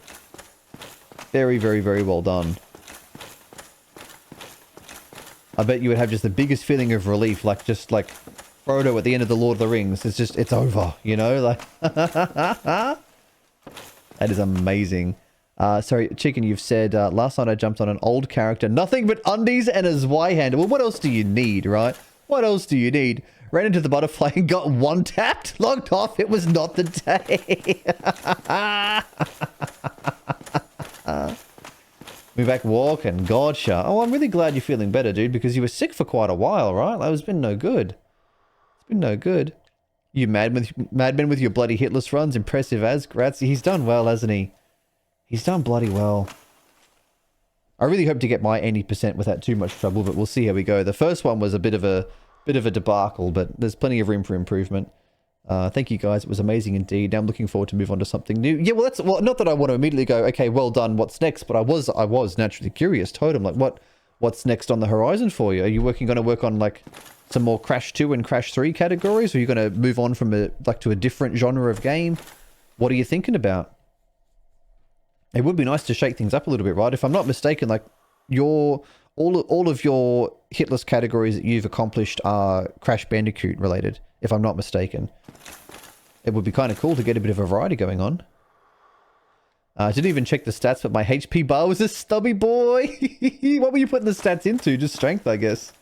Very, very, very well done. I bet you would have just the biggest feeling of relief, like just like Frodo at the end of the Lord of the Rings. It's just, it's over, you know? Like... That is amazing. Sorry, Chicken, you've said, last night I jumped on an old character. Nothing but undies and a Y-hander. Well, what else do you need, right? What else do you need? Ran into the butterfly and got one-tapped. Logged off. It was not the day. We're back walking. Gotcha. Oh, I'm really glad you're feeling better, dude, because you were sick for quite a while, right? That has been no good. It's been no good. You madman with your bloody hitless runs. Impressive as Gratz. He's done well, hasn't he? He's done bloody well. I really hope to get my 80% without too much trouble, but we'll see how we go. The first one was a bit of a debacle, but there's plenty of room for improvement. Thank you guys. It was amazing indeed. Now I'm looking forward to move on to something new. Yeah, well, not that I want to immediately go, okay, well done, what's next? But I was naturally curious. Totem, like what's next on the horizon for you? Are you going to work on like some more Crash 2 and Crash 3 categories? Or are you going to move on from to a different genre of game? What are you thinking about? It would be nice to shake things up a little bit, right? If I'm not mistaken, like all of your hitless categories that you've accomplished are Crash Bandicoot related, if I'm not mistaken. It would be kind of cool to get a bit of a variety going on. I didn't even check the stats, but my HP bar was a stubby boy. What were you putting the stats into? Just strength, I guess.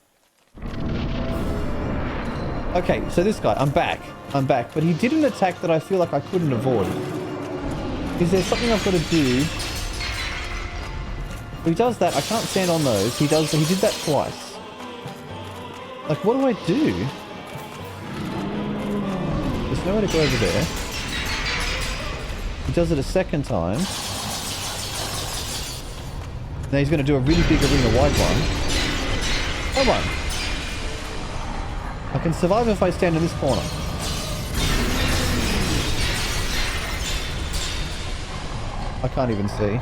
Okay, so this guy, I'm back, but he did an attack that I feel like I couldn't avoid. Is there something I've got to do? If he does that, I can't stand on those. He did that twice. Like, what do I do? There's nowhere to go over there. He does it a second time. Now he's going to do a really big arena-wide one. Come on. I can survive if I stand in this corner. I can't even see.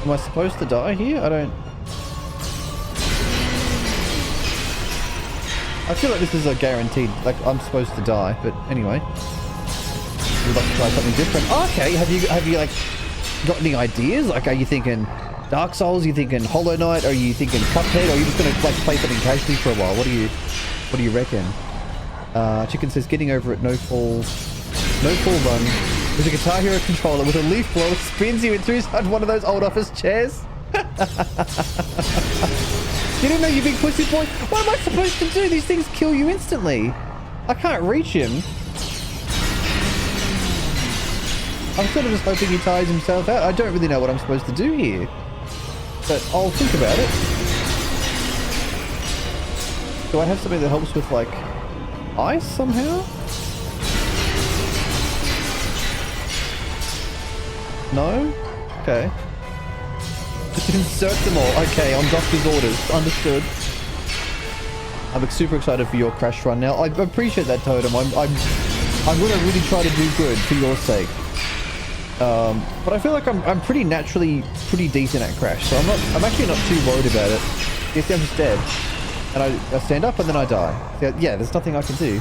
Am I supposed to die here? I I feel like this is a guaranteed, like I'm supposed to die, but anyway. We'd like to try something different. Oh, okay, have you like got any ideas? Like, are you thinking Dark Souls? Are you thinking Hollow Knight? Are you thinking Cuphead? Or are you just gonna like play something casually for a while? What do you reckon? Chicken says getting over it, no fall run. There's a Guitar Hero controller with a leaf blower, spins you into one of those old office chairs. You didn't know, you big pussy boy? What am I supposed to do? These things kill you instantly. I can't reach him. I'm sort of just hoping he tires himself out. I don't really know what I'm supposed to do here. But I'll think about it. Do I have something that helps with, like, ice somehow? No? Okay. Just insert them all. Okay, on doctor's orders. Understood. I'm super excited for your crash run now. I appreciate that, Totem. I'm going to really try to do good for your sake. But I feel like I'm pretty naturally pretty decent at crash, so I'm actually not too worried about it. You see, I'm just dead. And I stand up and then I die. Yeah, there's nothing I can do.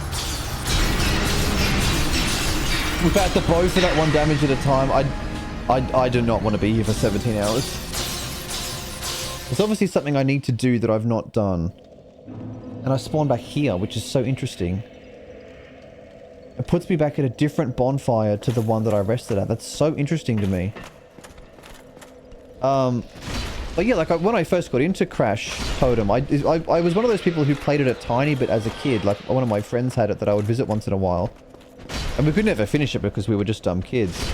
Without the bow for that 1 damage at a time, I do not want to be here for 17 hours. There's obviously something I need to do that I've not done. And I spawn back here, which is so interesting. It puts me back at a different bonfire to the one that I rested at. That's so interesting to me. But yeah, like when I first got into Crash Totem, I was one of those people who played it a tiny bit as a kid. Like one of my friends had it that I would visit once in a while. And we could never finish it because we were just dumb kids.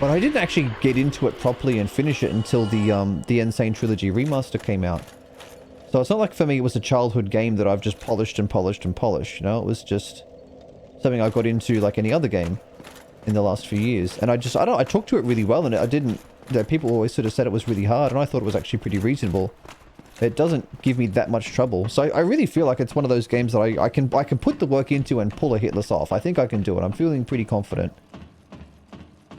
But I didn't actually get into it properly and finish it until the Insane Trilogy remaster came out. So it's not like for me it was a childhood game that I've just polished and polished and polished, you know? It was just something I got into like any other game in the last few years. And I took to it really well, and I didn't, you know, people always sort of said it was really hard, and I thought it was actually pretty reasonable. It doesn't give me that much trouble. So I really feel like it's one of those games that I can put the work into and pull a hitless off. I think I can do it. I'm feeling pretty confident.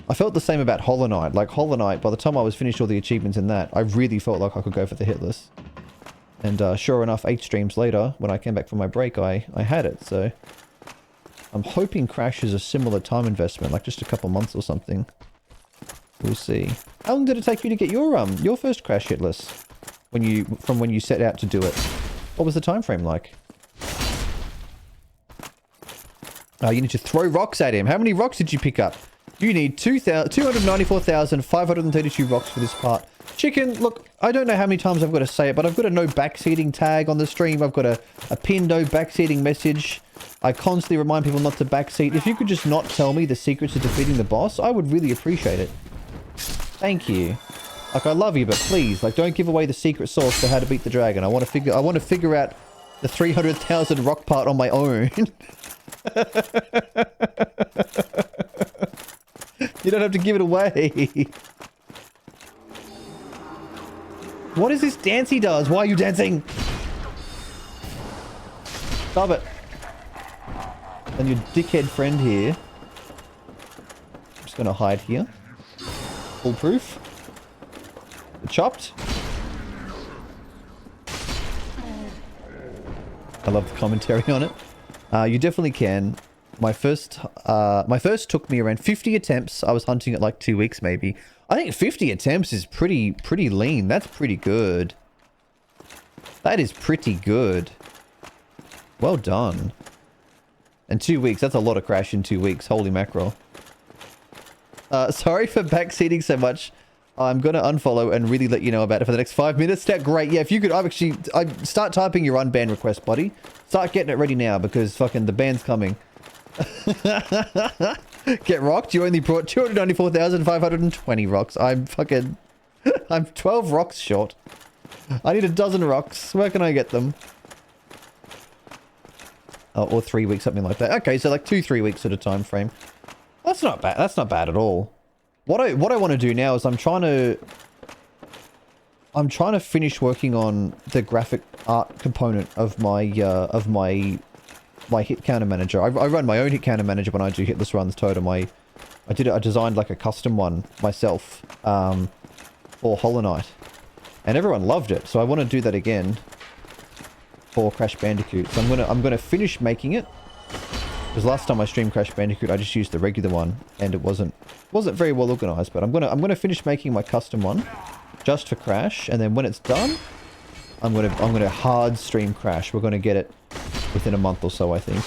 I felt the same about Hollow Knight. Like Hollow Knight, by the time I was finished all the achievements in that, I really felt like I could go for the hitless. And sure enough, 8 streams later, when I came back from my break, I had it. So I'm hoping Crash is a similar time investment, like just a couple months or something. We'll see. How long did it take you to get your first Crash hitless? From when you set out to do it? What was the time frame like? You need to throw rocks at him. How many rocks did you pick up? You need 294,532 rocks for this part. Chicken, look, I don't know how many times I've got to say it, but I've got a no backseating tag on the stream. I've got a pinned no backseating message. I constantly remind people not to backseat. If you could just not tell me the secrets to defeating the boss, I would really appreciate it. Thank you. Like, I love you, but please, like, don't give away the secret sauce for how to beat the dragon. I want to figure out the 300,000 rock part on my own. You don't have to give it away. What is this dance he does? Why are you dancing? Stop it. And your dickhead friend here. I'm just gonna hide here. Foolproof. Chopped. I love the commentary on it. You definitely can. My first took me around 50 attempts. I was hunting it like 2 weeks maybe. I think 50 attempts is pretty lean. That's pretty good. That is pretty good. Well done. And 2 weeks, that's a lot of Crash in 2 weeks. Holy mackerel. Sorry for backseating so much. I'm going to unfollow and really let you know about it for the next 5 minutes. That great. Yeah, if you could, I'd start typing your unban request, buddy. Start getting it ready now because fucking the ban's coming. Get rocked. You only brought 294,520 rocks. I'm 12 rocks short. I need a dozen rocks. Where can I get them? Oh, or 3 weeks, something like that. Okay, so like 2-3 weeks at a time frame. That's not bad. That's not bad at all. What I want to do now is I'm trying to finish working on the graphic art component of my hit counter manager. I run my own hit counter manager when I do hitless runs. Totem. I designed like a custom one myself for Hollow Knight, and everyone loved it. So I want to do that again. for Crash Bandicoot. So I'm gonna finish making it. Because last time I streamed Crash Bandicoot, I just used the regular one, and it wasn't very well organized. But I'm gonna finish making my custom one, just for Crash, and then when it's done, I'm gonna hard stream Crash. We're gonna get it within a month or so, I think.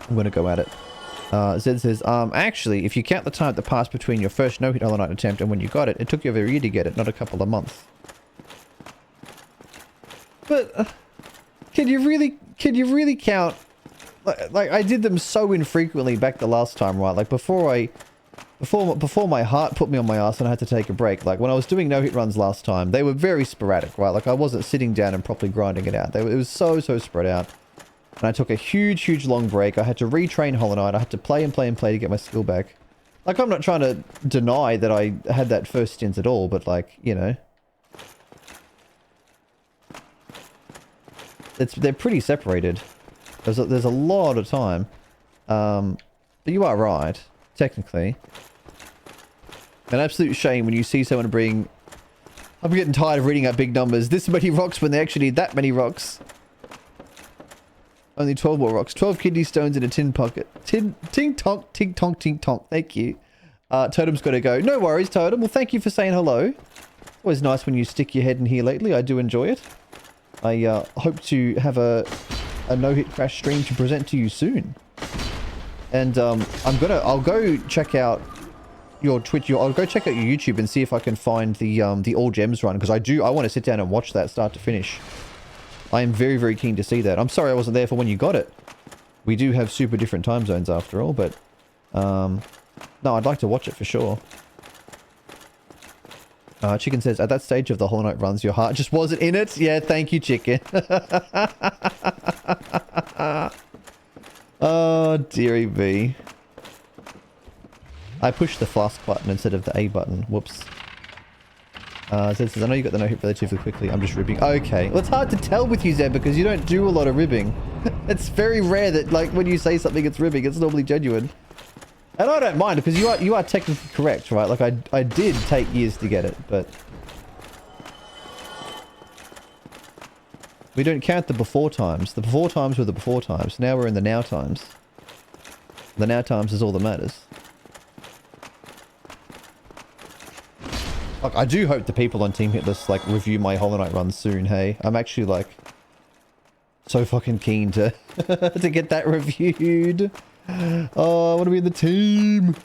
I'm gonna go at it. Zed says, actually, if you count the time that passed between your first no-hit Hollow Knight attempt and when you got it, it took you over a year to get it, not a couple of months. But can you really count? Like I did them so infrequently back the last time, right? Like before my heart put me on my ass and I had to take a break. Like when I was doing no-hit runs last time, they were very sporadic, right? Like I wasn't sitting down and properly grinding it out. It was so spread out. And I took a huge long break. I had to retrain Hollow Knight. I had to play and play to get my skill back. Like I'm not trying to deny that I had that first stint at all, but like, you know. They're pretty separated. There's a lot of time. But you are right, technically. An absolute shame when you see someone bring... I'm getting tired of reading out big numbers. This many rocks when they actually need that many rocks. Only 12 more rocks. 12 kidney stones in a tin pocket. Tink tonk, tink tonk, tink tonk. Thank you. Totem's got to go. No worries, Totem. Well, thank you for saying hello. Always nice when you stick your head in here lately. I do enjoy it. I hope to have a no-hit Crash stream to present to you soon. And I'll go check out your Twitch. I'll go check out your YouTube and see if I can find the All Gems run, because I want to sit down and watch that start to finish. I am very keen to see that. I'm sorry I wasn't there for when you got it. We do have super different time zones after all, but no, I'd like to watch it for sure. Chicken says, at that stage of the Hollow Knight runs, your heart just wasn't in it? Yeah, thank you, Chicken. Oh, dearie me. I pushed the flask button instead of the A button. Whoops. Zed says, I know you got the no-hit relatively quickly. I'm just ribbing. Okay. Well, it's hard to tell with you, Zed, because you don't do a lot of ribbing. It's very rare that, like, when you say something, it's ribbing. It's normally genuine. And I don't mind, because you are technically correct, right? Like, I did take years to get it, but... we don't count the before times. The before times were the before times. Now we're in the now times. The now times is all that matters. Like, I do hope the people on Team Hitless, like, review my Hollow Knight run soon, hey? I'm actually, like, so fucking keen to, to get that reviewed. Oh, I want to be in the team.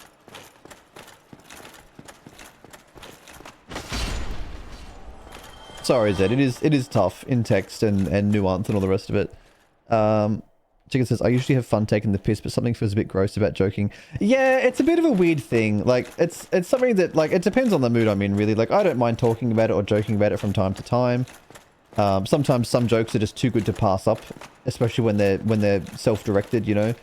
Sorry, Zed. It is tough in text and nuance and all the rest of it. Chicken says, I usually have fun taking the piss, but something feels a bit gross about joking. Yeah, it's a bit of a weird thing. Like, it's something that, like, it depends on the mood I'm in, really. Like, I don't mind talking about it or joking about it from time to time. Sometimes some jokes are just too good to pass up, especially when they're self-directed, you know.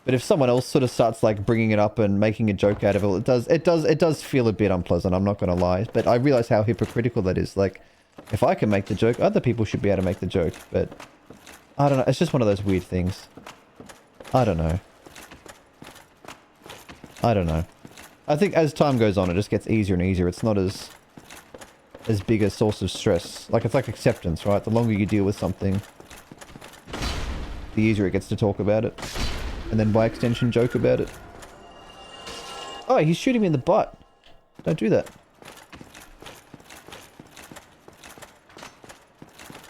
But if someone else sort of starts, like, bringing it up and making a joke out of it, it does feel a bit unpleasant, I'm not gonna lie. But I realize how hypocritical that is. Like, if I can make the joke, other people should be able to make the joke, but... I don't know, it's just one of those weird things. I don't know. I think as time goes on, it just gets easier and easier. It's not as big a source of stress. Like, it's like acceptance, right? The longer you deal with something, the easier it gets to talk about it. And then by extension, joke about it. Oh, he's shooting me in the butt. Don't do that.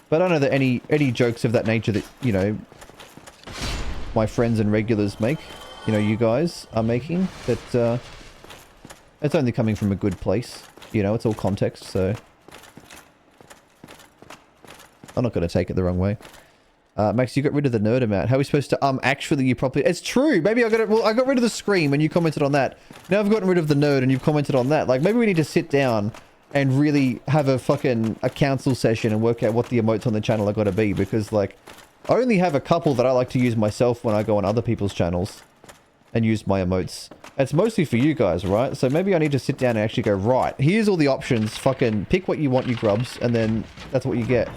But I don't know that any jokes of that nature that, you know, my friends and regulars make, you know, you guys are making, that it's only coming from a good place. You know, it's all context, so I'm not going to take it the wrong way. Max, you got rid of the nerd amount. How are we supposed to, actually you properly... It's true! Maybe I got rid of the scream and you commented on that. Now I've gotten rid of the nerd and you've commented on that. Like, maybe we need to sit down and really have a council session and work out what the emotes on the channel are going to be, because, like, I only have a couple that I like to use myself when I go on other people's channels and use my emotes. It's mostly for you guys, right? So maybe I need to sit down and actually go, right, here's all the options, fucking pick what you want, you grubs, and then that's what you get.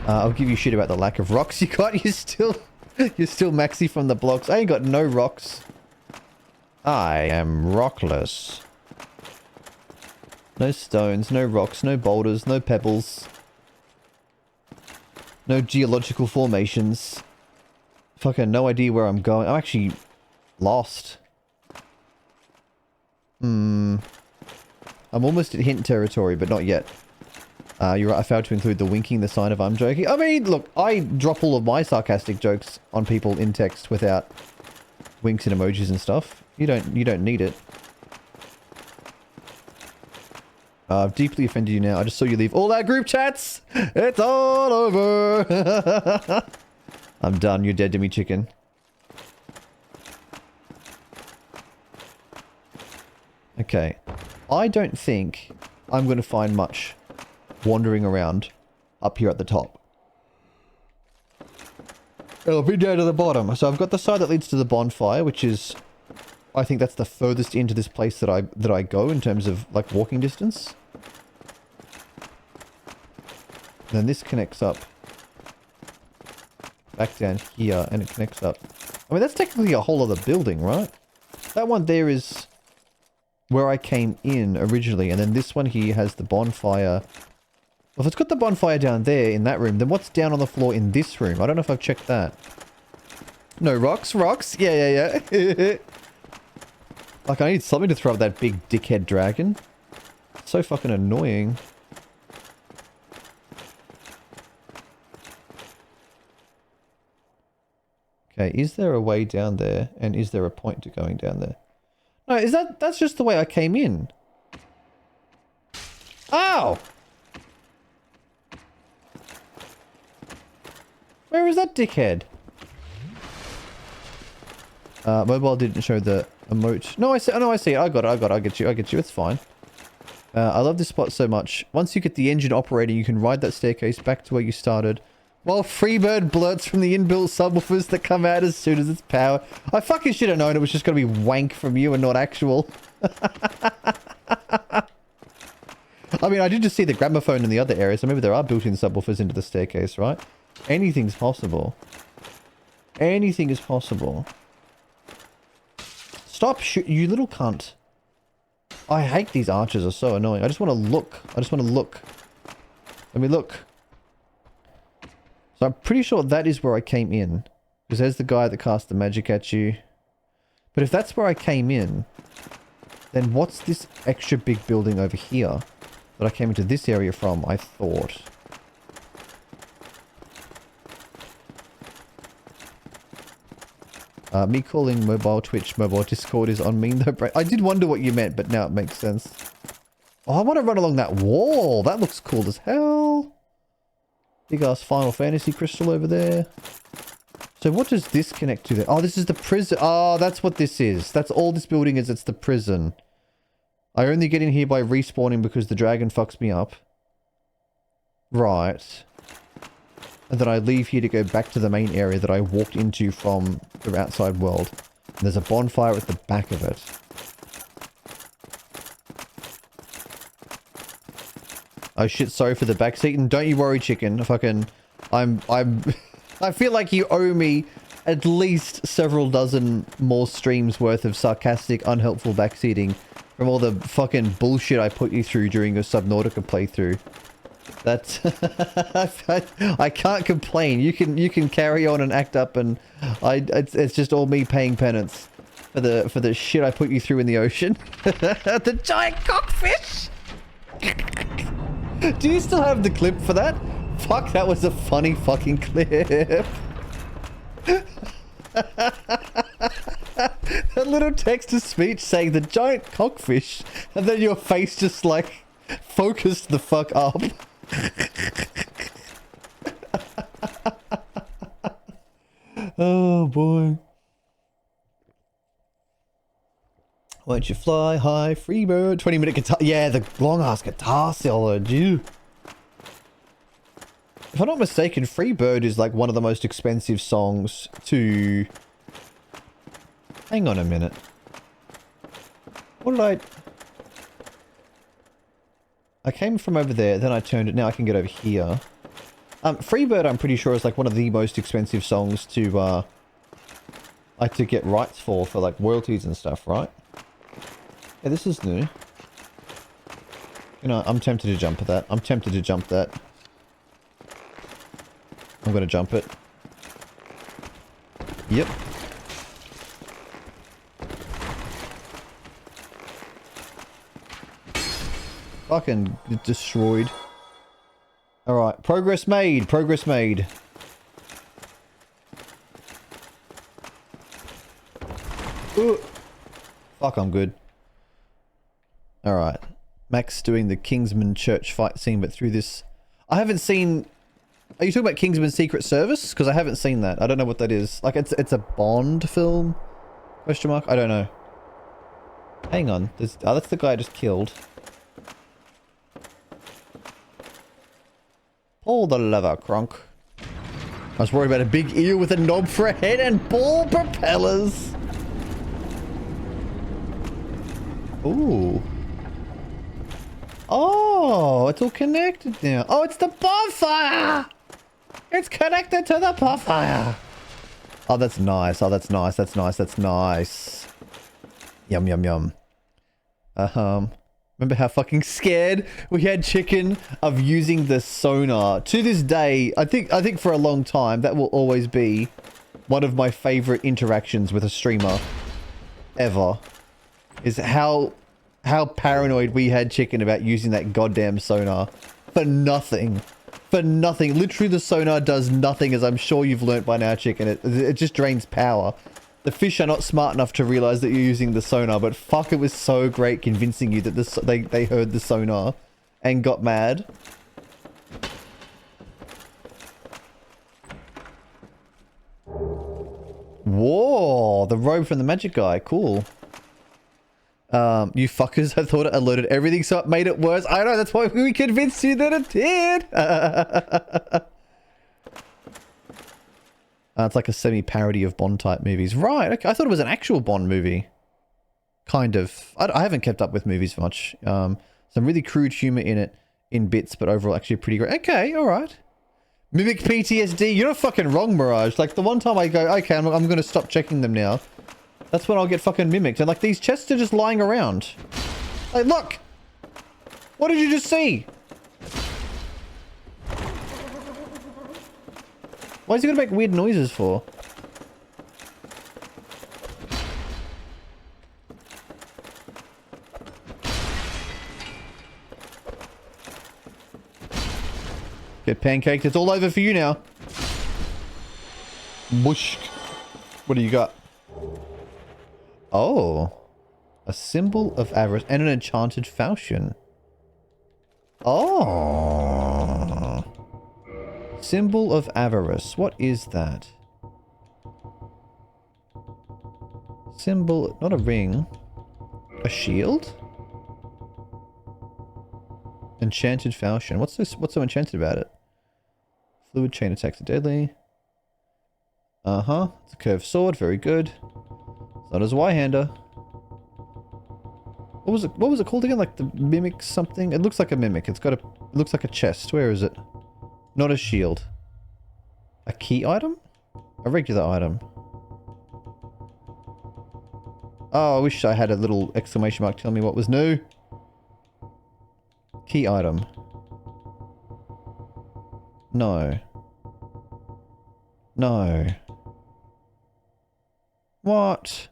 I'll give you shit about the lack of rocks you got. You're still maxi from the blocks. I ain't got no rocks. I am rockless. No stones, no rocks, no boulders, no pebbles. No geological formations. Fucking no idea where I'm going. I'm actually lost. I'm almost at hint territory, but not yet. You're right, I failed to include the winking, the sign of I'm joking. I mean, look, I drop all of my sarcastic jokes on people in text without winks and emojis and stuff. You don't need it. I've deeply offended you now. I just saw you leave all our group chats. It's all over. I'm done. You're dead to me, chicken. Okay. I don't think I'm going to find much wandering around up here at the top. It'll be down to the bottom. So I've got the side that leads to the bonfire, which is... I think that's the furthest into this place that I go in terms of, like, walking distance. And then this connects up back down here, and it connects up. I mean, that's technically a whole other building, right? That one there is where I came in originally, and then this one here has the bonfire. Well, if it's got the bonfire down there in that room, then what's down on the floor in this room? I don't know if I've checked that. No rocks? Rocks? Yeah. Like, I need something to throw at that big dickhead dragon. It's so fucking annoying. Okay, is there a way down there? And is there a point to going down there? No, that's just the way I came in. Ow! Where is that dickhead? Mobile didn't show the emote. No, I see. Oh, no, I see. I got it. I get you. It's fine. I love this spot so much. Once you get the engine operating, you can ride that staircase back to where you started. While Freebird blurts from the inbuilt subwoofers that come out as soon as it's power. I fucking should have known it was just going to be wank from you and not actual. I mean, I did just see the gramophone in the other area, so maybe there are built-in subwoofers into the staircase, right? Anything's possible. Anything is possible. Stop you little cunt. I hate these archers, are so annoying. I just want to look. Let me look. So I'm pretty sure that is where I came in. Because there's the guy that cast the magic at you. But if that's where I came in, then what's this extra big building over here that I came into this area from, I thought? Me calling mobile Twitch, mobile Discord is on me though. I did wonder what you meant, but now it makes sense. Oh, I want to run along that wall. That looks cool as hell. Big ass Final Fantasy crystal over there. So what does this connect to there? Oh, this is the prison. Oh, that's what this is. That's all this building is. It's the prison. I only get in here by respawning because the dragon fucks me up. Right. And then I leave here to go back to the main area that I walked into from the outside world. And there's a bonfire at the back of it. Oh shit, sorry for the backseat. And don't you worry, chicken. I feel like you owe me at least several dozen more streams worth of sarcastic, unhelpful backseating from all the fucking bullshit I put you through during your Subnautica playthrough. That's I can't complain. You can carry on and act up, and it's just all me paying penance for the shit I put you through in the ocean. The giant cockfish. Do you still have the clip for that? Fuck, that was a funny fucking clip. That little text-to-speech saying the giant cockfish, and then your face just like focused the fuck up. Oh boy. Won't you fly high, free bird? 20-minute guitar. Yeah, the long ass guitar solo, dude. If I'm not mistaken, Freebird is like one of the most expensive songs to... Hang on a minute. What did I came from over there, then I turned it. Now I can get over here. Freebird, I'm pretty sure, is like one of the most expensive songs to get rights for like royalties and stuff, right? Yeah, this is new. You know, I'm tempted to jump at that. I'm tempted to jump that. I'm gonna jump it. Yep. Fucking destroyed. Alright, progress made, progress made. Ooh. Fuck, I'm good. Alright. Max doing the Kingsman Church fight scene, but through this... I haven't seen... Are you talking about Kingsman Secret Service? Because I haven't seen that. I don't know what that is. Like, it's a Bond film? Question mark? I don't know. Hang on. There's, oh, that's the guy I just killed. Pull the lever, Kronk. I was worried about a big eel with a knob for a head and ball propellers. Ooh. Oh, it's all connected now. Oh, it's the bonfire! It's connected to the bonfire. Oh, that's nice. Oh, that's nice. That's nice. That's nice. Yum, yum, yum. Remember how fucking scared we had Chicken of using the sonar? To this day, I think for a long time, that will always be one of my favorite interactions with a streamer ever. Is how paranoid we had Chicken about using that goddamn sonar. For nothing. For nothing. Literally the sonar does nothing, as I'm sure you've learnt by now, Chicken. It just drains power. The fish are not smart enough to realize that you're using the sonar, but fuck, it was so great convincing you that they heard the sonar and got mad. Whoa, the robe from the magic guy. Cool. You fuckers, I thought it alerted everything, so it made it worse. I know, that's why we convinced you that it did. It's like a semi-parody of Bond-type movies. Right, okay. I thought it was an actual Bond movie. Kind of. I haven't kept up with movies much. Some really crude humor in it, in bits, but overall actually pretty great. Okay, alright. Mimic PTSD. You're not fucking wrong, Mirage. Like, the one time I go, okay, I'm going to stop checking them now. That's when I'll get fucking mimicked. And, like, these chests are just lying around. Like, look! What did you just see? Why is he gonna make weird noises for? Get pancaked. It's all over for you now. Whoosh. What do you got? Oh. A symbol of avarice and an enchanted falchion. Oh. Symbol of avarice. What is that? Symbol, not a ring. A shield? Enchanted falchion. What's so enchanted about it? Fluid chain attacks are deadly. Uh-huh. It's a curved sword, very good. It's not as a Y-hander. What was it called again? Like the mimic something? It looks like a mimic. It looks like a chest. Where is it? Not a shield. A key item? A regular item. Oh, I wish I had a little exclamation mark telling me what was new. Key item. No. No. What?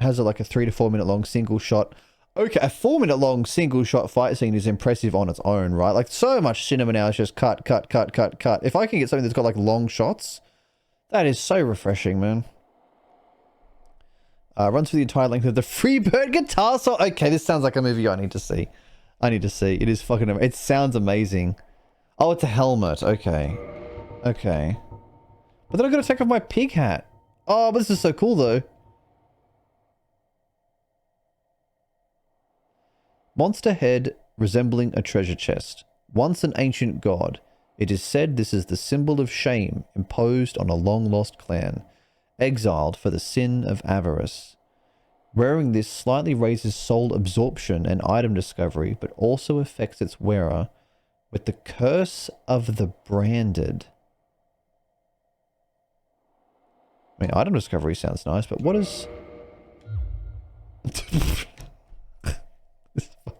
Has it like a 3 to 4 minute long single shot? Okay, a 4 minute long single shot fight scene is impressive on its own, right? Like, so much cinema now is just cut, cut, cut, cut, cut. If I can get something that's got like long shots, that is so refreshing, man. Runs through the entire length of the Freebird guitar solo. Okay, this sounds like a movie I need to see. I need to see. It is fucking... It sounds amazing. Oh, it's a helmet. Okay. Okay. But then I gotta take off my pig hat. Oh, but this is so cool, though. Monster head resembling a treasure chest. Once an ancient god, it is said this is the symbol of shame imposed on a long-lost clan, exiled for the sin of avarice. Wearing this slightly raises soul absorption and item discovery, but also affects its wearer with the curse of the branded. I mean, item discovery sounds nice, but what is...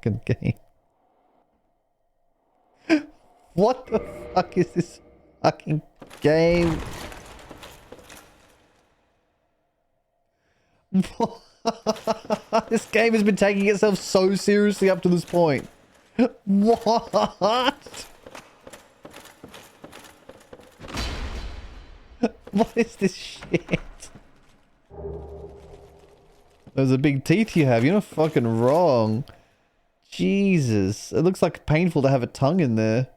fucking game. What the fuck is this fucking game? This game has been taking itself so seriously up to this point. What? What is this shit? Those are big teeth you have. You're not fucking wrong. Jesus. It looks like painful to have a tongue in there.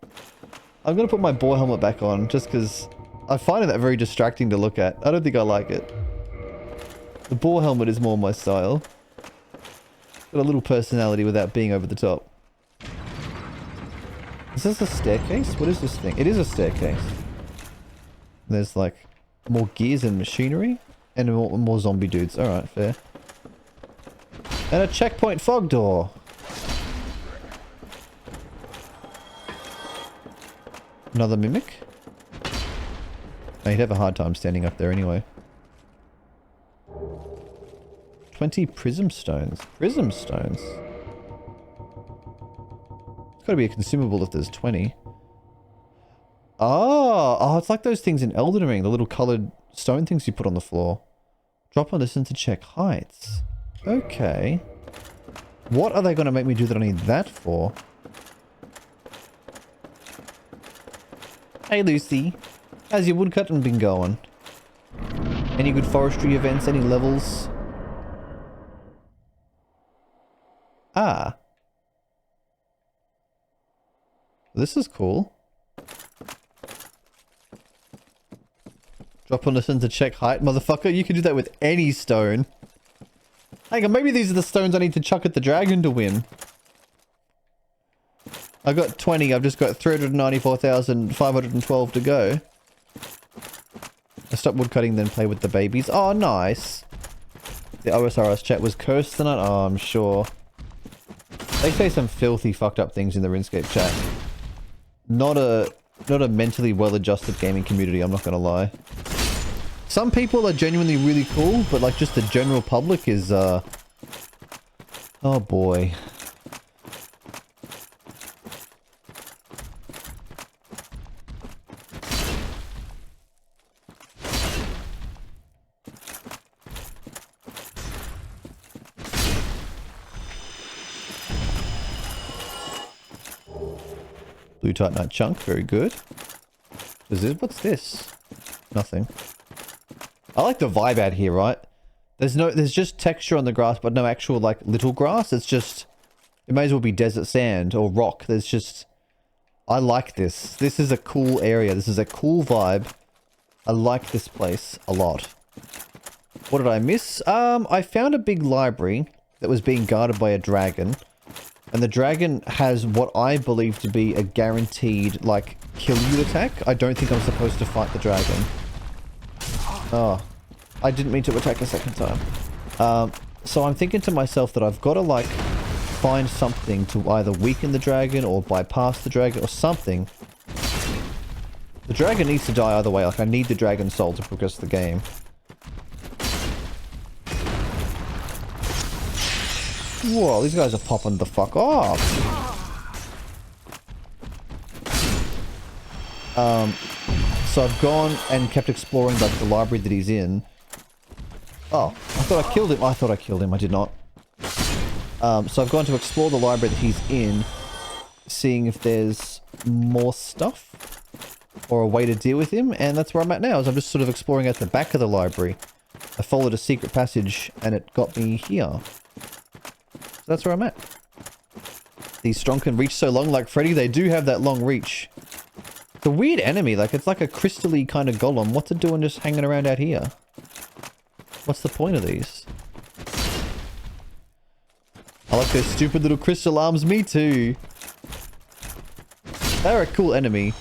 I'm gonna put my boar helmet back on just because I find that very distracting to look at. I don't think I like it. The boar helmet is more my style. Got a little personality without being over the top. Is this a staircase? What is this thing? It is a staircase. There's like more gears and machinery and more zombie dudes. Alright, fair. And a checkpoint fog door. Another mimic? Oh, you'd have a hard time standing up there anyway. 20 prism stones. Prism stones? It's gotta be a consumable if there's 20. Oh, it's like those things in Elden Ring, the little coloured stone things you put on the floor. Drop on this to check heights. Okay. What are they going to make me do that I need that for? Hey Lucy, how's your woodcutting been going? Any good forestry events, any levels? Ah. This is cool. Drop on this to check height, motherfucker. You can do that with any stone. Hang on, maybe these are the stones I need to chuck at the dragon to win. I got 20, I've just got 394,512 to go. I stop woodcutting, then play with the babies. Oh, nice. The OSRS chat was cursed tonight? Oh, I'm sure. They say some filthy fucked up things in the RuneScape chat. Not a mentally well-adjusted gaming community, I'm not gonna lie. Some people are genuinely really cool, but like just the general public is, oh boy. Blue Titanite chunk, very good. What's this? Nothing. I like the vibe out here, right? There's just texture on the grass, but no actual, like, little grass. It's just, it may as well be desert sand or rock. There's just, I like this. This is a cool area. This is a cool vibe. I like this place a lot. What did I miss? I found a big library that was being guarded by a dragon. And the dragon has what I believe to be a guaranteed, like, kill you attack. I don't think I'm supposed to fight the dragon. Oh, I didn't mean to attack a second time. So I'm thinking to myself that I've got to, like, find something to either weaken the dragon or bypass the dragon or something. The dragon needs to die either way. Like, I need the dragon soul to progress the game. Whoa, these guys are popping the fuck off. So I've gone and kept exploring like the library that he's in. Oh, I thought I killed him. I thought I killed him. I did not. So I've gone to explore the library that he's in, seeing if there's more stuff or a way to deal with him, and that's where I'm at now. Is I'm just sort of exploring at the back of the library. I followed a secret passage and it got me here. So that's where I'm at. These strong can reach so long, like Freddy. They do have that long reach. It's a weird enemy, like it's like a crystal-y kind of golem. What's it doing just hanging around out here? What's the point of these? I like those stupid little crystal arms, me too. They're a cool enemy.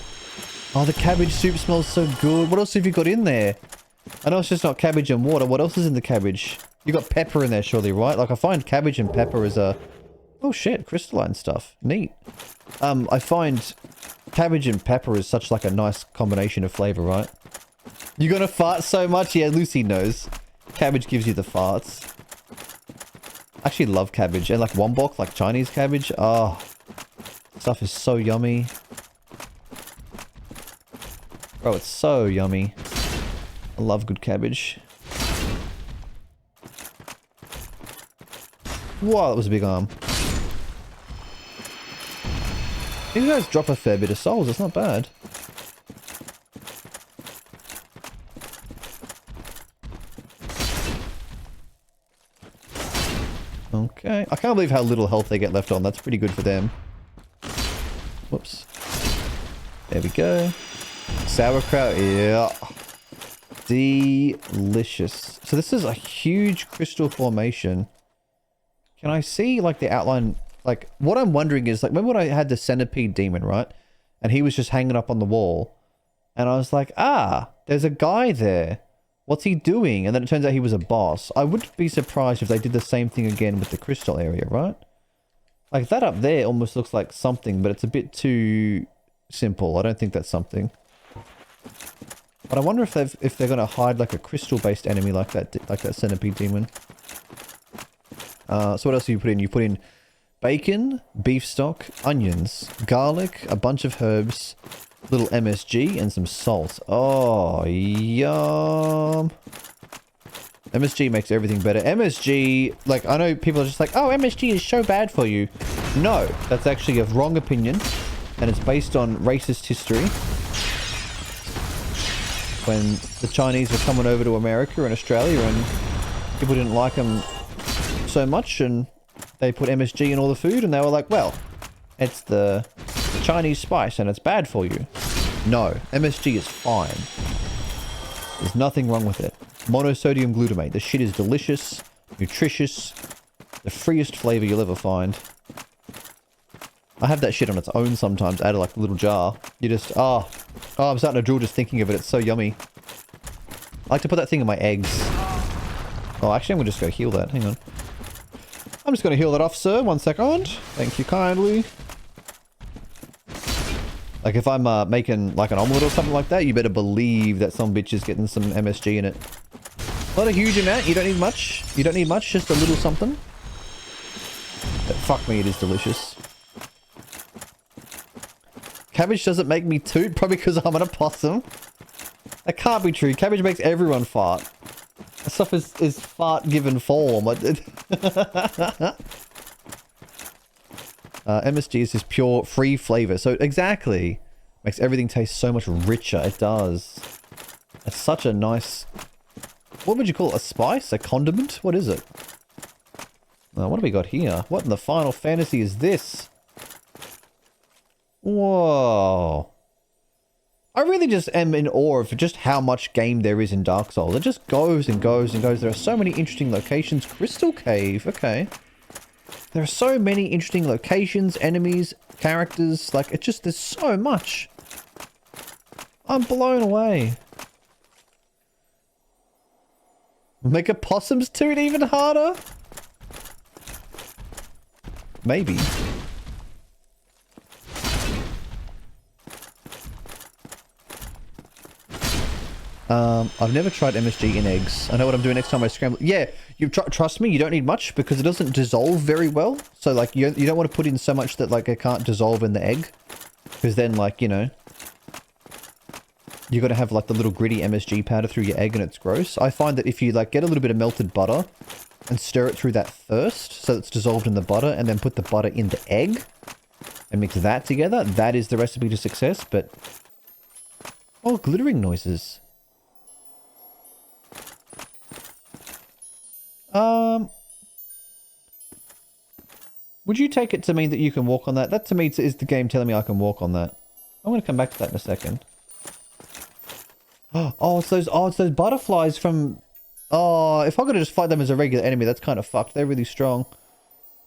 Oh, the cabbage soup smells so good. What else have you got in there? I know it's just not cabbage and water. What else is in the cabbage? You got pepper in there surely, right? Like I find cabbage and pepper as a... Oh shit, crystalline stuff. Neat. I find cabbage and pepper is such like a nice combination of flavor, right? You gonna fart so much? Yeah, Lucy knows. Cabbage gives you the farts. I actually love cabbage. And like wombok, like Chinese cabbage. Oh, stuff is so yummy. Bro, it's so yummy. I love good cabbage. Whoa, that was a big arm. These guys drop a fair bit of souls. It's not bad. Okay. I can't believe how little health they get left on. That's pretty good for them. Whoops. There we go. Sauerkraut. Yeah. Delicious. So this is a huge crystal formation. Can I see like the outline? Like what I'm wondering is like, remember when I had the centipede demon, right? And he was just hanging up on the wall. And I was like, ah, there's a guy there. What's he doing? And then it turns out he was a boss. I wouldn't be surprised if they did the same thing again with the crystal area, right? Like that up there almost looks like something, but it's a bit too simple. I don't think that's something. But I wonder if they're gonna hide like a crystal-based enemy like that centipede demon. So what else do you put in? You put in bacon, beef stock, onions, garlic, a bunch of herbs, little MSG, and some salt. Oh, yum. MSG makes everything better. MSG, like, I know people are just like, oh, MSG is so bad for you. No, that's actually a wrong opinion. And it's based on racist history. When the Chinese were coming over to America and Australia and people didn't like them so much and they put MSG in all the food and they were like, well, it's the Chinese spice and it's bad for you. No, MSG is fine. There's nothing wrong with it. Monosodium glutamate. This shit is delicious, nutritious, the freest flavor you'll ever find. I have that shit on its own sometimes, out of like a little jar. You just, oh, I'm starting to drool just thinking of it. It's so yummy. I like to put that thing in my eggs. Oh, actually, I'm gonna just go heal that. Hang on. I'm just gonna heal that off, sir. 1 second. Thank you kindly. Like if I'm making like an omelet or something like that, you better believe that some bitch is getting some MSG in it. Not a huge amount. You don't need much. You don't need much. Just a little something. But fuck me, it is delicious. Cabbage doesn't make me toot, probably because I'm an opossum. That can't be true. Cabbage makes everyone fart. That stuff is fart given form. MSG is just pure free flavor. So exactly. Makes everything taste so much richer. It does. It's such a nice... What would you call it? A spice? A condiment? What is it? What do we got here? What in the Final Fantasy is this? Whoa. I really just am in awe of just how much game there is in Dark Souls. It just goes and goes and goes. There are so many interesting locations. Crystal Cave. Okay. There are so many interesting locations, enemies, characters. Like, it's just, there's so much. I'm blown away. Make a possum's toot even harder? Maybe. I've never tried MSG in eggs. I know what I'm doing next time I scramble. Yeah, you trust me, you don't need much because it doesn't dissolve very well. So like you don't want to put in so much that like it can't dissolve in the egg. Because then like, you know, you got to have like the little gritty MSG powder through your egg and it's gross. I find that if you like get a little bit of melted butter and stir it through that first so it's dissolved in the butter and then put the butter in the egg and mix that together, that is the recipe to success. But oh, glittering noises. Would you take it to mean that you can walk on that? That to me is the game telling me I can walk on that. I'm going to come back to that in a second. Oh, it's those butterflies from... Oh, if I'm going to just fight them as a regular enemy, that's kind of fucked. They're really strong.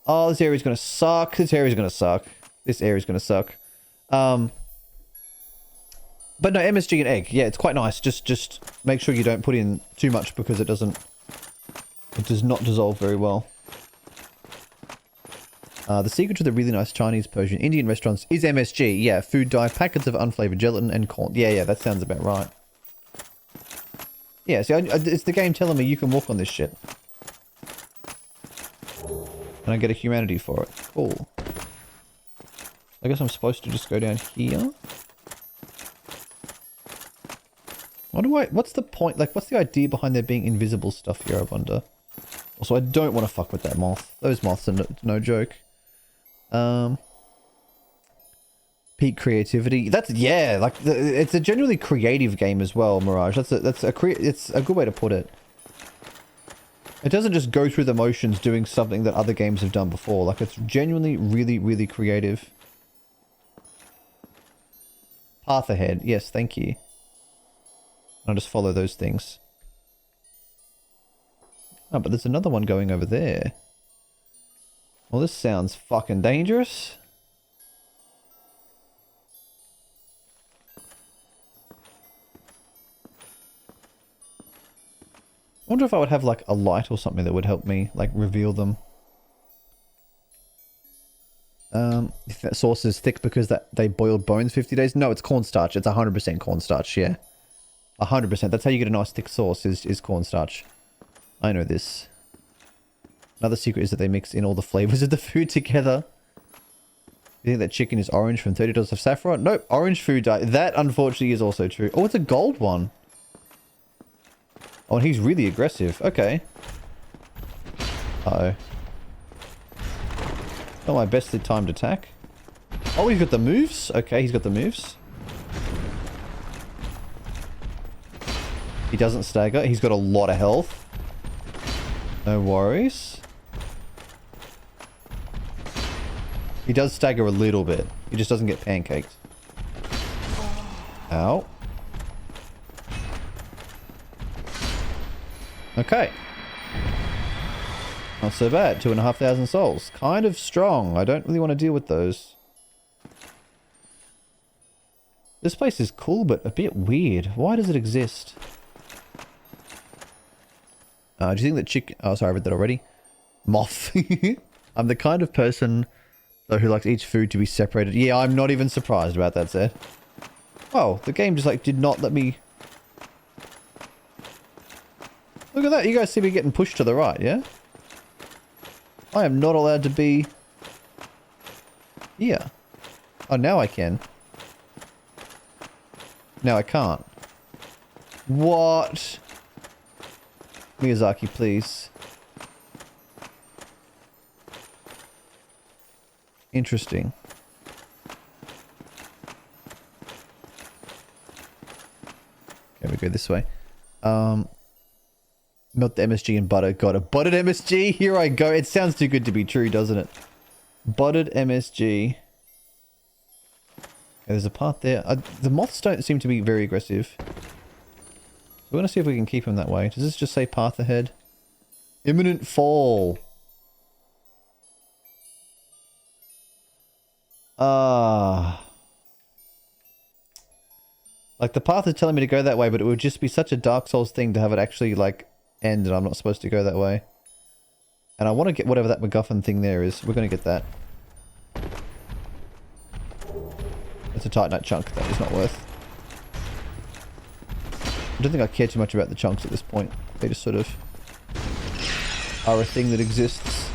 Oh, this area's going to suck. This area's going to suck. This area's going to suck. But no, MSG and egg. Yeah, it's quite nice. Just make sure you don't put in too much because it does not dissolve very well. The secret to the really nice Chinese, Persian, Indian restaurants is MSG. Yeah, food dye, packets of unflavored gelatin, and corn. Yeah, that sounds about right. Yeah, see, it's the game telling me you can walk on this shit. And I get a humanity for it. Cool. I guess I'm supposed to just go down here. What's the point? Like, what's the idea behind there being invisible stuff here, I wonder? Also, I don't want to fuck with that moth. Those moths are no joke. Peak creativity. That's, yeah, like, it's a genuinely creative game as well, Mirage. It's a good way to put it. It doesn't just go through the motions doing something that other games have done before. Like, it's genuinely really, really creative. Path ahead. Yes, thank you. I'll just follow those things. Oh, but there's another one going over there. Well, this sounds fucking dangerous. I wonder if I would have, like, a light or something that would help me, like, reveal them. If that sauce is thick because they boiled bones 50 days? No, it's cornstarch. It's 100% cornstarch, yeah. 100%. That's how you get a nice thick sauce, is cornstarch. I know this. Another secret is that they mix in all the flavors of the food together. You think that chicken is orange from $30 of saffron? Nope, orange food dye. That, unfortunately, is also true. Oh, it's a gold one. Oh, and he's really aggressive. Okay. Uh-oh. Not my best timed attack. Oh, he's got the moves? Okay, he's got the moves. He doesn't stagger. He's got a lot of health. No worries. He does stagger a little bit. He just doesn't get pancaked. Ow. Okay. Not so bad. 2,500 souls. Kind of strong. I don't really want to deal with those. This place is cool, but a bit weird. Why does it exist? Do you think that chicken... Oh, sorry, I read that already. Moth. I'm the kind of person, though, who likes each food to be separated. Yeah, I'm not even surprised about that, Zed. Oh, the game just, like, did not let me... Look at that. You guys see me getting pushed to the right, yeah? I am not allowed to be... here. Oh, now I can. Now I can't. What? Miyazaki, please. Interesting. Okay, we go this way. Melt the MSG in butter. Got a buttered MSG. Here I go. It sounds too good to be true, doesn't it? Buttered MSG. Okay, there's a part there. The moths don't seem to be very aggressive. We're going to see if we can keep him that way. Does this just say path ahead? Imminent fall. Like, the path is telling me to go that way, but it would just be such a Dark Souls thing to have it actually, like, end, and I'm not supposed to go that way. And I want to get whatever that MacGuffin thing there is. We're going to get that. It's a Titanite chunk that is not worth. I don't think I care too much about the chunks at this point. They just sort of are a thing that exists.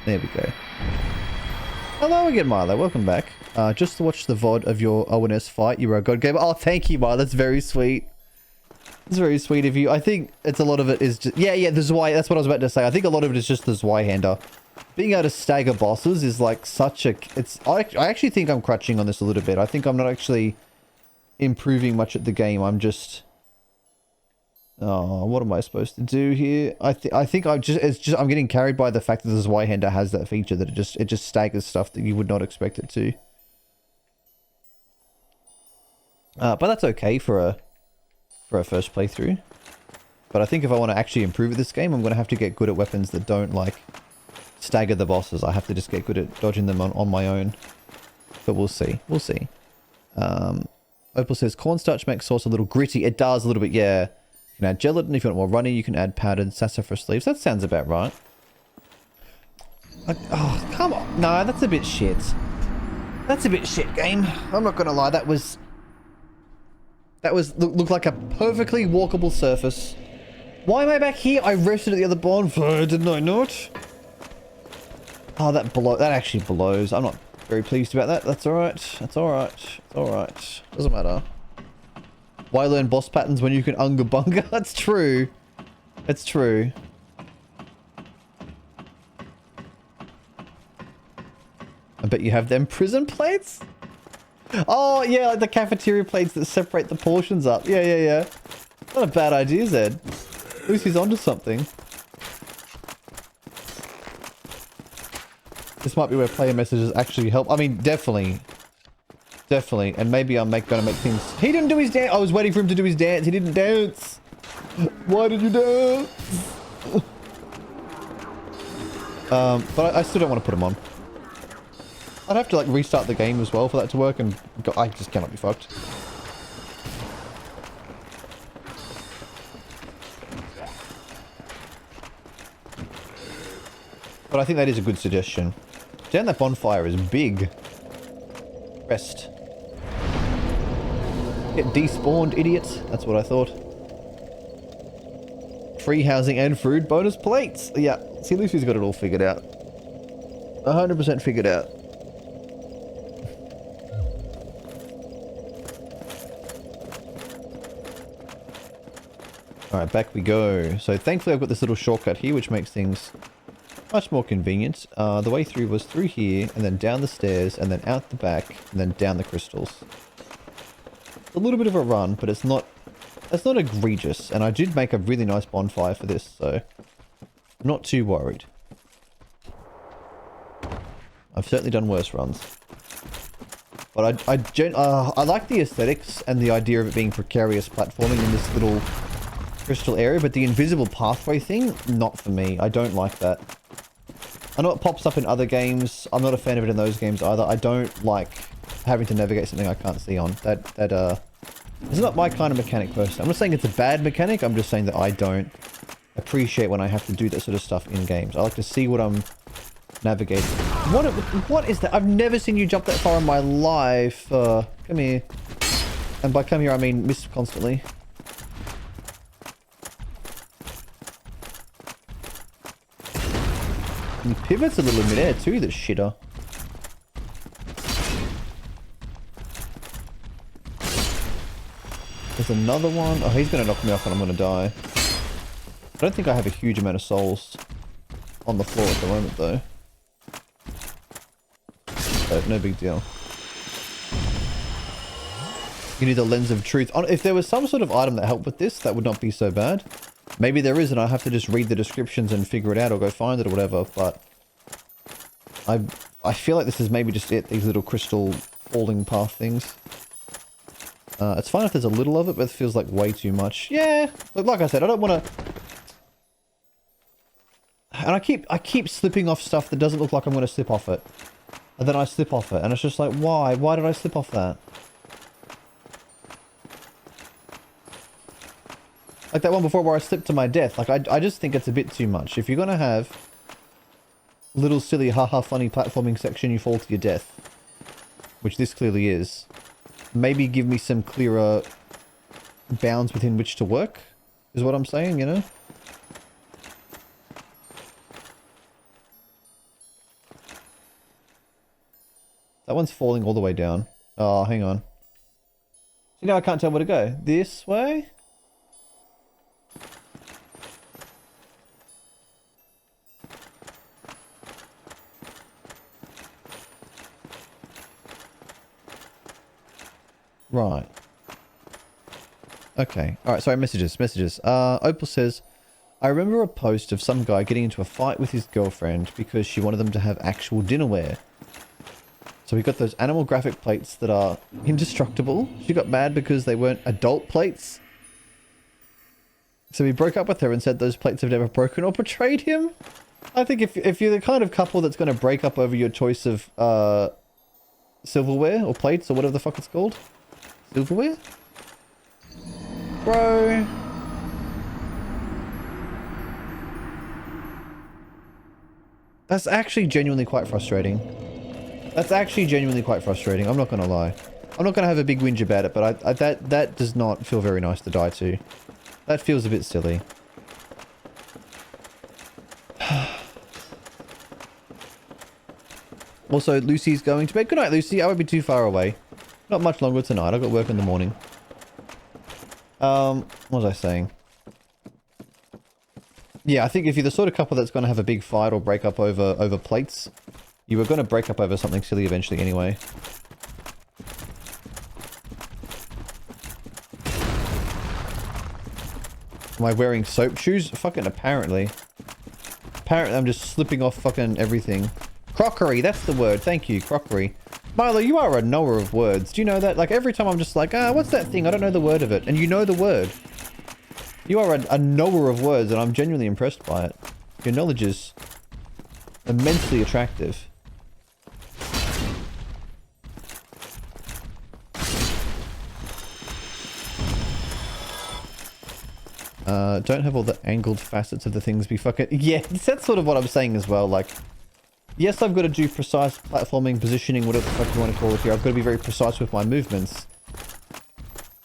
There we go. Hello again, Milo. Welcome back. Just to watch the VOD of your ONS fight. You were a god gamer. Oh, thank you, Milo. That's very sweet. It's very sweet of you. I think it's a lot of it is just... Yeah, the Zwei... That's what I was about to say. I think a lot of it is just the Zweihander. Being able to stagger bosses is like such a... It's... I actually think I'm crutching on this a little bit. I think I'm not actually improving much at the game. I'm just... Oh, what am I supposed to do here? I think I'm just... It's just... I'm getting carried by the fact that the Zweihander has that feature that it just staggers stuff that you would not expect it to. But that's okay for a first playthrough. But I think if I want to actually improve this game, I'm going to have to get good at weapons that don't, like, stagger the bosses. I have to just get good at dodging them on my own. But we'll see. We'll see. Opal says, cornstarch makes sauce a little gritty. It does a little bit, yeah. You can add gelatin. If you want more runny, you can add powdered sassafras leaves. That sounds about right. Oh, come on. No, that's a bit shit. That's a bit shit, game. I'm not gonna lie. That was looked like a perfectly walkable surface. Why am I back here? I rested at the other bonfire, didn't I not? Oh, that actually blows. I'm not very pleased about that. That's alright. That's alright. It's alright. Doesn't matter. Why learn boss patterns when you can unga bunga? That's true. It's true. I bet you have them prison plates? Oh, yeah, like the cafeteria plates that separate the portions up. Yeah, yeah, yeah. Not a bad idea, Zed. At least he's onto something. This might be where player messages actually help. I mean, definitely. Definitely. And maybe I'm gonna make things... He didn't do his dance! I was waiting for him to do his dance. He didn't dance! Why did you dance? But I still don't want to put him on. I'd have to like restart the game as well for that to work, and I just cannot be fucked. But I think that is a good suggestion. Down that bonfire is big. Rest. Get despawned, idiot. That's what I thought. Free housing and food bonus plates. Yeah, see, Lucy's got it all figured out. 100% figured out. Alright, back we go. So thankfully I've got this little shortcut here, which makes things much more convenient. The way through was through here, and then down the stairs, and then out the back, and then down the crystals. It's a little bit of a run, but it's not egregious. And I did make a really nice bonfire for this, so I'm not too worried. I've certainly done worse runs. But I like the aesthetics and the idea of it being precarious platforming in this little crystal area, but the invisible pathway thing, not for me. I don't like that. I know it pops up in other games. I'm not a fan of it in those games either. I don't like having to navigate something I can't see on. It's not my kind of mechanic person. I'm not saying it's a bad mechanic. I'm just saying that I don't appreciate when I have to do that sort of stuff in games. I like to see what I'm navigating. What is that? I've never seen you jump that far in my life. Come here. And by come here, I mean miss constantly. And he pivots a little in midair too, the shitter. There's another one. Oh, he's going to knock me off and I'm going to die. I don't think I have a huge amount of souls on the floor at the moment, though. So, no big deal. You need the lens of truth. If there was some sort of item that helped with this, that would not be so bad. Maybe there is, and I have to just read the descriptions and figure it out or go find it or whatever, but... I feel like this is maybe just it, these little crystal falling path things. It's fine if there's a little of it, but it feels like way too much. Yeah, but like I said, I don't want to... And I keep slipping off stuff that doesn't look like I'm going to slip off it. And then I slip off it, and it's just like, why? Why did I slip off that? Like that one before where I slipped to my death. Like, I just think it's a bit too much. If you're going to have little silly haha funny platforming section, you fall to your death. Which this clearly is. Maybe give me some clearer bounds within which to work, is what I'm saying, you know? That one's falling all the way down. Oh, hang on. See, now I can't tell where to go. This way? Right. Okay. Alright, sorry, messages. Opal says, I remember a post of some guy getting into a fight with his girlfriend because she wanted them to have actual dinnerware. So we got those animal graphic plates that are indestructible. She got mad because they weren't adult plates. So he broke up with her and said those plates have never broken or betrayed him. I think if you're the kind of couple that's going to break up over your choice of silverware or plates or whatever the fuck it's called. Silverware? Bro. That's actually genuinely quite frustrating. That's actually genuinely quite frustrating. I'm not gonna lie. I'm not gonna have a big whinge about it, but that does not feel very nice to die to. That feels a bit silly. Also, Lucy's going to bed. Good night, Lucy. I won't be too far away. Not much longer tonight. I've got work in the morning. What was I saying? Yeah, I think if you're the sort of couple that's going to have a big fight or break up over plates, you were going to break up over something silly eventually anyway. Am I wearing soap shoes? Fucking apparently. Apparently I'm just slipping off fucking everything. Crockery, that's the word. Thank you, crockery. Milo, you are a knower of words. Do you know that? Like, every time I'm just like, what's that thing? I don't know the word of it. And you know the word. You are a knower of words, and I'm genuinely impressed by it. Your knowledge is immensely attractive. Don't have all the angled facets of the things be fucking... Yeah, that's sort of what I'm saying as well, like... Yes, I've got to do precise platforming, positioning, whatever the fuck you want to call it here. I've got to be very precise with my movements.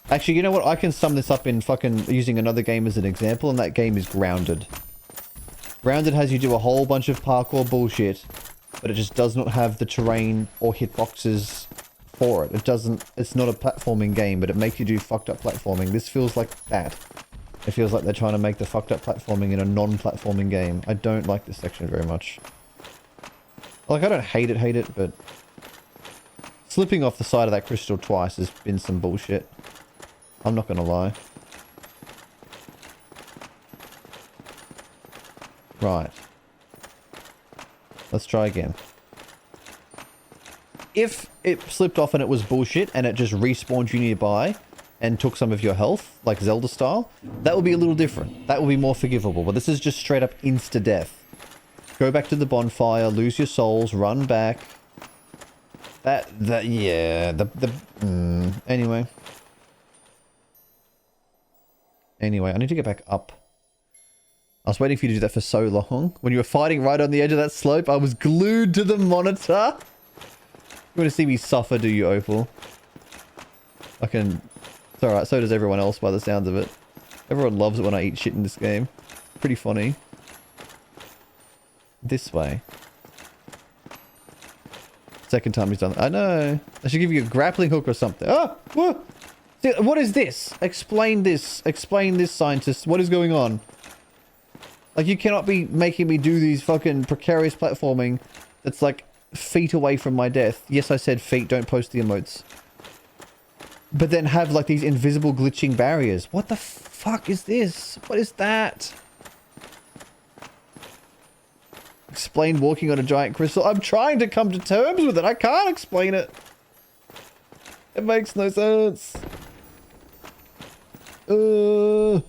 Actually, you know what? I can sum this up in fucking using another game as an example, and that game is Grounded. Grounded has you do a whole bunch of parkour bullshit, but it just does not have the terrain or hitboxes for it. It doesn't... It's not a platforming game, but it makes you do fucked up platforming. This feels like that. It feels like they're trying to make the fucked up platforming in a non-platforming game. I don't like this section very much. Like, I don't hate it, but... Slipping off the side of that crystal twice has been some bullshit. I'm not gonna lie. Right. Let's try again. If it slipped off and it was bullshit, and it just respawned you nearby, and took some of your health, like Zelda style, that would be a little different. That would be more forgivable, but this is just straight up insta-death. Go back to the bonfire, lose your souls, run back. Yeah, anyway. Anyway, I need to get back up. I was waiting for you to do that for so long. When you were fighting right on the edge of that slope, I was glued to the monitor. You want to see me suffer, do you, Opal? It's alright, so does everyone else by the sounds of it. Everyone loves it when I eat shit in this game. Pretty funny. This way. Second time he's done that. I know. I should give you a grappling hook or something. Oh! Whoa! What is this? Explain this. Explain this, scientist. What is going on? Like, you cannot be making me do these fucking precarious platforming that's like feet away from my death. Yes, I said feet. Don't post the emotes. But then have like these invisible glitching barriers. What the fuck is this? What is that? Explain walking on a giant crystal. I'm trying to come to terms with it. I can't explain it. It makes no sense. Your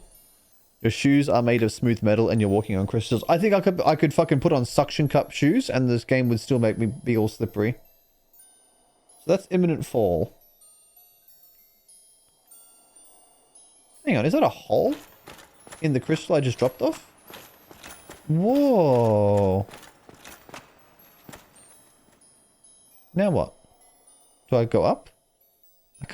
shoes are made of smooth metal and you're walking on crystals. I think I could fucking put on suction cup shoes and this game would still make me be all slippery. So that's imminent fall. Hang on, is that a hole in the crystal I just dropped off? Whoa. Now what? Do I go up? I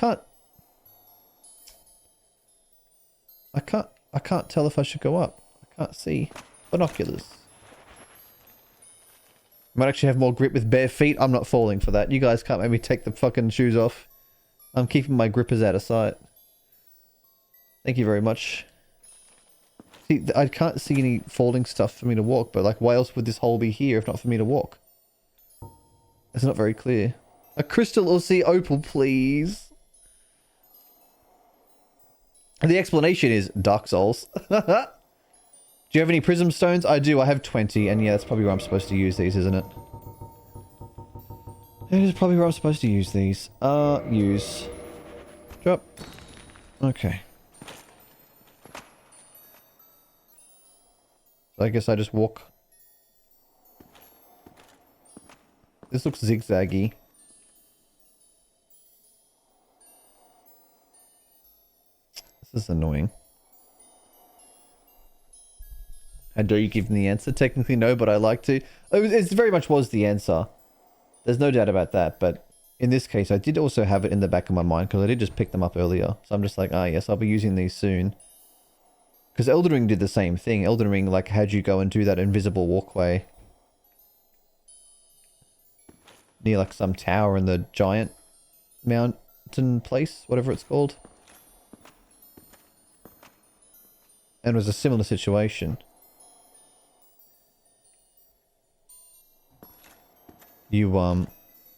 can't tell if I should go up. I can't see. Binoculars. Might actually have more grip with bare feet. I'm not falling for that. You guys can't make me take the fucking shoes off. I'm keeping my grippers out of sight. Thank you very much. See, I can't see any falling stuff for me to walk, but like, why else would this hole be here if not for me to walk? It's not very clear. A crystal or sea opal, please. The explanation is Dark Souls. Do you have any prism stones? I do. I have 20, and yeah, that's probably where I'm supposed to use these, isn't it? It is probably where I'm supposed to use these. Use. Drop. Okay. So I guess I just walk. This looks zigzaggy. This is annoying. How dare you give me the answer? Technically no, but I like to. It very much was the answer. There's no doubt about that, but in this case, I did also have it in the back of my mind because I did just pick them up earlier. So I'm just like, ah, yes, I'll be using these soon. Because Elden Ring did the same thing. Elden Ring, like, had you go and do that invisible walkway near, like, some tower in the giant mountain place, whatever it's called. And it was a similar situation. You,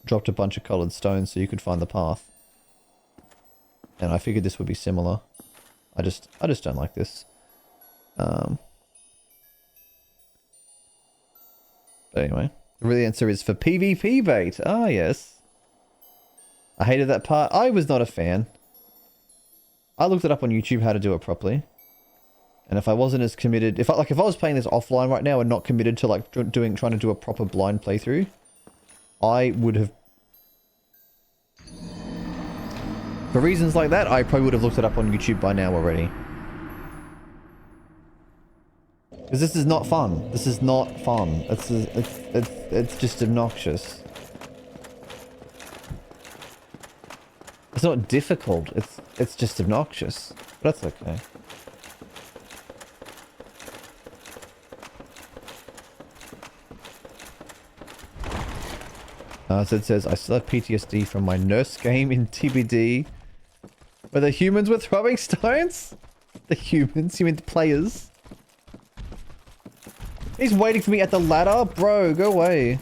dropped a bunch of colored stones so you could find the path. And I figured this would be similar. I just don't like this. But anyway, the real answer is for PvP bait. Ah, yes. I hated that part. I was not a fan. I looked it up on YouTube how to do it properly. And if I wasn't as committed, if I was playing this offline right now and not committed to like trying to do a proper blind playthrough, I would have, for reasons like that, I probably would have looked it up on YouTube by now already. Because this is not fun. This is not fun. It's just obnoxious. It's not difficult. It's just obnoxious. But that's okay. So it says, I still have PTSD from my nurse game in TBD. Where the humans were throwing stones? The humans? You mean the players? He's waiting for me at the ladder? Bro, go away.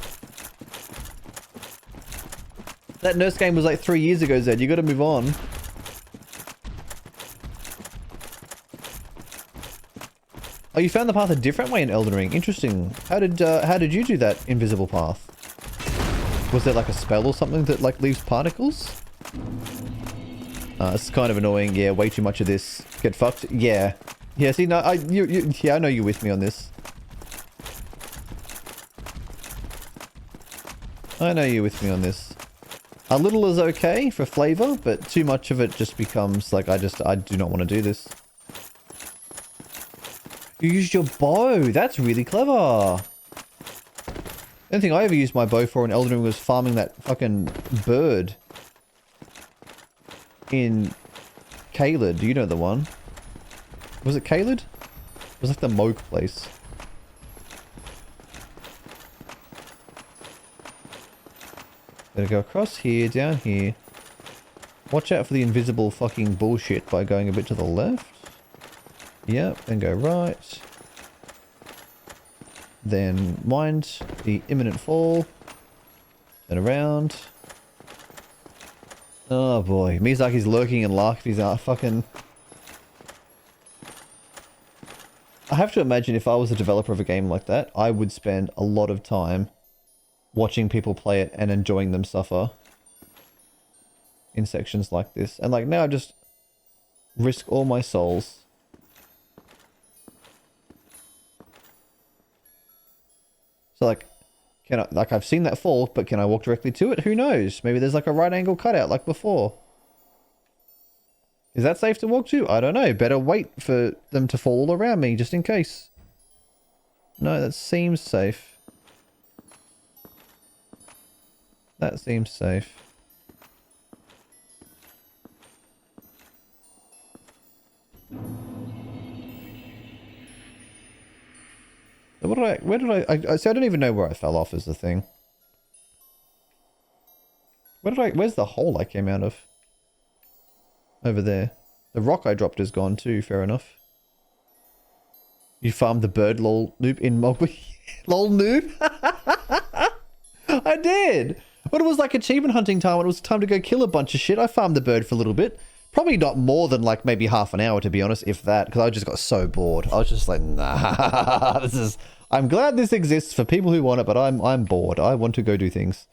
That nurse game was like 3 years ago, Zed. You gotta move on. Oh, you found the path a different way in Elden Ring. Interesting. How did you do that invisible path? Was there like a spell or something that like leaves particles? It's kind of annoying. Yeah, way too much of this. Get fucked. Yeah. Yeah, see, no, yeah, I know you're with me on this. I know you're with me on this. A little is okay for flavor, but too much of it just becomes like, I do not want to do this. You used your bow. That's really clever. The only thing I ever used my bow for in Elden Ring was farming that fucking bird in Caelid. You know the one. Was it Caelid? It was like the Moog place. Gotta go across here, down here. Watch out for the invisible fucking bullshit by going a bit to the left. Yep, then go right. Then mind the imminent fall. Turn around. Oh boy, Miyazaki's lurking and Larky's fucking... I have to imagine if I was a developer of a game like that, I would spend a lot of time watching people play it and enjoying them suffer in sections like this. And like now I just risk all my souls. So like, can I, like I've seen that fall, but can I walk directly to it? Who knows? Maybe there's like a right angle cutout like before. Is that safe to walk to? I don't know. Better wait for them to fall all around me just in case. No, that seems safe. That seems safe. Where did I see, I don't even know where I fell off is the thing. Where's the hole I came out of? Over there. The rock I dropped is gone too, fair enough. You farmed the bird lol noob in Mogwai. Lol noob? I did! When it was like achievement hunting time, when it was time to go kill a bunch of shit, I farmed the bird for a little bit. Probably not more than like maybe half an hour to be honest, if that, because I just got so bored. I was just like, nah, this is... I'm glad this exists for people who want it, but I'm bored. I want to go do things.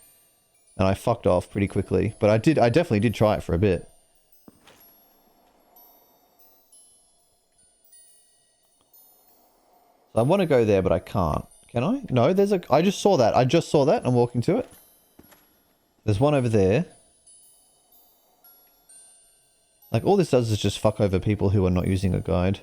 And I fucked off pretty quickly. But I definitely did try it for a bit. So I want to go there, but I can't. Can I? No, there's a... I just saw that. I just saw that. I'm walking to it. There's one over there. Like, all this does is just fuck over people who are not using a guide.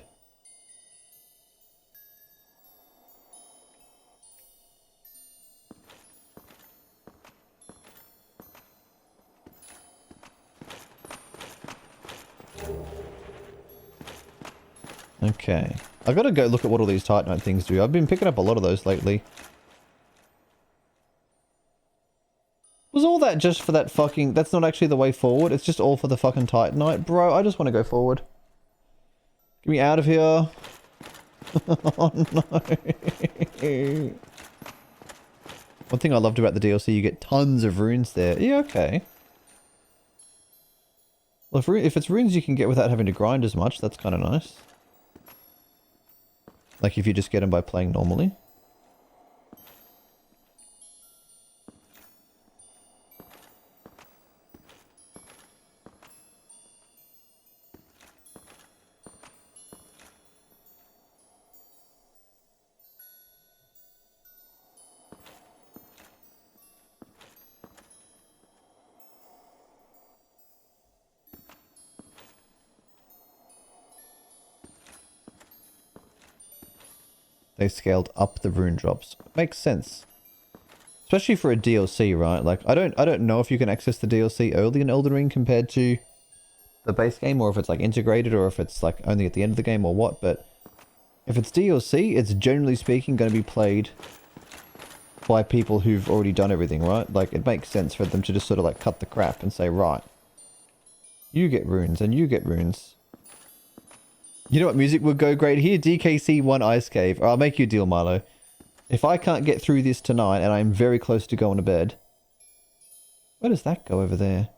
Okay. I gotta go look at what all these Titanite things do. I've been picking up a lot of those lately. Was all that just for that fucking... That's not actually the way forward. It's just all for the fucking Titanite. Bro, I just want to go forward. Get me out of here. Oh, no. One thing I loved about the DLC, you get tons of runes there. Yeah, okay. Well, if it's runes you can get without having to grind as much, that's kind of nice. Like if you just get them by playing normally. They scaled up the rune drops. Makes sense. Especially for a DLC, right? Like, I don't know if you can access the DLC early in Elden Ring compared to the base game, or if it's like integrated, or if it's like only at the end of the game or what, but if it's DLC, it's generally speaking going to be played by people who've already done everything, right? Like, it makes sense for them to just sort of like cut the crap and say, right, you get runes and you get runes. You know what music would go great here? DKC 1 Ice Cave. Or I'll make you a deal, Milo. If I can't get through this tonight and I'm very close to going to bed... Where does that go over there?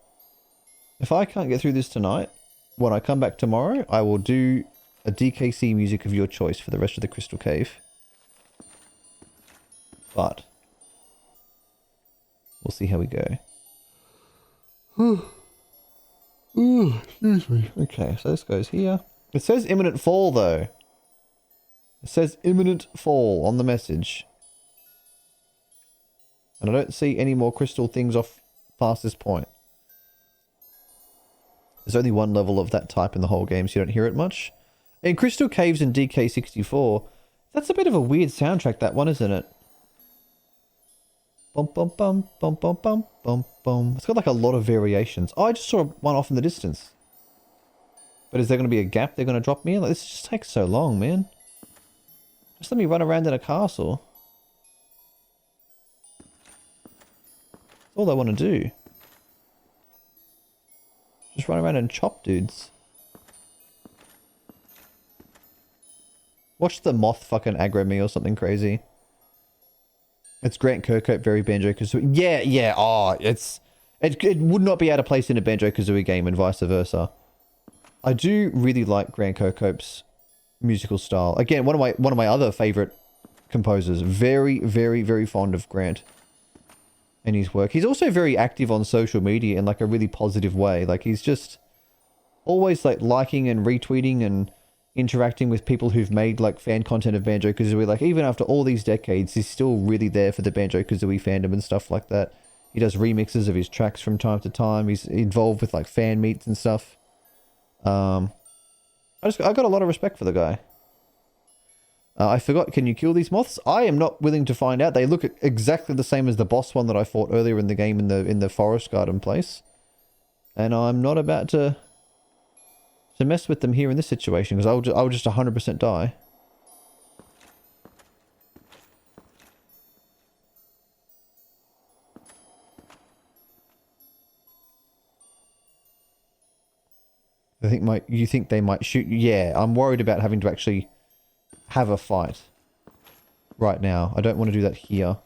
If I can't get through this tonight, when I come back tomorrow, I will do a DKC music of your choice for the rest of the Crystal Cave. But... we'll see how we go. Excuse me. Okay, so this goes here. It says imminent fall, though. It says imminent fall on the message. And I don't see any more crystal things off past this point. There's only one level of that type in the whole game, so you don't hear it much. In Crystal Caves in DK64, that's a bit of a weird soundtrack, that one, isn't it? Bum bum bum bum bum bum bum bum. It's got like a lot of variations. Oh, I just saw one off in the distance. But is there going to be a gap they're going to drop me in? Like, this just takes so long, man. Just let me run around in a castle. That's all I want to do. Just run around and chop dudes. Watch the moth fucking aggro me or something crazy. It's Grant Kirkhope, very Banjo-Kazooie. Yeah, oh, it would not be out of place in a Banjo-Kazooie game and vice versa. I do really like Grant Kirkhope's musical style. Again, one of my other favorite composers. Very, very, very fond of Grant and his work. He's also very active on social media in like a really positive way. Like, he's just always like liking and retweeting and interacting with people who've made like fan content of Banjo-Kazooie. Like, even after all these decades, he's still really there for the Banjo-Kazooie fandom and stuff like that. He does remixes of his tracks from time to time. He's involved with like fan meets and stuff. I got a lot of respect for the guy. I forgot, can you kill these moths? I am not willing to find out. They look exactly the same as the boss one that I fought earlier in the game in the forest garden place. And I'm not about to mess with them here in this situation, because I'll just 100% die. You think they might shoot you? Yeah, I'm worried about having to actually have a fight right now. I don't want to do that here.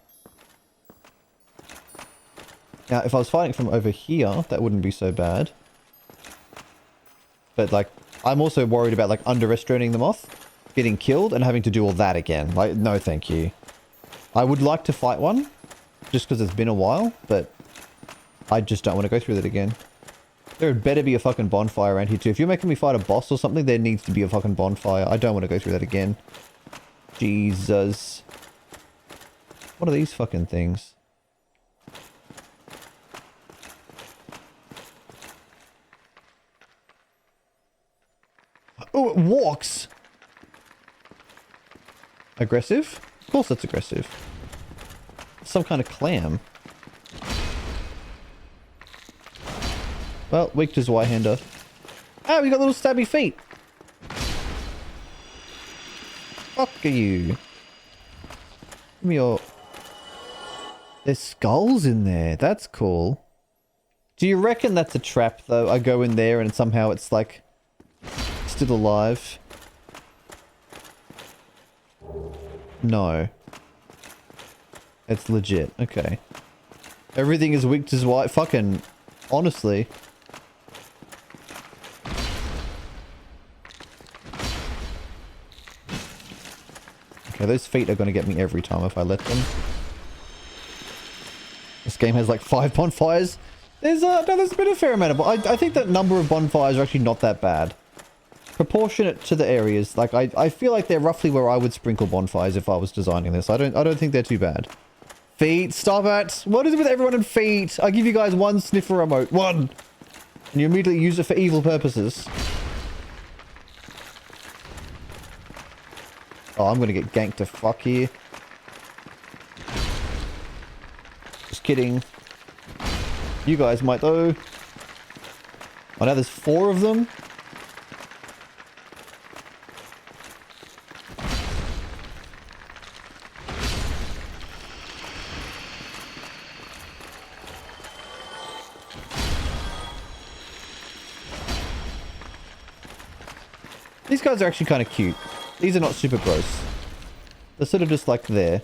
Now, if I was fighting from over here, that wouldn't be so bad. But, like, I'm also worried about, like, underestimating the moth, getting killed, and having to do all that again. Like, no thank you. I would like to fight one, just because it's been a while, but I just don't want to go through that again. There had better be a fucking bonfire around here too. If you're making me fight a boss or something, there needs to be a fucking bonfire. I don't want to go through that again. Jesus. What are these fucking things? Oh, it walks! Aggressive? Of course it's aggressive. Some kind of clam. Well, weak to Zweihander. Ah, we got little stabby feet. fuck are you? Give me your... There's skulls in there. That's cool. Do you reckon that's a trap, though? I go in there and somehow it's, like, still alive? No. It's legit. Okay. Everything is weak to white. Fucking... Honestly. Okay, those feet are going to get me every time if I let them. This game has like 5 bonfires. There's been a fair amount of... I think that number of bonfires are actually not that bad. Proportionate to the areas. Like, I feel like they're roughly where I would sprinkle bonfires if I was designing this. I don't think they're too bad. Feet, stop it! What is it with everyone and feet? I give you guys 1 sniffer remote. 1! And you immediately use it for evil purposes. Oh, I'm gonna get ganked to fuck here. Just kidding. You guys might though. Oh, now there's 4 of them. These guys are actually kind of cute. These are not super gross. They're sort of just like there.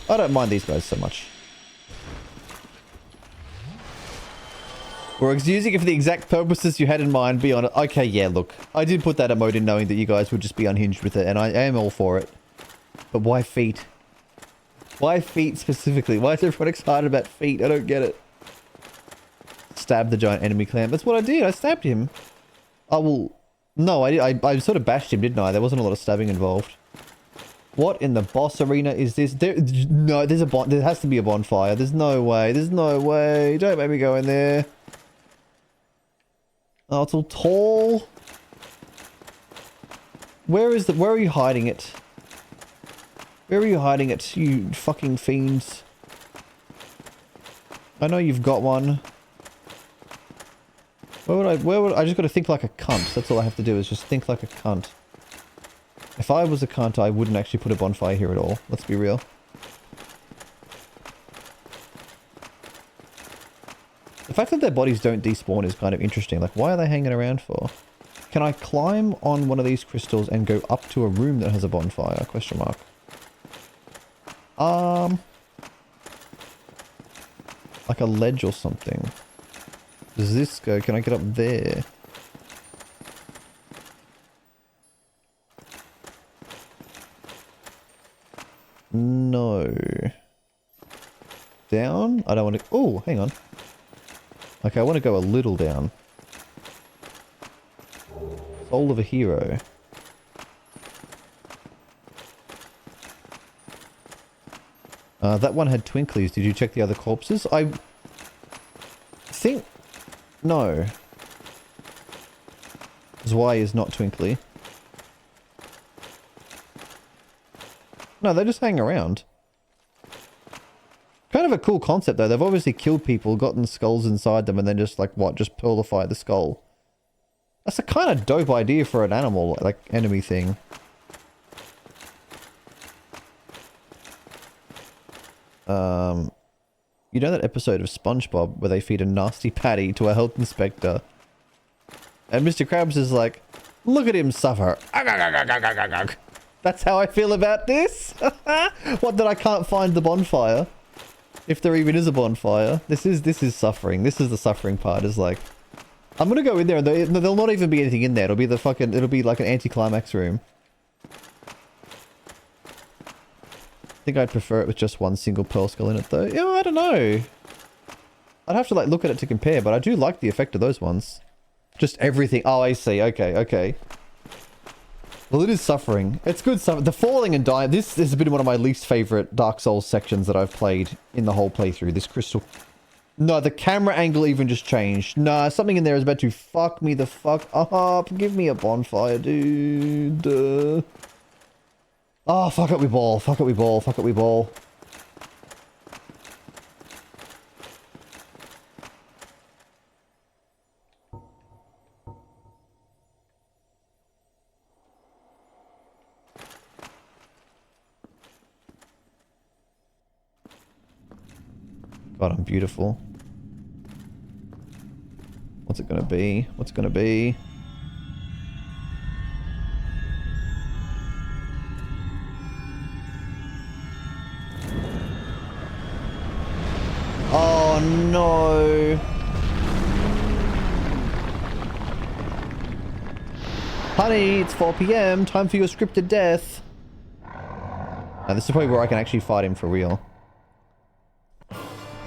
I don't mind these guys so much. We're using it for the exact purposes you had in mind, be honest. Okay, yeah, look. I did put that emote in knowing that you guys would just be unhinged with it, and I am all for it. But why feet? Why feet specifically? Why is everyone excited about feet? I don't get it. Stab the giant enemy clam. That's what I did. I stabbed him. I will... No, I sort of bashed him, didn't I? There wasn't a lot of stabbing involved. What in the boss arena is this? No, there has to be a bonfire. There's no way. There's no way. Don't make me go in there. Oh, it's all tall. Where are you hiding it? Where are you hiding it, you fucking fiends? I know you've got one. Where would I just gotta think like a cunt. That's all I have to do is just think like a cunt. If I was a cunt, I wouldn't actually put a bonfire here at all. Let's be real. The fact that their bodies don't despawn is kind of interesting. Like, why are they hanging around for? Can I climb on one of these crystals and go up to a room that has a bonfire? Question mark. Like a ledge or something. Does this go? Can I get up there? No. Down? I don't want to... Oh, hang on. Okay, I want to go a little down. Soul of a hero. That one had twinklies. Did you check the other corpses? I think... No. Zwei is not twinkly. No, they just hang around. Kind of a cool concept though. They've obviously killed people, gotten skulls inside them, and then just like, what, just purify the skull. That's a kind of dope idea for an animal, like, enemy thing. You know that episode of SpongeBob where they feed a nasty patty to a health inspector? And Mr. Krabs is like, look at him suffer. That's how I feel about this. What, that I can't find the bonfire? If there even is a bonfire. This is suffering. This is the suffering part, is like... I'm gonna go in there and there'll not even be anything in there. It'll be like an anticlimax room. I think I'd prefer it with just one single pearl skull in it though. Yeah, I don't know. I'd have to like look at it to compare, but I do like the effect of those ones. Just everything. Oh, I see. Okay, okay. Well, it is suffering. It's good stuff. The falling and dying. This has been one of my least favorite Dark Souls sections that I've played in the whole playthrough. This crystal... No, the camera angle even just changed. Nah, something in there is about to fuck me the fuck up. Give me a bonfire, dude. Oh, fuck it, we ball. Fuck it, we ball. Fuck it, we ball. God, I'm beautiful. What's it gonna be? What's it gonna be? Oh no! Honey, it's 4 PM. Time for your scripted death. Now, this is probably where I can actually fight him for real.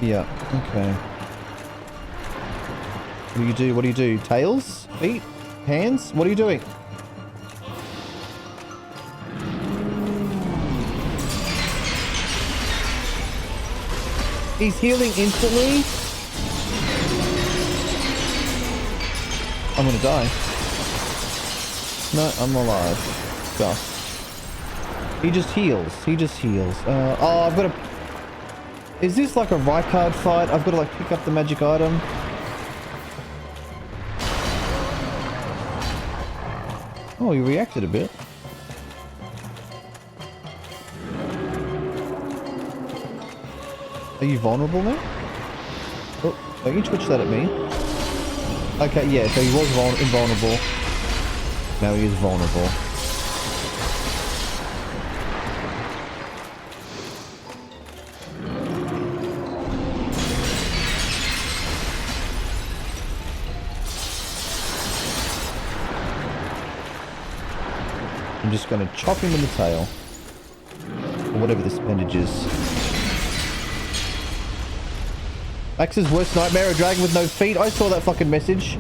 Yeah, okay. What do you do? What do you do? Tails? Feet? Hands? What are you doing? He's healing instantly? I'm gonna die. No, I'm alive. Just. He just heals. He just heals. Oh, I've got to... Is this like a Rykard fight? I've got to like pick up the magic item. Oh, he reacted a bit. Are you vulnerable now? Oh, don't you twitch that at me. Okay, yeah, so he was invulnerable. Now he is vulnerable. I'm just going to chop him in the tail. Or whatever this appendage is. Max's worst nightmare, a dragon with no feet. I saw that fucking message.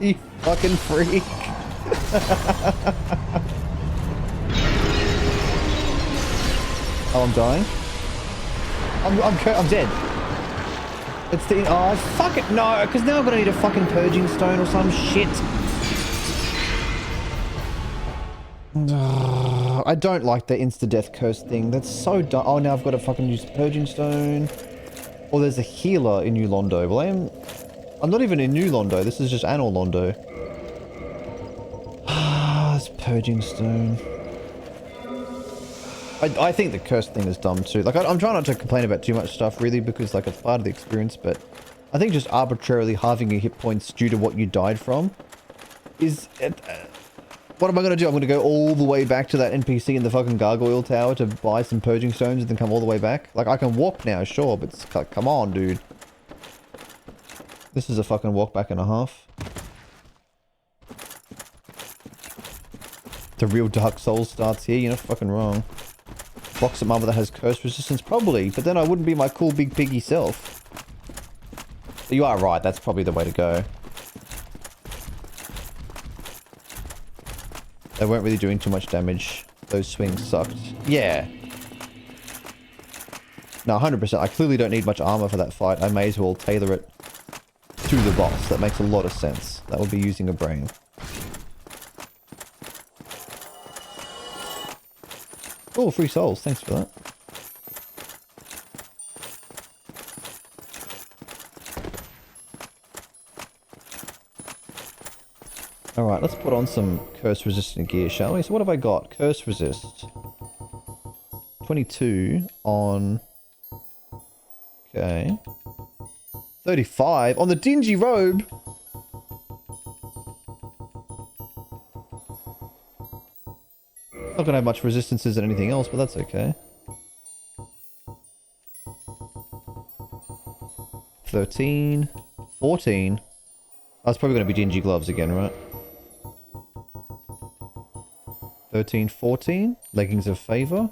You fucking freak. Oh, I'm dying. I'm dead. It's the... Oh, fuck it. No, because now I'm going to need a fucking purging stone or some shit. I don't like the insta-death curse thing. That's so dumb. Oh, now I've got to fucking use the purging stone. Or there's a healer in New Londo. Well, I'm not even in New Londo. This is just Anor Londo. Ah, this purging stone. I think the curse thing is dumb too. Like, I'm trying not to complain about too much stuff really because like it's part of the experience, but I think just arbitrarily halving your hit points due to what you died from is... what am I going to do? I'm going to go all the way back to that NPC in the fucking gargoyle tower to buy some purging stones and then come all the way back? Like, I can walk now, sure, but it's like, come on, dude. This is a fucking walk back and a half. The real Dark Souls starts here, you're not fucking wrong. Box at mama that has curse resistance? Probably, but then I wouldn't be my cool big piggy self. But you are right, that's probably the way to go. They weren't really doing too much damage. Those swings sucked. Yeah. No, 100%. I clearly don't need much armor for that fight. I may as well tailor it to the boss. That makes a lot of sense. That would be using a brain. Oh, free souls. Thanks for that. Alright, let's put on some curse resistant gear, shall we? So what have I got? Curse resist. 22 on... Okay. 35 on the dingy robe! Not gonna have much resistances than anything else, but that's okay. 13. 14. That's probably gonna be dingy gloves again, right? 13, 14. Leggings of favor.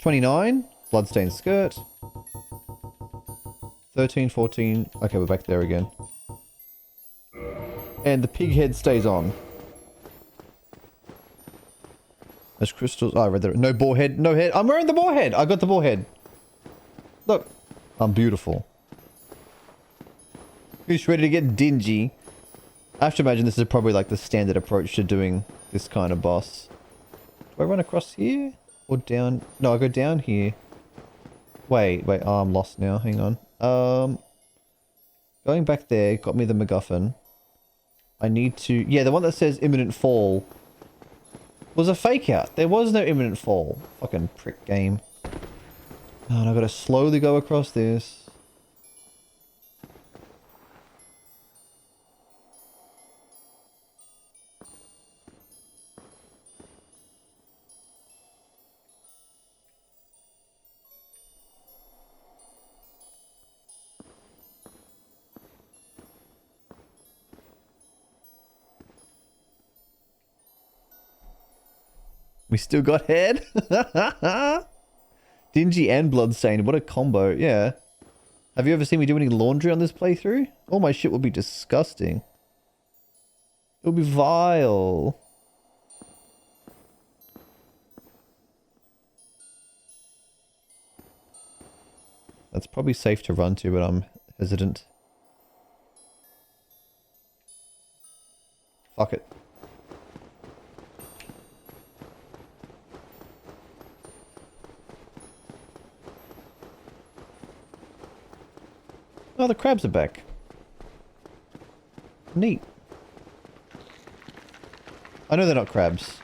29. Bloodstained skirt. 13, 14. Okay, we're back there again. And the pig head stays on. There's crystals. Oh, I read that. No boar head. No head. I'm wearing the boar head. I got the boar head. Look. I'm beautiful. Who's ready to get dingy? I have to imagine this is probably like the standard approach to doing this kind of boss. Do I run across here? Or down? No, I go down here. Wait. Oh, I'm lost now. Hang on. Going back there got me the MacGuffin. I need to... Yeah, the one that says imminent fall was a fake out. There was no imminent fall. Fucking prick game. Oh, and I've got to slowly go across this. We still got head? Dingy and bloodstained. What a combo. Yeah. Have you ever seen me do any laundry on this playthrough? All my shit would be disgusting. It would be vile. That's probably safe to run to, but I'm hesitant. Fuck it. Oh, the crabs are back. Neat. I know they're not crabs.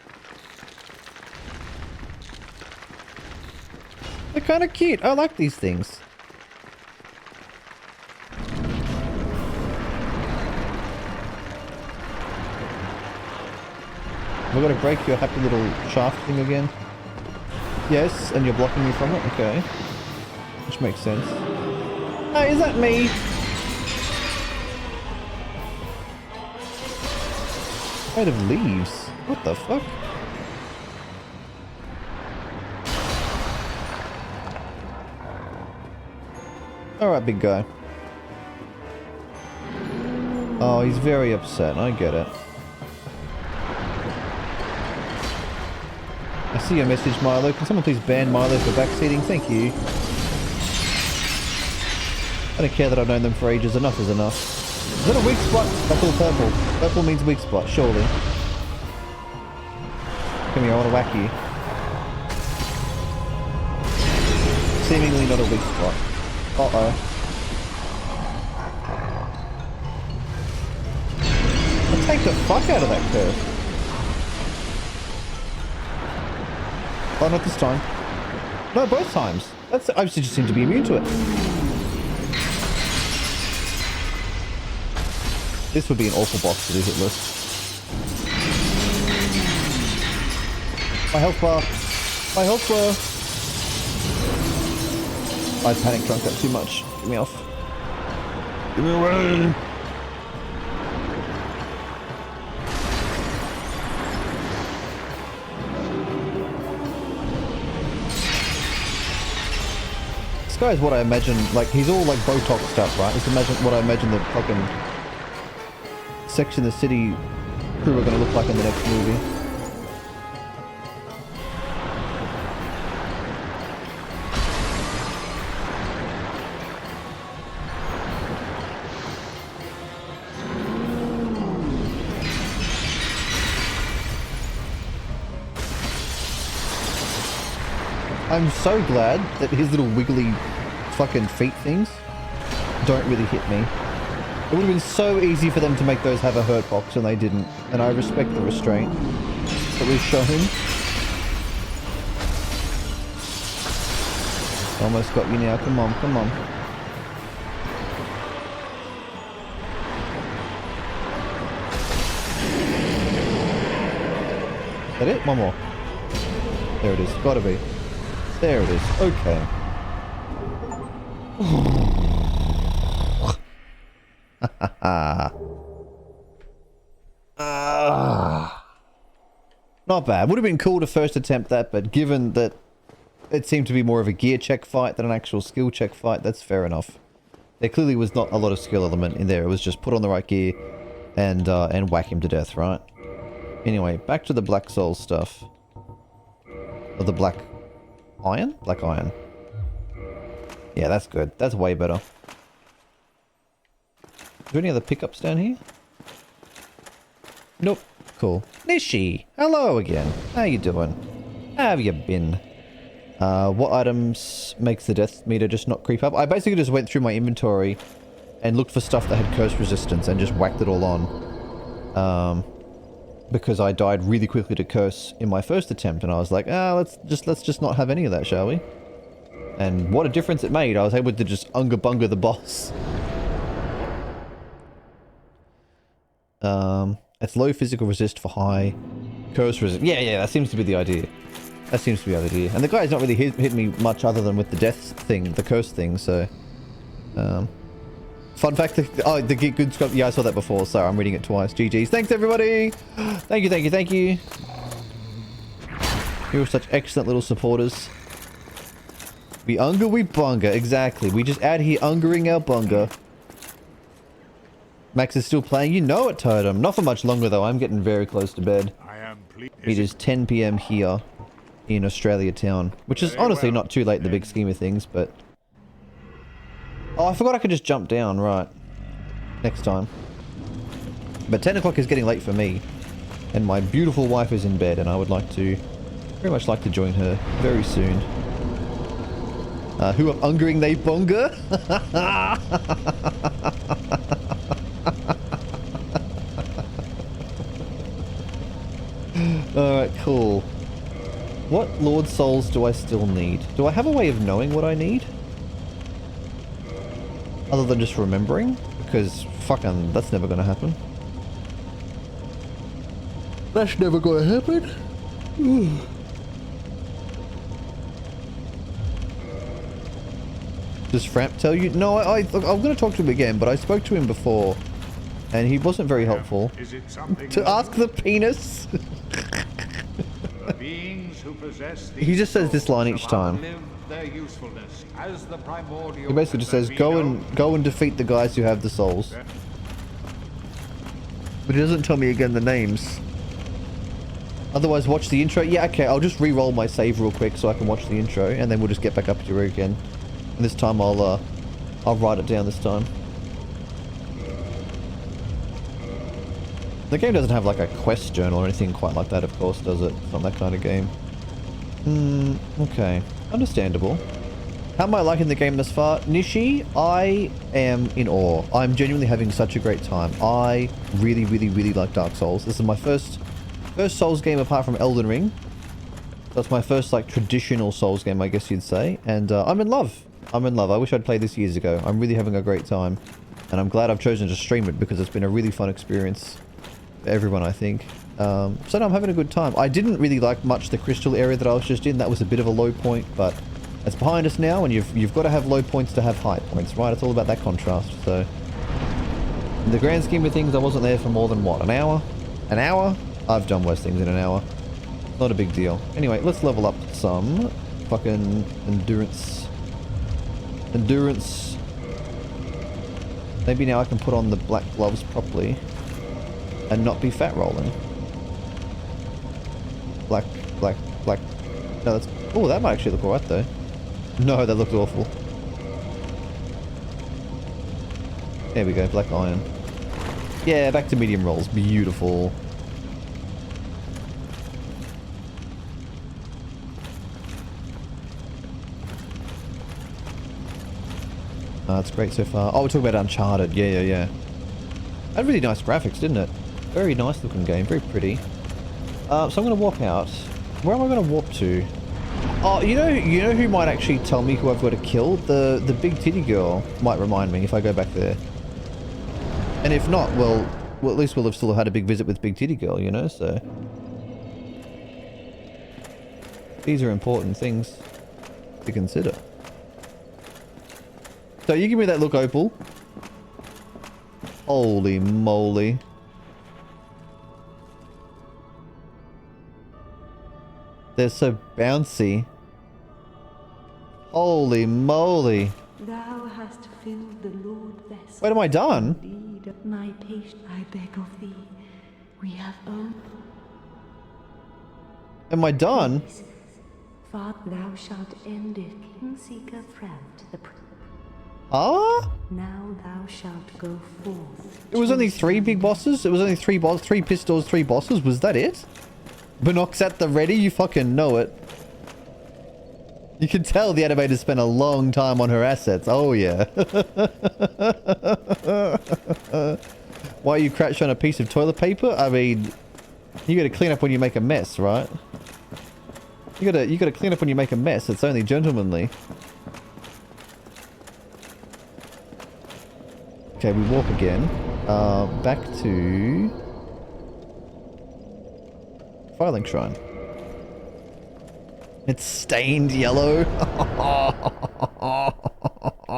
They're kind of cute. I like these things. We're gonna break your happy little shaft thing again. Yes, and you're blocking me from it? Okay. Which makes sense. Hey, is that me? Made of leaves. What the fuck? Alright, big guy. Oh, he's very upset. I get it. I see your message, Milo. Can someone please ban Milo for backseating? Thank you. I don't care that I've known them for ages. Enough is enough. Is that a weak spot? That's all purple. Purple means weak spot, surely. Come here, I want to whack you. Seemingly not a weak spot. Uh-oh. I'll take the fuck out of that curve. Oh, not this time. No, both times. I just seem to be immune to it. This would be an awful boss to do hitless. My health bar. My health bar. I panic drunk that too much. Get me off. Get me away. This guy is what I imagine, like, he's all like Botoxed up, right? Just imagine what I imagine the fucking Sex in the City crew are going to look like in the next movie. I'm so glad that his little wiggly fucking feet things don't really hit me. It would have been so easy for them to make those have a hurt box and they didn't. And I respect the restraint that we've shown. Almost got you now. Come on, come on. Is that it? One more. There it is. Gotta be. There it is. Okay. Not bad. Would have been cool to first attempt that, but given that it seemed to be more of a gear check fight than an actual skill check fight, that's fair enough. There clearly was not a lot of skill element in there. It was just put on the right gear and whack him to death, right? Anyway, back to the Black Soul stuff. Or the Black Iron? Black Iron. Yeah, that's good. That's way better. Is there any other pickups down here? Nope. Cool. Nishi! Hello again. How you doing? How have you been? What items makes the death meter just not creep up? I basically just went through my inventory and looked for stuff that had curse resistance and just whacked it all on. Because I died really quickly to curse in my first attempt and I was like, let's just not have any of that, shall we? And what a difference it made. I was able to just Unga Bunga the boss. It's low physical resist for high curse resist. Yeah, that seems to be the idea. That seems to be the idea. And the guy's not really hit me much other than with the death thing, the curse thing, so... Fun fact, the good scope. Yeah, I saw that before, so I'm reading it twice. GG's. Thanks, everybody! Thank you. You're such excellent little supporters. We Unga, we Bunga. Exactly. We just out here Ungering our Bunga. Max is still playing. You know it, Totem. Not for much longer, though. I'm getting very close to bed. It is 10 PM here in Australia town. Which is honestly not too late in the big scheme of things, but... Oh, I forgot I could just jump down. Right. Next time. But 10 o'clock is getting late for me. And my beautiful wife is in bed, and I would like to... very much like to join her very soon. Who are Ungering they Bunga? Alright, cool. What Lord Souls do I still need? Do I have a way of knowing what I need? Other than just remembering? Because fucking that's never gonna happen. That's never gonna happen. Does Framp tell you? No, I'm gonna talk to him again, but I spoke to him before. And he wasn't very helpful. Is it something To ask the penis? the beings who possess He just says this line each time. their usefulness as the primordial He basically just says, go and defeat the guys who have the souls. But he doesn't tell me again the names. Otherwise, watch the intro. Yeah, okay, I'll just re-roll my save real quick so I can watch the intro, and then we'll just get back up to it again. And this time I'll write it down this time. The game doesn't have like a quest journal or anything quite like that, of course, does it? It's not that kind of game. Okay. Understandable. How am I liking the game thus far? Nishi, I am in awe. I'm genuinely having such a great time. I really, really, really like Dark Souls. This is my first Souls game apart from Elden Ring. That's my first like traditional Souls game, I guess you'd say. And I'm in love. I'm in love. I wish I'd played this years ago. I'm really having a great time. And I'm glad I've chosen to stream it because it's been a really fun experience for everyone, I think. So no, I'm having a good time. I didn't really like much the crystal area that I was just in. That was a bit of a low point, but it's behind us now, and you've got to have low points to have high points, right? It's all about that contrast. So in the grand scheme of things, I wasn't there for more than what, an hour? An hour? I've done worse things in an hour. Not a big deal. Anyway, let's level up some fucking endurance. Maybe now I can put on the black gloves properly and not be fat rolling. Black. No, that's... Oh, that might actually look alright though. No, that looked awful. There we go, black iron. Yeah, back to medium rolls. Beautiful. It's great so far. Oh, we're talking about Uncharted. Yeah. Had really nice graphics, didn't it? Very nice looking game. Very pretty. So I'm going to warp out. Where am I going to warp to? Oh, you know who might actually tell me who I've got to kill? The big titty girl might remind me if I go back there. And if not, well, at least we'll have still had a big visit with big titty girl, you know, so... These are important things to consider. So you give me that look, Opal. Holy moly. They're so bouncy. Holy moly. Thou hast filled the Lord vessel. Wait, am I done? Indeed, my patient, I beg of thee. We have owned. Am I done? Father, thou shalt end it. King Seeker Frampt the Ah? Now thou shalt go forth. It was only 3 big bosses? It was only 3 pistols, 3 bosses? Was that it? Binox at the ready? You fucking know it. You can tell the animator spent a long time on her assets. Oh yeah. Why are you crouched on a piece of toilet paper? I mean, you gotta clean up when you make a mess, right? You gotta clean up when you make a mess. It's only gentlemanly. Okay, we walk again. Back to... Firelink Shrine. It's stained yellow.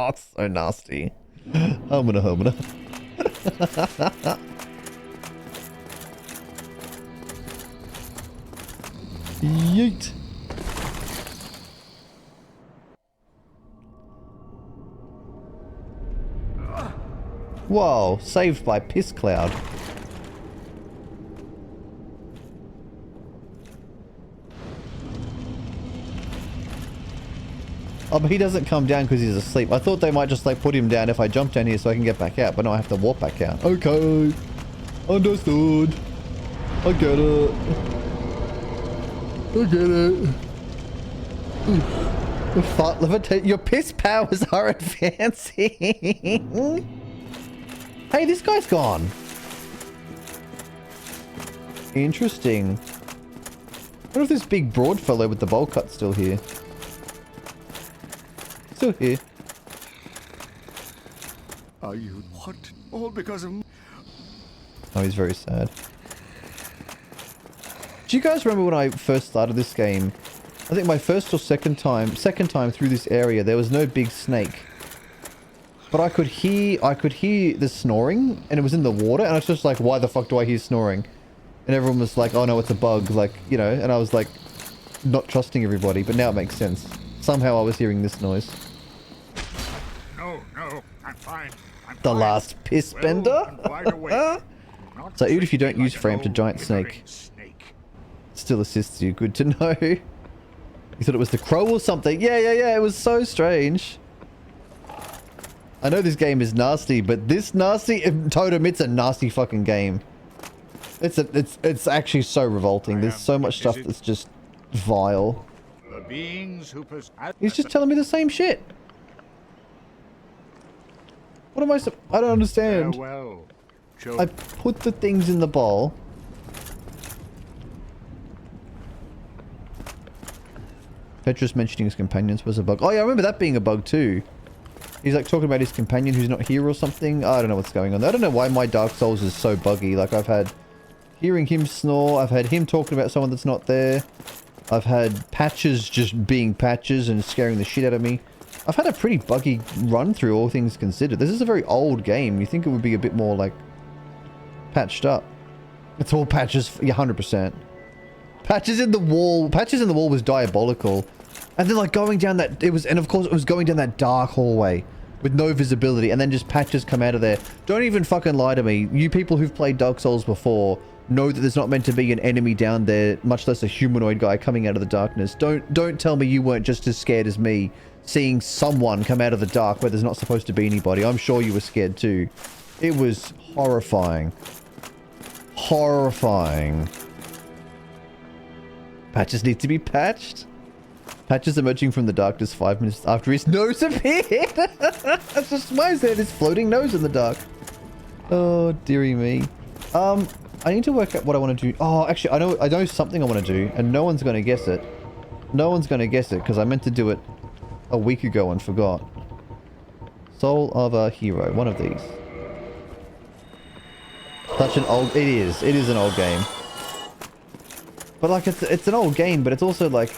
It's so nasty. Homina. Yeet. Whoa, saved by Piss Cloud. Oh, but he doesn't come down because he's asleep. I thought they might just like put him down if I jump down here so I can get back out, but no, I have to walk back out. Okay. Understood. I get it. I get it. The fart levitate. Your piss powers are advancing. Hey, this guy's gone. Interesting. What if this big broad fellow with the bowl cut's still here? Still here. Are you what? All because of... Oh, he's very sad. Do you guys remember when I first started this game? I think my first or second time through this area, there was no big snake. But I could hear the snoring, and it was in the water, and I was just like, why the fuck do I hear snoring? And everyone was like, oh no, it's a bug, like, you know, and I was like, not trusting everybody, but now it makes sense. Somehow I was hearing this noise. No, I'm fine. The last piss bender? So even if you don't use frame to giant snake, still assists you. Good to know. You thought it was the crow or something? Yeah. It was so strange. I know this game is nasty, but this nasty, Totem, it's a nasty fucking game. It's actually so revolting. There's so much stuff that's just vile. The beings who He's just telling me the same shit. What am I I don't understand. Farewell. I put the things in the bowl. Petrus mentioning his companions was a bug. Oh yeah, I remember that being a bug too. He's like talking about his companion who's not here or something. I don't know what's going on. I don't know why my Dark Souls is so buggy. Like I've had hearing him snore. I've had him talking about someone that's not there. I've had patches just being patches and scaring the shit out of me. I've had a pretty buggy run through, all things considered. This is a very old game. You think it would be a bit more like patched up. It's all patches. Yeah, 100%. Patches in the wall. Patches in the wall was diabolical. And then like going down that, and of course it was going down that dark hallway with no visibility, and then just patches come out of there. Don't even fucking lie to me. You people who've played Dark Souls before know that there's not meant to be an enemy down there, much less a humanoid guy coming out of the darkness. Don't tell me you weren't just as scared as me seeing someone come out of the dark where there's not supposed to be anybody. I'm sure you were scared too. It was horrifying. Horrifying. Patches need to be patched. Patches emerging from the darkness 5 minutes after his nose appeared. That's just why is there this floating nose in the dark? Oh, dearie me. I need to work out what I want to do. Oh, actually, I know something I want to do, and no one's going to guess it. No one's going to guess it, because I meant to do it a week ago and forgot. Soul of a Hero. One of these. Such an old... It is an old game. But, like, it's an old game, but it's also, like...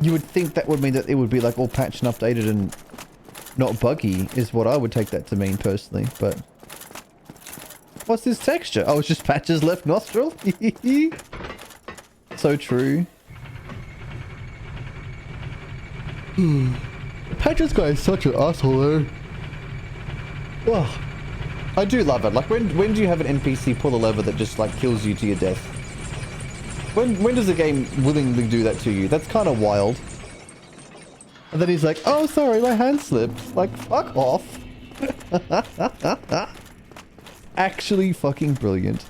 You would think that would mean that it would be like all patched and updated and not buggy is what I would take that to mean personally, but... What's this texture? Oh, it's just Patch's left nostril? So true. Patch's guy is such an asshole though. Oh, I do love it. Like when do you have an NPC pull a lever that just like kills you to your death? When does a game willingly do that to you? That's kind of wild. And then he's like, oh, sorry, my hand slipped. Like, fuck off. Actually fucking brilliant.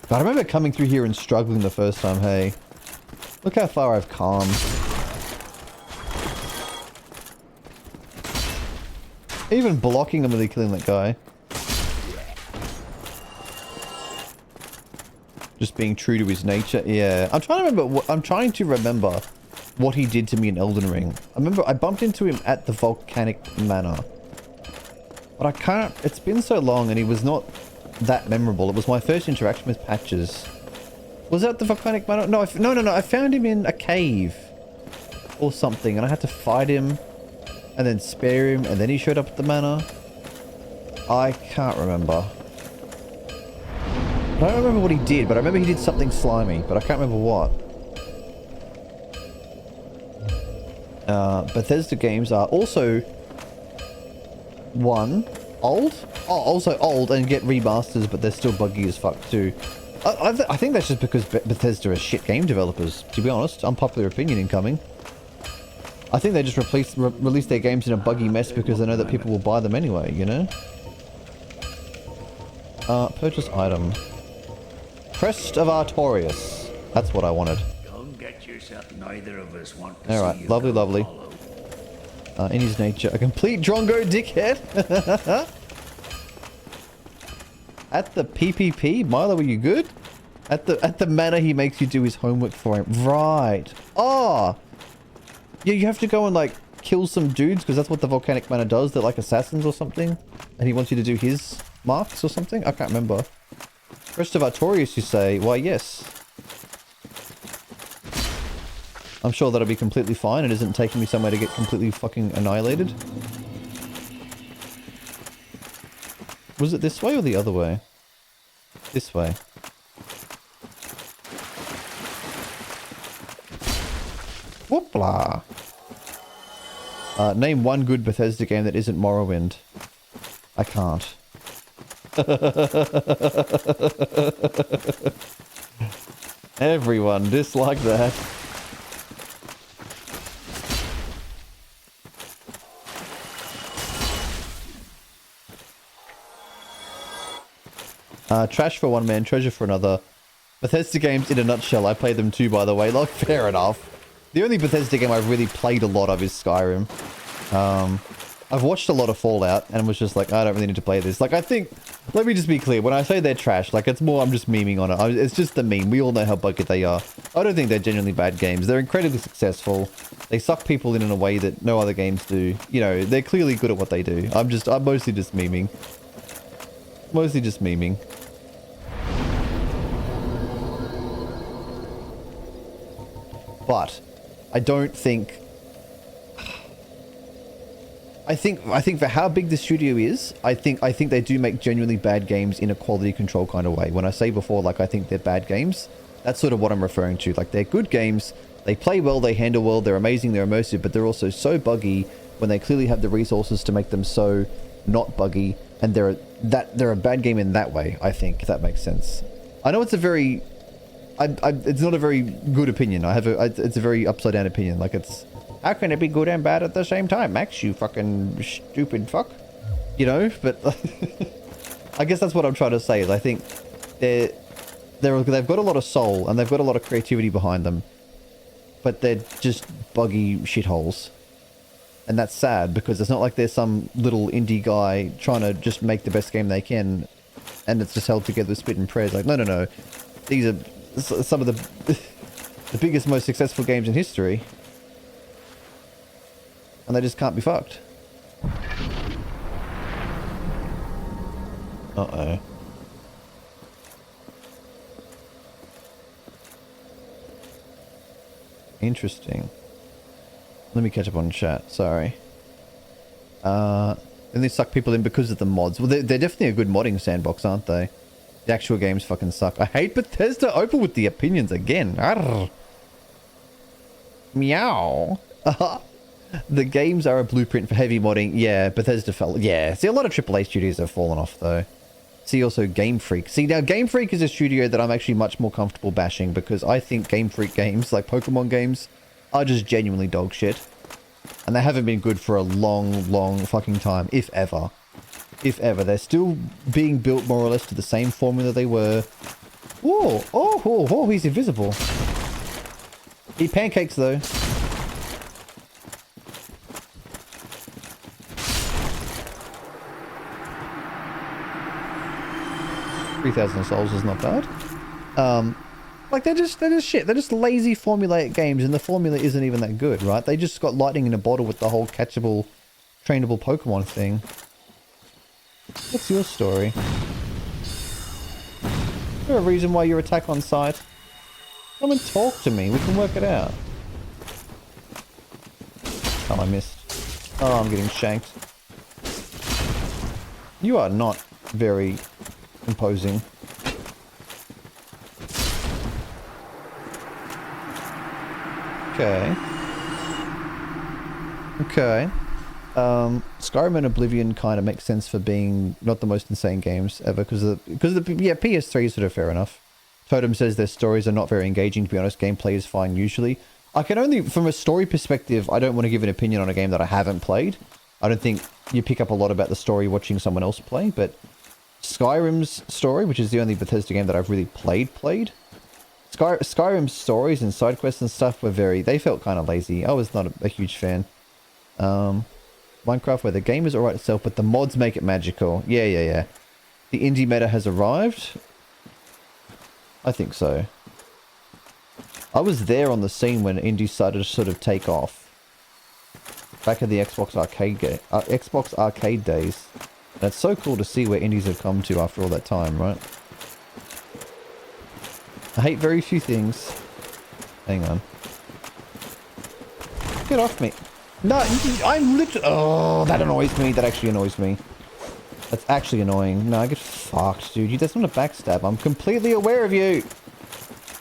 God, I remember coming through here and struggling the first time, hey. Look how far I've come. Even blocking, I'm really killing that guy. Just being true to his nature. Yeah. I'm trying to remember what he did to me in Elden Ring. I remember I bumped into him at the Volcanic Manor. But I can't... It's been so long and he was not that memorable. It was my first interaction with Patches. Was that the Volcanic Manor? No, no. I found him in a cave. Or something. And I had to fight him. And then spare him. And then he showed up at the manor. I can't remember. I don't remember what he did. But I remember he did something slimy. But I can't remember what. Bethesda games are also... One, old? Oh, also old and get remasters, but they're still buggy as fuck too. I think that's just because Bethesda are shit game developers, to be honest. Unpopular opinion incoming. I think they just release their games in a buggy mess because they know that people will buy them anyway, you know? Purchase item. Crest of Artorias. That's what I wanted. Don't get yourself, neither of us want to Alright, see you lovely, go lovely. hollow. In his nature, a complete drongo dickhead. At the PPP, Milo, were you good? At the manor, he makes you do his homework for him. Right. Oh. Yeah, you have to go and like kill some dudes because that's what the Volcanic Manor does. They're like assassins or something, and he wants you to do his marks or something. I can't remember. Crest of Artorias, you say? Why, yes. I'm sure that'll be completely fine. It isn't taking me somewhere to get completely fucking annihilated. Was it this way or the other way? This way. Whoopla! Name one good Bethesda game that isn't Morrowind. I can't. Everyone dislike that. Trash for one man, treasure for another. Bethesda games in a nutshell. I play them too, by the way. Like, fair enough. The only Bethesda game I've really played a lot of is Skyrim. I've watched a lot of Fallout and was just like, I don't really need to play this. Like, I think, let me just be clear. When I say they're trash, like, it's more I'm just memeing on it. It's just the meme. We all know how buggy they are. I don't think they're genuinely bad games. They're incredibly successful. They suck people in a way that no other games do. You know, they're clearly good at what they do. I'm mostly just memeing. Mostly just memeing. But I don't think... I think for how big the studio is, I think they do make genuinely bad games in a quality control kind of way. When I say before, like, I think they're bad games, that's sort of what I'm referring to. Like, they're good games, they play well, they handle well, they're amazing, they're immersive, but they're also so buggy when they clearly have the resources to make them so not buggy, and they're a bad game in that way, I think, if that makes sense. I know it's a very... it's not a very good opinion. It's a very upside down opinion. Like, it's... How can it be good and bad at the same time, Max, you fucking stupid fuck? You know, but... I guess that's what I'm trying to say. Is I think they've got a lot of soul, and they've got a lot of creativity behind them. But they're just buggy shitholes. And that's sad, because it's not like there's some little indie guy trying to just make the best game they can, and it's just held together with spit and prayers. Like, no. These are some of the biggest, most successful games in history. And they just can't be fucked. Uh-oh. Interesting. Let me catch up on chat, sorry. And they suck people in because of the mods. Well, they're definitely a good modding sandbox, aren't they? The actual games fucking suck. I hate Bethesda. Open with the opinions again. Arrgh. Meow. The games are a blueprint for heavy modding. Yeah, Bethesda fell. Yeah, see, a lot of AAA studios have fallen off, though. See, also Game Freak. See, now Game Freak is a studio that I'm actually much more comfortable bashing, because I think Game Freak games, like Pokemon games, are just genuinely dog shit. And they haven't been good for a long, long fucking time, if ever. If ever. They're still being built more or less to the same formula they were. Whoa! Oh, he's invisible. Eat pancakes, though. 3,000 souls is not bad. Like, they're just shit. They're just lazy formulaic games, and the formula isn't even that good, right? They just got lightning in a bottle with the whole catchable, trainable Pokemon thing. What's your story? Is there a reason why you attack on sight? Come and talk to me. We can work it out. Oh, I missed. Oh, I'm getting shanked. You are not very imposing. Okay. Okay. Skyrim and Oblivion kind of makes sense for being not the most insane games ever because the PS3 is sort of fair enough. Totem says their stories are not very engaging, to be honest. Gameplay is fine usually. I can only, from a story perspective, I don't want to give an opinion on a game that I haven't played. I don't think you pick up a lot about the story watching someone else play, but Skyrim's story, which is the only Bethesda game that I've really played. Skyrim's stories and side quests and stuff were they felt kind of lazy. I was not a huge fan. Minecraft, where the game is alright itself, but the mods make it magical. Yeah. The indie meta has arrived. I think so. I was there on the scene when indie started to sort of take off. Back in the Xbox arcade days. And it's so cool to see where indies have come to after all that time, right? I hate very few things. Hang on. Get off me. No, I'm literally... Oh, that annoys me. That actually annoys me. That's actually annoying. No, I get fucked, dude. That's not a backstab. I'm completely aware of you.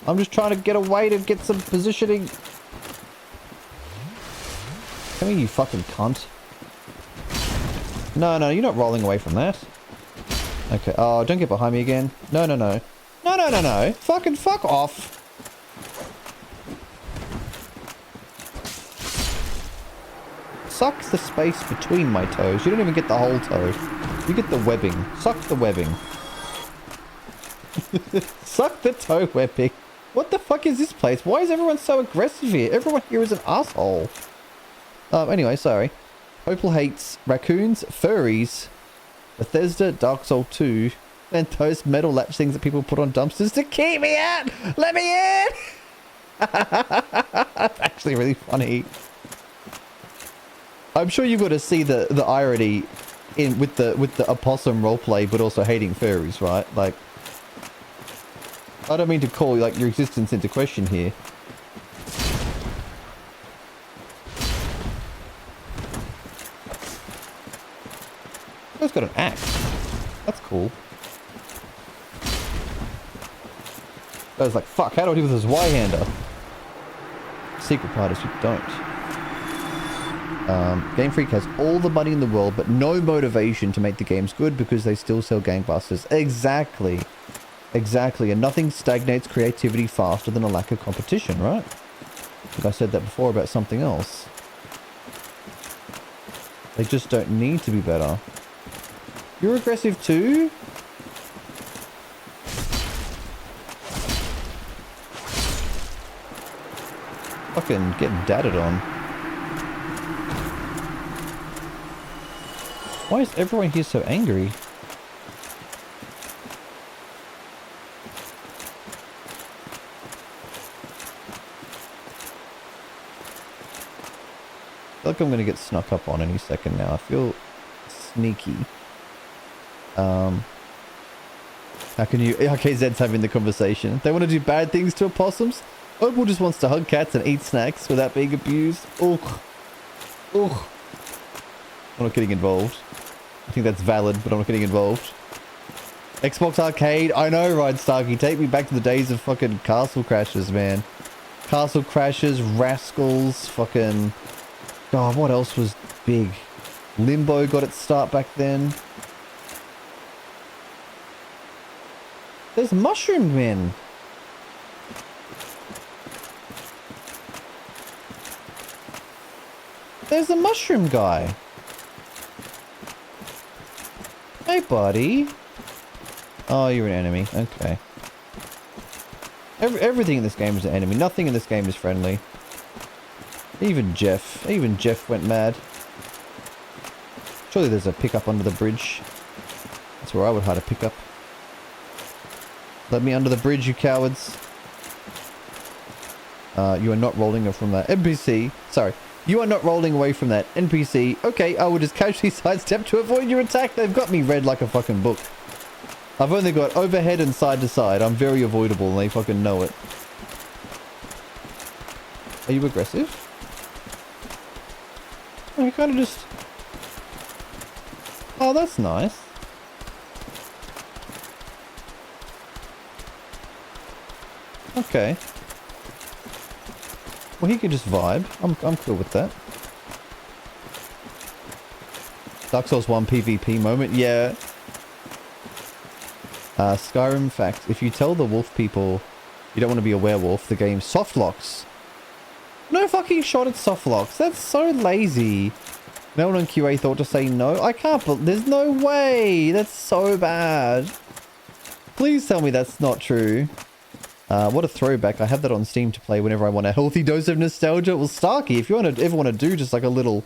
I'm just trying to get away to get some positioning. Come here, you fucking cunt. No, you're not rolling away from that. Okay. Oh, don't get behind me again. No. No. Fucking fuck off. Suck the space between my toes. You don't even get the whole toe. You get the webbing. Suck the webbing. Suck the toe webbing. What the fuck is this place? Why is everyone so aggressive here? Everyone here is an asshole. Anyway, sorry. Opal hates raccoons, furries, Bethesda, Dark Souls 2, and those metal latch things that people put on dumpsters to keep me out! Let me in! That's actually really funny. I'm sure you've got to see the irony in with the opossum roleplay, but also hating furries, right? Like, I don't mean to call like your existence into question here. He's got an axe. That's cool. I was like, fuck, how do I deal with this Y-hander? Secret part is you don't. Game Freak has all the money in the world, but no motivation to make the games good because they still sell gangbusters. Exactly. Exactly. And nothing stagnates creativity faster than a lack of competition, right? I think I said that before about something else. They just don't need to be better. You're aggressive too? Fucking getting dadded on. Why is everyone here so angry? I feel like I'm gonna get snuck up on any second now. I feel sneaky. How can you... Okay, Zed's having the conversation. They want to do bad things to opossums? Opal just wants to hug cats and eat snacks without being abused. Ugh. I'm not getting involved. I think that's valid, but I'm not getting involved. Xbox Arcade? I know, Ryan Starkey. Take me back to the days of fucking Castle Crashers, man. Castle Crashers, Rascals, fucking... God, what else was big? Limbo got its start back then. There's Mushroom Men. There's a mushroom guy. Hey, buddy. Oh, you're an enemy. Okay. Everything in this game is an enemy. Nothing in this game is friendly. Even Jeff. Even Jeff went mad. Surely there's a pickup under the bridge. That's where I would hide a pickup. Let me under the bridge, you cowards. You are not rolling from that NPC. Sorry. You are not rolling away from that NPC. Okay, I will just casually sidestep to avoid your attack. They've got me read like a fucking book. I've only got overhead and side to side. I'm very avoidable and they fucking know it. Are you aggressive? Oh, you kind of just... Oh, that's nice. Okay. Well, he could just vibe. I'm cool with that. Dark Souls 1 PvP moment. Yeah. Skyrim fact. If you tell the wolf people you don't want to be a werewolf, the game soft locks. No fucking shot at soft locks. That's so lazy. No one on QA thought to say no. I can't, but there's no way. That's so bad. Please tell me that's not true. What a throwback. I have that on Steam to play whenever I want a healthy dose of nostalgia. Well, Starkey, if you ever want to do just like a little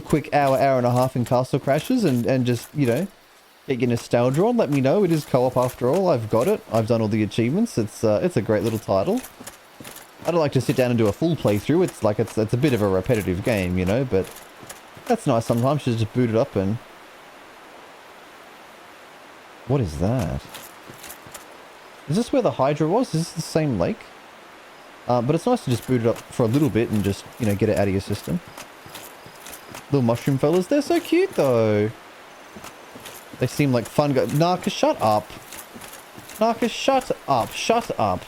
quick hour and a half in Castle Crashes and just, you know, get your nostalgia on, let me know. It is co-op after all. I've got it. I've done all the achievements. It's a great little title. I don't like to sit down and do a full playthrough. It's like, it's a bit of a repetitive game, you know, but that's nice sometimes to just boot it up and... What is that? Is this where the Hydra was? Is this the same lake? But it's nice to just boot it up for a little bit and just, you know, get it out of your system. Little mushroom fellas, they're so cute though. They seem like fun guys. Narcus, shut up. Narcus, shut up. Shut up.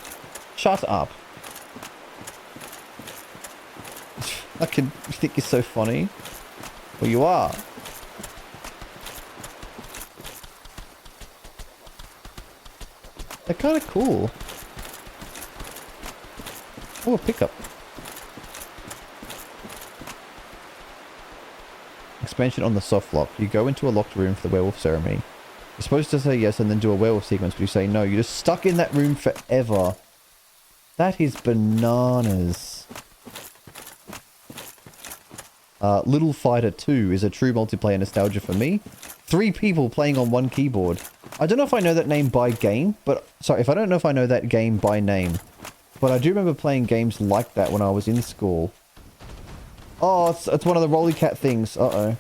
Shut up. I can think you're so funny. Well, you are. They're kind of cool. Oh, a pickup. Expansion on the soft lock. You go into a locked room for the werewolf ceremony. You're supposed to say yes and then do a werewolf sequence, but you say no. You're just stuck in that room forever. That is bananas. Little Fighter 2 is a true multiplayer nostalgia for me. 3 people playing on one keyboard. I don't know if I know that name by game, but... Sorry, I don't know if I know that game by name. But I do remember playing games like that when I was in school. Oh, it's one of the Rolly Cat things. Uh-oh.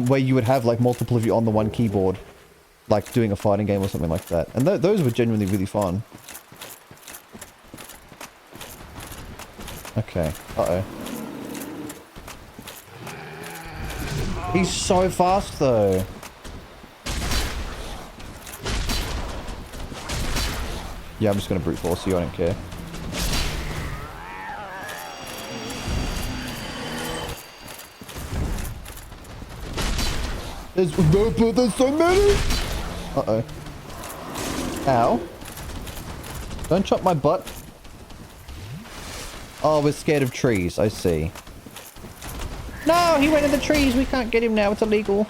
Where you would have, like, multiple of you on the one keyboard. Like, doing a fighting game or something like that. And those were genuinely really fun. Okay. Uh-oh. He's so fast, though. Yeah, I'm just going to brute force you. I don't care. There's so many! Uh-oh. Ow. Don't chop my butt. Oh, we're scared of trees. I see. No, he went in the trees. We can't get him now. It's illegal.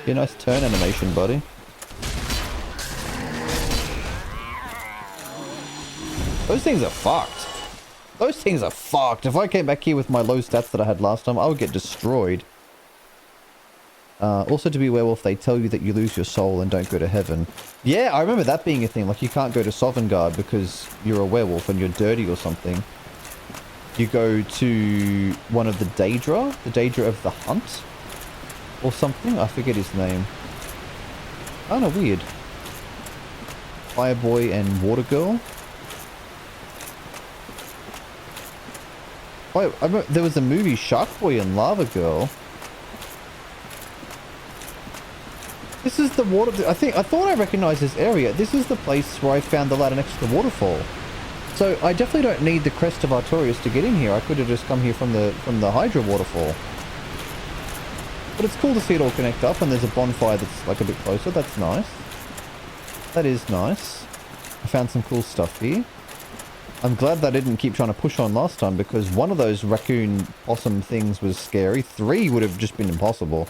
Be a nice turn animation, buddy. Those things are fucked. Those things are fucked. If I came back here with my low stats that I had last time, I would get destroyed. Also, to be a werewolf, they tell you that you lose your soul and don't go to heaven. Yeah, I remember that being a thing. Like, you can't go to Sovngarde because you're a werewolf and you're dirty or something. You go to one of the Daedra of the Hunt. Or something. I forget his name. Kind of weird. Fireboy and Water Girl. Oh, I remember there was a movie, Shark Boy and Lava Girl. This is the water... I thought I recognized this area. This is the place where I found the ladder next to the waterfall. So I definitely don't need the Crest of Artorias to get in here. I could have just come here from the Hydra waterfall. But it's cool to see it all connect up, and there's a bonfire that's like a bit closer. That's nice. That is nice. I found some cool stuff here. I'm glad that I didn't keep trying to push on last time, because one of those raccoon possum things was scary. 3 would have just been impossible.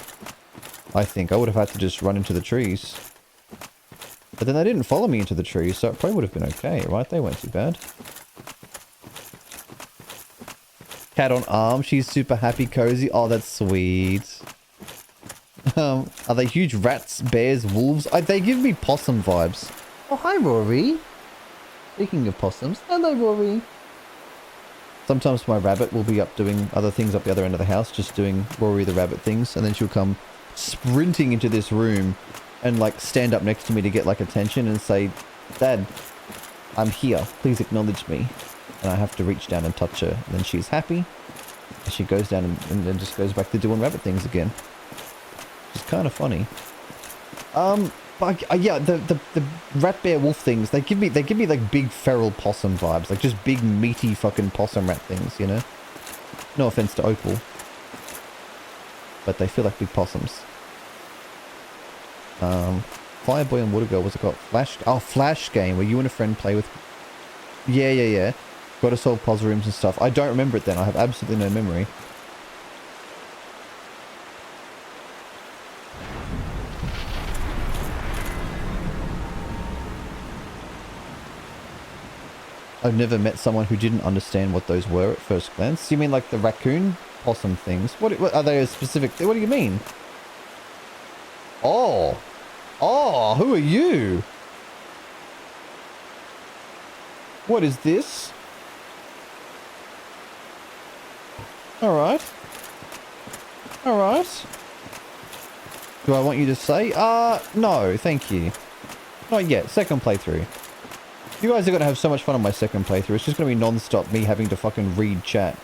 I think I would have had to just run into the trees. But then they didn't follow me into the trees, so it probably would have been okay, right? They weren't too bad. Cat on arm, she's super happy, cozy. Oh, that's sweet. Are they huge rats, bears, wolves? They give me possum vibes. Oh, hi, Rory. Speaking of possums, hello, Rory. Sometimes my rabbit will be up doing other things up the other end of the house, just doing Rory the rabbit things, and then she'll come sprinting into this room and like stand up next to me to get like attention and say, Dad, I'm here. Please acknowledge me. And I have to reach down and touch her. And then she's happy. And she goes down and then just goes back to doing rabbit things again. It's kind of funny. But yeah, the rat bear wolf things, they give me like big feral possum vibes, like just big meaty fucking possum rat things, you know? No offense to Opal, but they feel like big possums. Fireboy and Water Girl, what's it called? Flash game, where you and a friend play with... Yeah. Got to solve puzzle rooms and stuff. I don't remember it then, I have absolutely no memory. I've never met someone who didn't understand what those were at first glance. You mean like the raccoon possum things? What are they a specific... What do you mean? Oh, who are you? What is this? Alright. Do I want you to say? No, thank you. Not yet. Second playthrough. You guys are going to have so much fun on my second playthrough. It's just going to be non-stop me having to fucking read chat.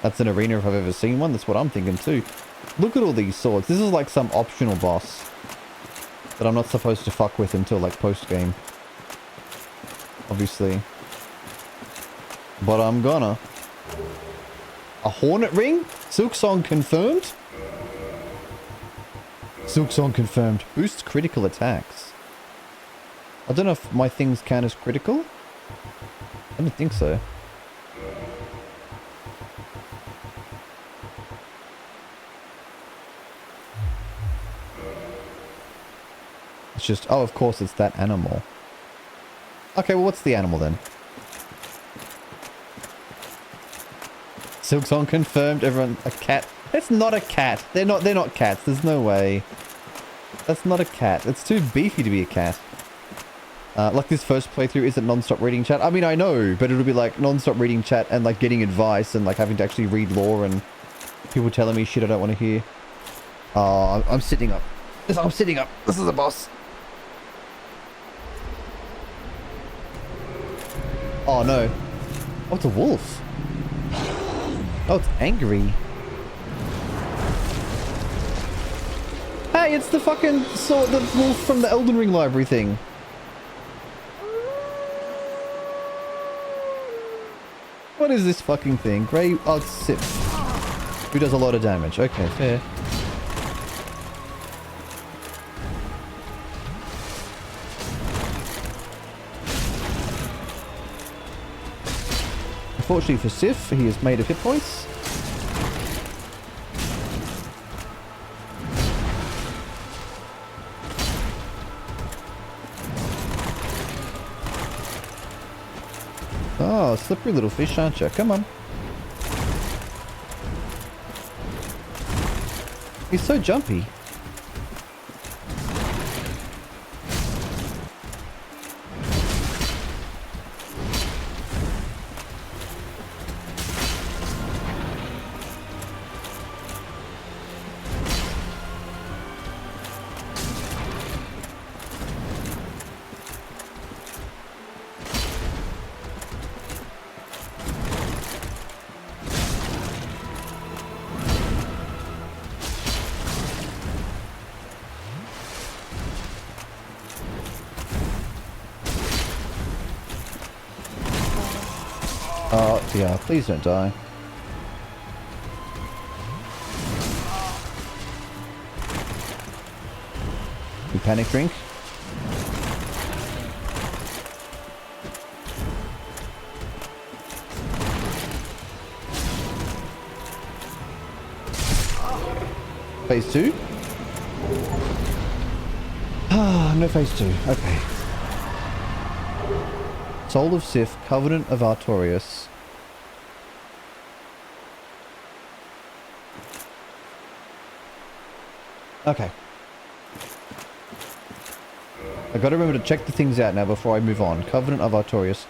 That's an arena if I've ever seen one. That's what I'm thinking too. Look at all these swords. This is like some optional boss that I'm not supposed to fuck with until like post-game. Obviously. But I'm gonna. A hornet ring? Silksong confirmed? Silksong confirmed. Boosts critical attacks. I don't know if my things count as critical. I don't think so. It's just... Oh, of course it's that animal. Okay, well what's the animal then? Silksong confirmed. Everyone... A cat... That's not a cat. They're not cats. There's no way. That's not a cat. It's too beefy to be a cat. Like this first playthrough isn't non-stop reading chat. I mean, I know, but it'll be like non-stop reading chat and like getting advice and like having to actually read lore and people telling me shit I don't want to hear. I'm sitting up. I'm sitting up. This is a boss. Oh no. Oh, it's a wolf. Oh, it's angry. Hey, it's the fucking sword, the wolf from the Elden Ring library thing. What is this fucking thing? Grey... Oh, it's Sith. Who does a lot of damage. Okay, fair. Unfortunately for Sif, he is made of hit points. Oh, slippery little fish, aren't you? Come on. He's so jumpy. Oh, yeah, please don't die. You panic drink? Phase 2? Ah, no phase 2. Okay. Soul of Sith, Covenant of Artorias. Okay. I gotta remember to check the things out now before I move on. Covenant of Artorias.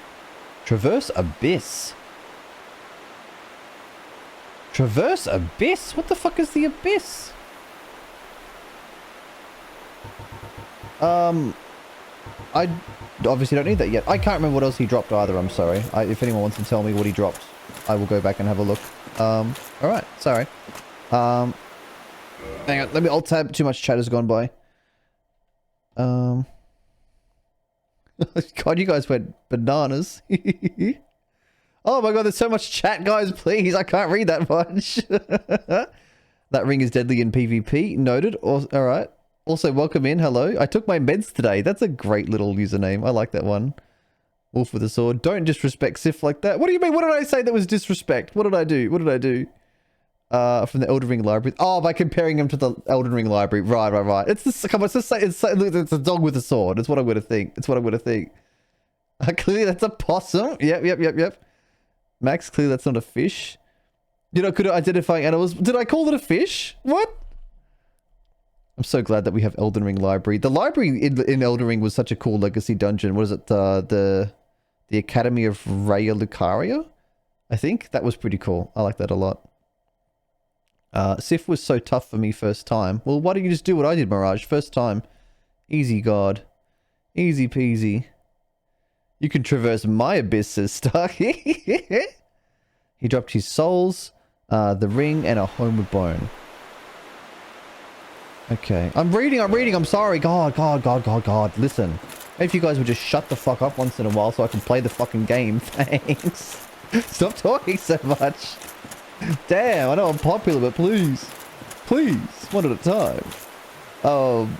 Traverse Abyss. Traverse Abyss? What the fuck is the Abyss? I obviously don't need that yet. I can't remember what else he dropped either, I'm sorry. If anyone wants to tell me what he dropped, I will go back and have a look. Alright, sorry. Hang on, let me alt-tab, too much chat has gone by. God, you guys went bananas. Oh my god, there's so much chat, guys, please. I can't read that much. That ring is deadly in PvP. Noted. Alright. Also, welcome in. Hello. I took my meds today. That's a great little username. I like that one. Wolf with a sword. Don't disrespect Sif like that. What do you mean? What did I say that was disrespect? What did I do? What did I do? From the Elden Ring library. Oh, by comparing him to the Elden Ring library. Right. It's the, come on, it's a dog with a sword. It's what I'm going to think. It's what I'm going to think. Clearly that's a possum. Yep. Max, clearly that's not a fish. You're not good at identifying animals. Did I call it a fish? What? I'm so glad that we have Elden Ring library. The library in Elden Ring was such a cool legacy dungeon. What is it? The Academy of Raya Lucaria? I think that was pretty cool. I like that a lot. Sif was so tough for me first time. Well, why don't you just do what I did, Mirage? First time. Easy, God. Easy peasy. You can traverse my abyss, says Starky. He dropped his souls, the ring, and a homeward bone. Okay. I'm reading. I'm sorry. God. Listen. If you guys would just shut the fuck up once in a while so I can play the fucking game. Thanks. Stop talking so much. Damn, I know I'm popular, but please. Please. One at a time.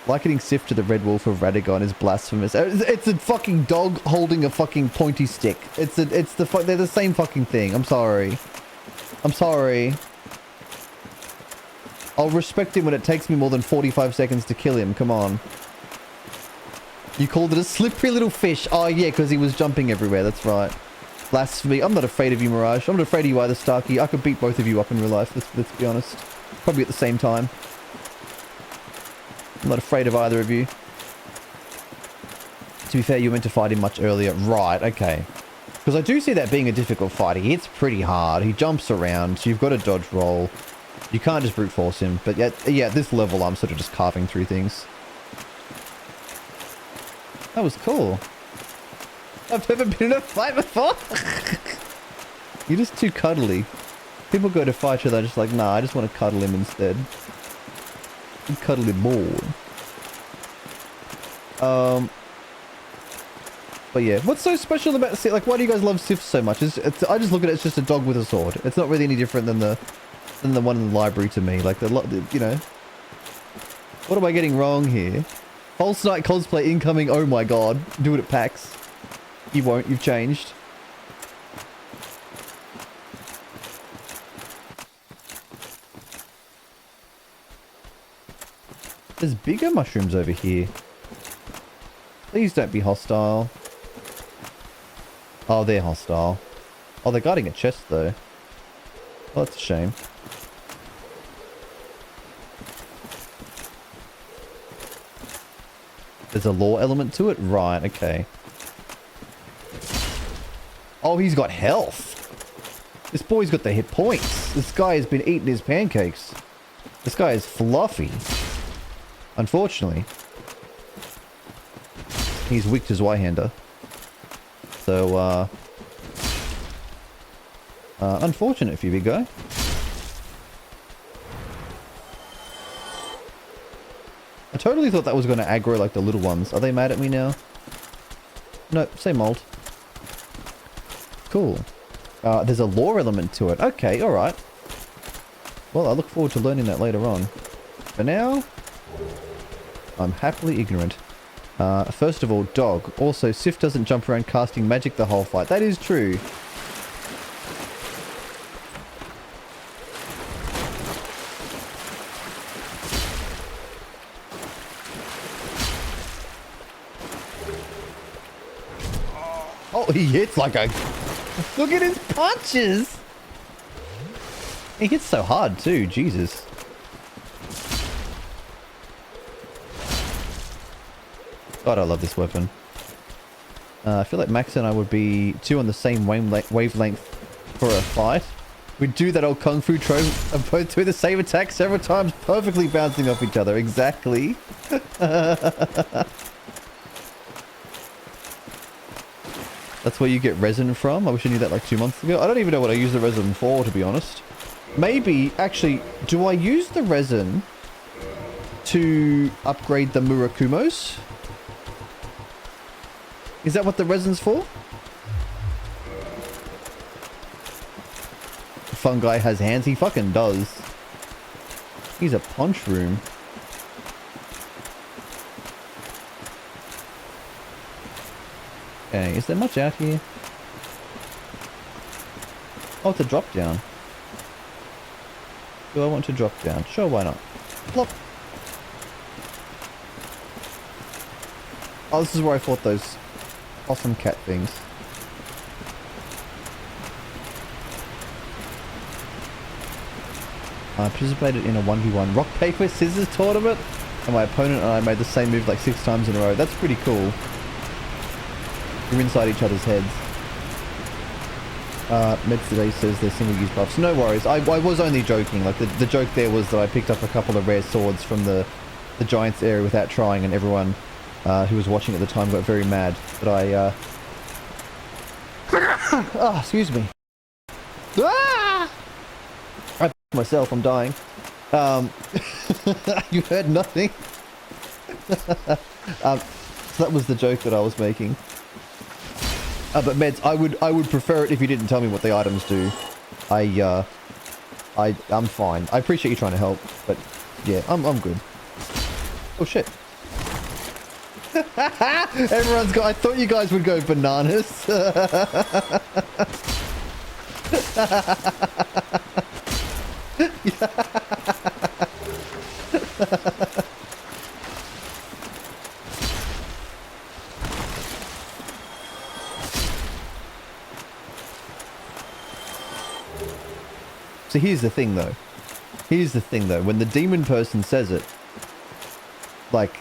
Likening Sif to the Red Wolf of Radagon is blasphemous. It's a fucking dog holding a fucking pointy stick. They're the same fucking thing. I'm sorry. I'll respect him when it takes me more than 45 seconds to kill him. Come on. You called it a slippery little fish. Oh, yeah, because he was jumping everywhere. That's right. Blasphemy. I'm not afraid of you, Mirage. I'm not afraid of you either, Starky. I could beat both of you up in real life. Let's be honest. Probably at the same time. I'm not afraid of either of you. To be fair, you were meant to fight him much earlier. Right, okay. Because I do see that being a difficult fight. He hits pretty hard. He jumps around, so you've got to dodge roll. You can't just brute force him. But yeah, at this level, I'm sort of just carving through things. That was cool. I've never been in a fight before. You're just too cuddly. People go to fight each other, just like, nah, I just want to cuddle him instead. I'm cuddly bored. But yeah, what's so special about Sif? Like, why do you guys love Sif so much? I just look at it as just a dog with a sword. It's not really any different than the one in the library to me. Like, you know. What am I getting wrong here? False Knight cosplay incoming. Oh my god. Do it at PAX. You won't. You've changed. There's bigger mushrooms over here. Please don't be hostile. Oh, they're hostile. Oh, they're guarding a chest, though. Oh, that's a shame. There's a lore element to it? Right, okay. Oh, he's got health. This boy's got the hit points. This guy has been eating his pancakes. This guy is fluffy. Unfortunately. He's weak to Zweihander. So, unfortunate for you, big guy. I totally thought that was going to aggro like the little ones. Are they mad at me now? No, same old. Cool. There's a lore element to it. Okay, alright. Well, I look forward to learning that later on. For now, I'm happily ignorant. First of all, dog. Also, Sif doesn't jump around casting magic the whole fight. That is true. Oh, he hits like a... Look at his punches! He hits so hard too, Jesus. God, I love this weapon. I feel like Max and I would be two on the same wavelength for a fight. We'd do that old Kung Fu trope and both do the same attack several times, perfectly bouncing off each other. Exactly. That's where you get resin from? I wish I knew that like 2 months ago. I don't even know what I use the resin for, to be honest. Maybe, actually, do I use the resin to upgrade the Murakumos? Is that what the resin's for? Fungi has hands? He fucking does. He's a punch room. Okay, is there much out here? Oh, it's a drop down. Do I want to drop down? Sure, why not? Plop. Oh, this is where I fought those awesome cat things. I participated in a 1v1 rock, paper, scissors tournament, and my opponent and I made the same move like 6 times in a row. That's pretty cool. You're inside each other's heads. Meds today says they're single-use buffs. No worries. I was only joking. Like, the joke there was that I picked up a couple of rare swords from the Giants area without trying, and everyone who was watching at the time got very mad that I... Oh, excuse me. Ah! I myself, I'm dying. You heard nothing? So that was the joke that I was making. But Meds, I would prefer it if you didn't tell me what the items do. I'm fine. I appreciate you trying to help, but yeah, I'm good. Oh shit. Everyone's got... I thought you guys would go bananas. So here's the thing though. When the demon person says it, like,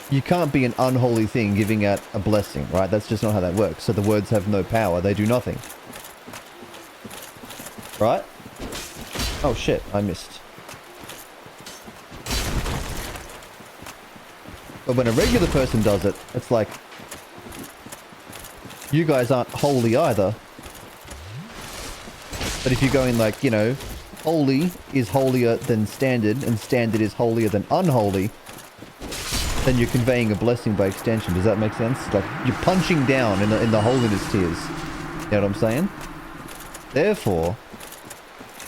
you can't be an unholy thing giving out a blessing, right? That's just not how that works. So the words have no power. They do nothing. Right? Oh shit, I missed. But when a regular person does it, it's like, you guys aren't holy either. But if you're going like, you know, holy is holier than standard, and standard is holier than unholy, then you're conveying a blessing by extension. Does that make sense? Like, you're punching down in the holiness tiers. You know what I'm saying? Therefore,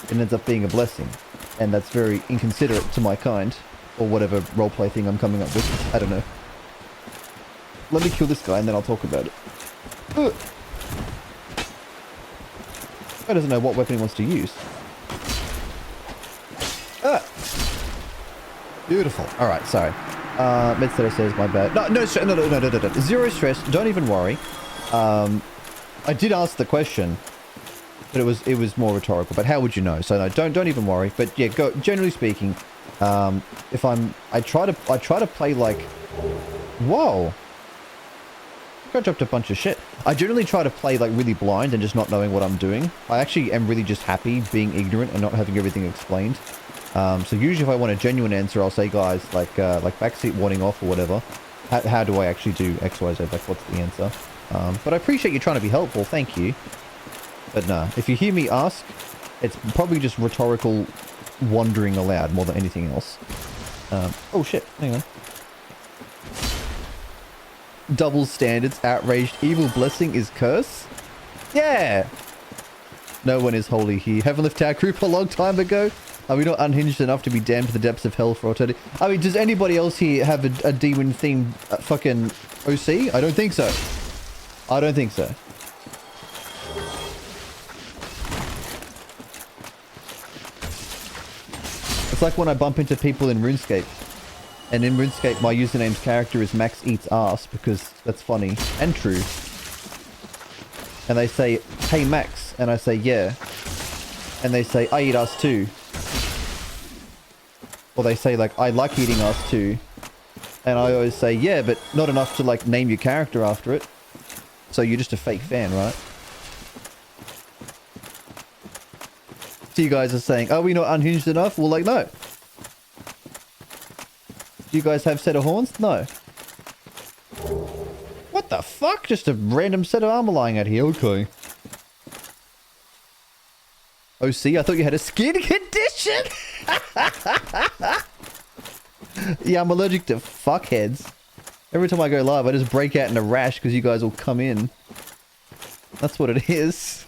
it ends up being a blessing. And that's very inconsiderate to my kind. Or whatever roleplay thing I'm coming up with. I don't know. Let me kill this guy and then I'll talk about it. Ugh. Guy doesn't know what weapon he wants to use. Ah! Beautiful. Alright, sorry. Medstead says my bad. No, zero stress. Don't even worry. I did ask the question, but it was more rhetorical. But how would you know? So no, don't even worry. But yeah, generally speaking, if I try to play like, whoa. I dropped a bunch of shit. I generally try to play like really blind and just not knowing what I'm doing. I actually am really just happy being ignorant and not having everything explained. So usually if I want a genuine answer, I'll say, guys, like backseat warning off or whatever. How do I actually do X, Y, Z? Like, what's the answer? But I appreciate you trying to be helpful. Thank you. But no, if you hear me ask, it's probably just rhetorical wondering aloud more than anything else. Oh shit, hang on. Double standards, outraged, evil blessing is curse? Yeah! No one is holy here. Haven't left our group a long time ago? Are we not unhinged enough to be damned to the depths of hell for eternity? I mean, does anybody else here have a demon-themed fucking OC? I don't think so. I don't think so. It's like when I bump into people in RuneScape. And in RuneScape, my username's character is Max Eats Ass, because that's funny and true. And they say, hey Max, and I say, yeah. And they say, I eat ass too. Or they say like, I like eating ass too. And I always say, yeah, but not enough to like name your character after it. So you're just a fake fan, right? So you guys are saying, are we not unhinged enough? Well, like, no. Do you guys have set of horns? No. What the fuck? Just a random set of armor lying out here. Okay. Oh, see, I thought you had a skin condition. Yeah, I'm allergic to fuckheads. Every time I go live, I just break out in a rash because you guys will come in. That's what it is.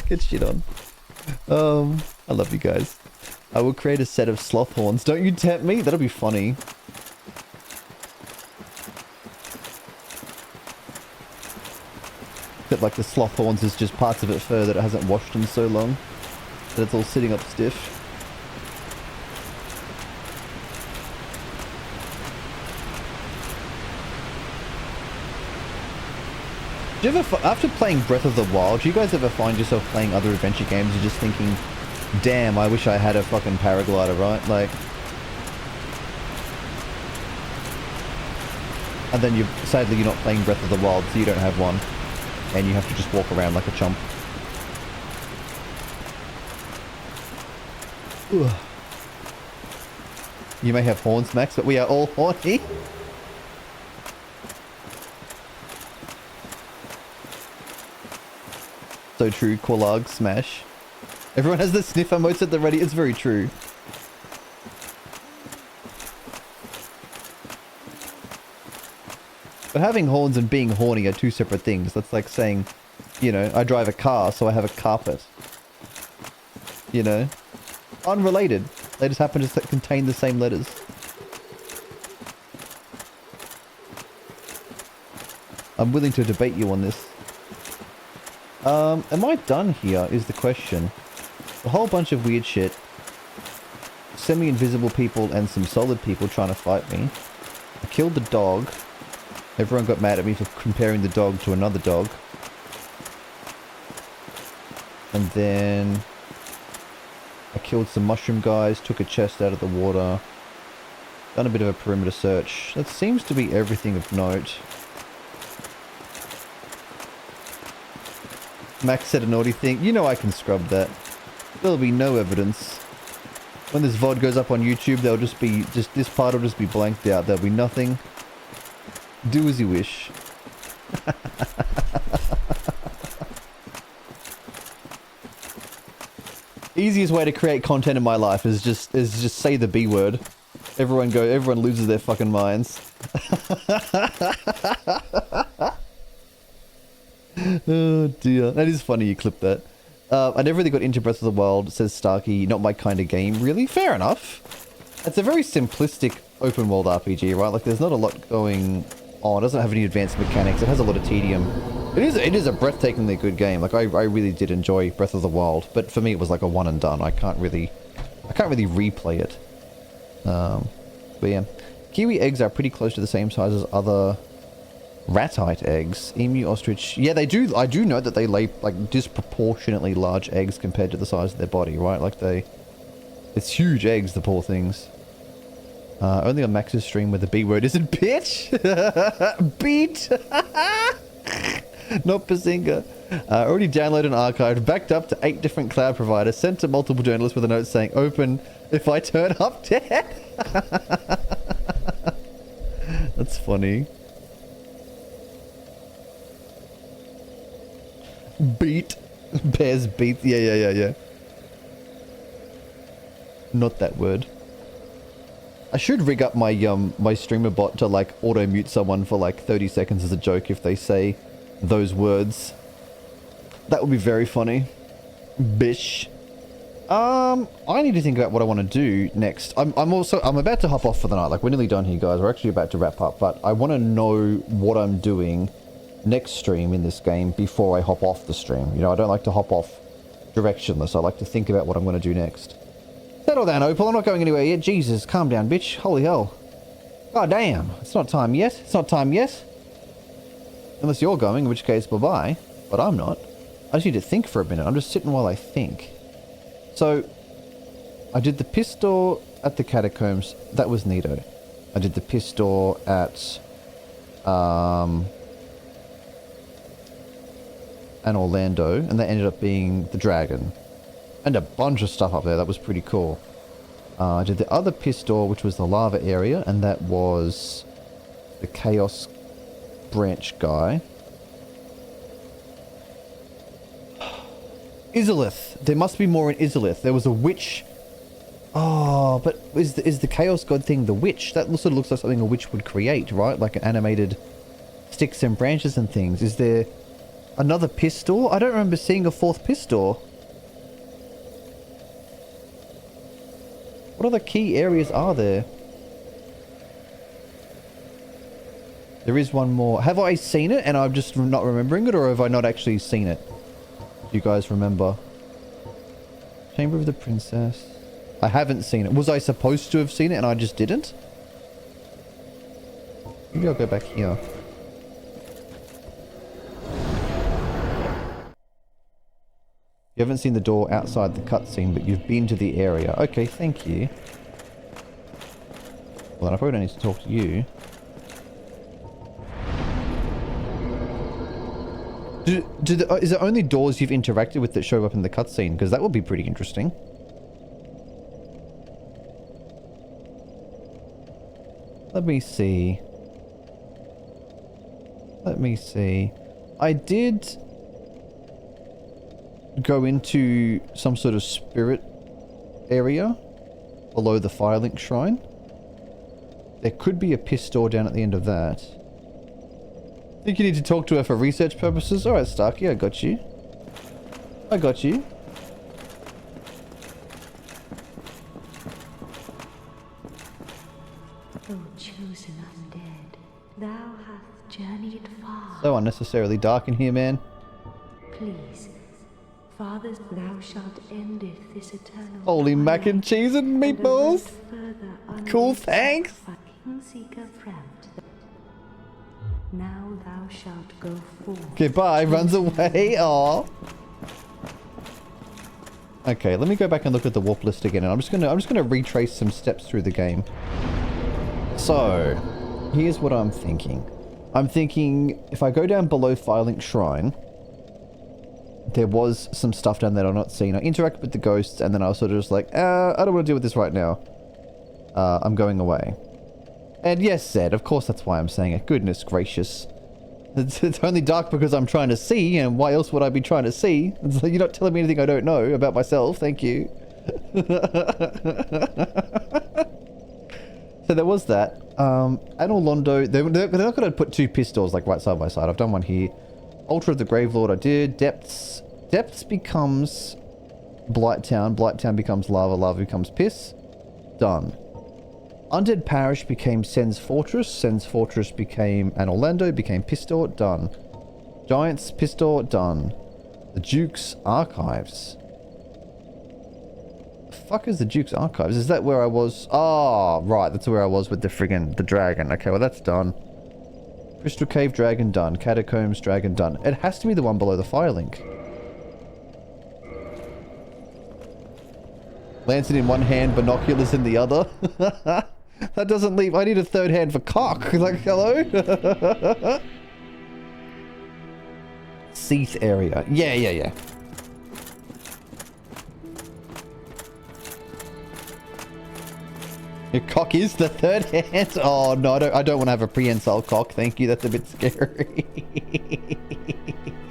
Get shit on. I love you guys. I will create a set of sloth horns. Don't you tempt me? That'll be funny. Except like the sloth horns is just parts of it fur that it hasn't washed in so long that it's all sitting up stiff. Do you ever, after playing Breath of the Wild, do you guys ever find yourself playing other adventure games and just thinking, damn, I wish I had a fucking paraglider, right? Like, and then sadly you're not playing Breath of the Wild, so you don't have one, and you have to just walk around like a chump. Ugh. You may have horns, Max, but we are all horny. So true, Qualag, smash. Everyone has the sniff emotes at the ready. It's very true. But having horns and being horny are two separate things. That's like saying, you know, I drive a car, so I have a carpet. You know? Unrelated. They just happen to contain the same letters. I'm willing to debate you on this. Am I done here is the question. A whole bunch of weird shit. Semi-invisible people and some solid people trying to fight me. I killed the dog. Everyone got mad at me for comparing the dog to another dog. And then I killed some mushroom guys, took a chest out of the water. Done a bit of a perimeter search. That seems to be everything of note. Max said a naughty thing. You know I can scrub that. There'll be no evidence. When this VOD goes up on YouTube, there'll just be, this part will just be blanked out. There'll be nothing. Do as you wish. Easiest way to create content in my life is just say the B word. Everyone loses their fucking minds. Oh dear. That is funny you clipped that. I never really got into Breath of the Wild, says Starkey. Not my kind of game. Really? Fair enough. It's a very simplistic open world RPG, right? Like there's not a lot going on. It doesn't have any advanced mechanics. It has a lot of tedium. It is a breathtakingly good game. Like I really did enjoy Breath of the Wild, but for me it was like a one and done. I can't really replay it. But yeah. Kiwi eggs are pretty close to the same size as other ratite eggs. Emu, ostrich. Yeah, they do. I do know that they lay like disproportionately large eggs compared to the size of their body, right? Like it's huge eggs, the poor things. Only on Max's stream where the B word isn't bitch. Beat. Not Bazinga. Already downloaded and archived, backed up to 8 different cloud providers, sent to multiple journalists with a note saying, open if I turn up dead. That's funny. Beat. Bears beat. Yeah. Not that word. I should rig up my my streamer bot to like auto mute someone for like 30 seconds as a joke if they say those words. That would be very funny. Bish. I need to think about what I want to do next. I'm about to hop off for the night. Like we're nearly done here, guys. We're actually about to wrap up, but I want to know what I'm doing next stream in this game before I hop off the stream. You know, I don't like to hop off directionless. I like to think about what I'm going to do next. Settle down, Opal. I'm not going anywhere yet. Jesus, calm down, bitch. Holy hell. God damn. It's not time yet. It's not time yet. Unless you're going, in which case, bye-bye. But I'm not. I just need to think for a minute. I'm just sitting while I think. So, I did the piss door at the catacombs. That was neato. I did the piss door at an Orlando, and that ended up being the dragon. And a bunch of stuff up there. That was pretty cool. I did the other piss door, which was the lava area, and that was the chaos branch guy. Izalith. There must be more in Izalith. There was a witch. Oh, but is the chaos god thing the witch? That sort of looks like something a witch would create, right? Like an animated sticks and branches and things. Is there another piss door? I don't remember seeing a fourth piss door. What other key areas are there? There is one more. Have I seen it and I'm just not remembering it, or have I not actually seen it? Do you guys remember? Chamber of the Princess. I haven't seen it. Was I supposed to have seen it and I just didn't? Maybe I'll go back here. You haven't seen the door outside the cutscene, but you've been to the area. Okay, thank you. Well, then I probably don't need to talk to you. Is there only doors you've interacted with that show up in the cutscene? Because that would be pretty interesting. Let me see. Let me see. I did go into some sort of spirit area below the Firelink Shrine. There could be a piss door down at the end of that. Think you need to talk to her for research purposes? Alright, Starkey, I got you. I got you. O chosen undead, thou hast journeyed far. So unnecessarily dark in here, man. Please, Father, thou shalt endeth this eternal Holy mac and cheese and meatballs. Cool, thanks. Seeker friend. Now thou shalt go forth. Goodbye, runs away. Aw. Okay, let me go back and look at the warp list again, and I'm just gonna retrace some steps through the game. So, here's what I'm thinking. I'm thinking if I go down below Firelink Shrine, there was some stuff down there I've not seen. I interacted with the ghosts, and then I was sort of just like, I don't want to deal with this right now. I'm going away. And yes, Zed, of course that's why I'm saying it. Goodness gracious. It's only dark because I'm trying to see, and why else would I be trying to see? It's like, you're not telling me anything I don't know about myself, thank you. So there was that. And Orlando, they're not going to put two pistols like right side by side. I've done one here. Altar of the Gravelord I did. Depths. Depths becomes Blighttown. Blighttown becomes Lava. Lava becomes Piss. Done. Undead Parish became Sen's Fortress. Sen's Fortress became an Orlando. Became Pistor. Done. Giants. Pistor. Done. The Duke's Archives. The fuck is the Duke's Archives? Is that where I was? Oh, right. That's where I was with the dragon. Okay, well that's done. Crystal Cave, dragon, done. Catacombs, dragon, done. It has to be the one below the Firelink. Lancet in one hand, binoculars in the other. That doesn't leave. I need a third hand for cock. Like, hello? Seath area. Yeah. Your cock is the third hand? Oh, no, I don't want to have a prehensile cock. Thank you. That's a bit scary.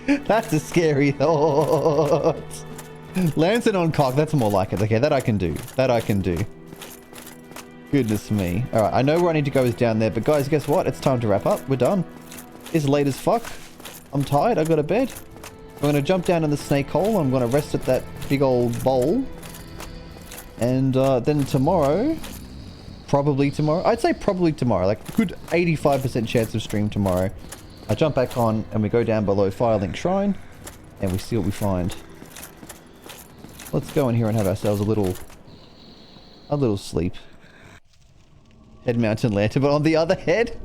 That's a scary thought. Lancet on cock. That's more like it. Okay, that I can do. That I can do. Goodness me. Alright, I know where I need to go is down there. But guys, guess what? It's time to wrap up. We're done. It's late as fuck. I'm tired. I got to bed. I'm going to jump down in the snake hole. I'm going to rest at that big old bowl. And then tomorrow... Probably tomorrow. I'd say probably tomorrow. Like, good 85% chance of stream tomorrow. I jump back on and we go down below Firelink Shrine. And we see what we find. Let's go in here and have ourselves a little sleep. Head mountain lantern, but on the other head?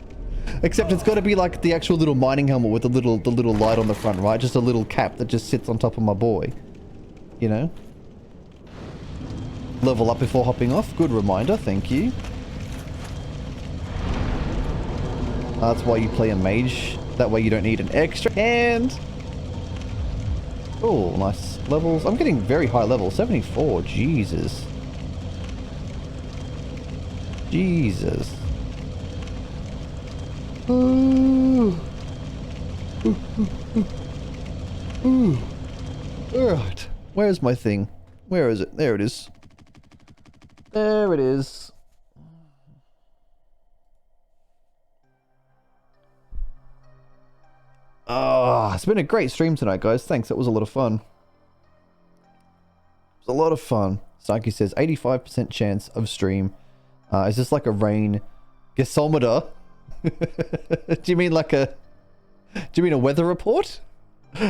Except it's got to be like the actual little mining helmet with the little light on the front, right? Just a little cap that just sits on top of my boy. You know? level up before hopping off. Good reminder, thank you. That's why you play a mage. That way you don't need an extra hand. Oh, nice levels. I'm getting very high levels. 74. Jesus. Jesus. Ooh. Ooh. Alright. Where's my thing? Where is it? There it is. There it is. Oh, it's been a great stream tonight, guys. Thanks. That was a lot of fun. It was a lot of fun. Psyche says 85% chance of stream. Is this like a rain gasometer? Do you mean like a... Do you mean a weather report?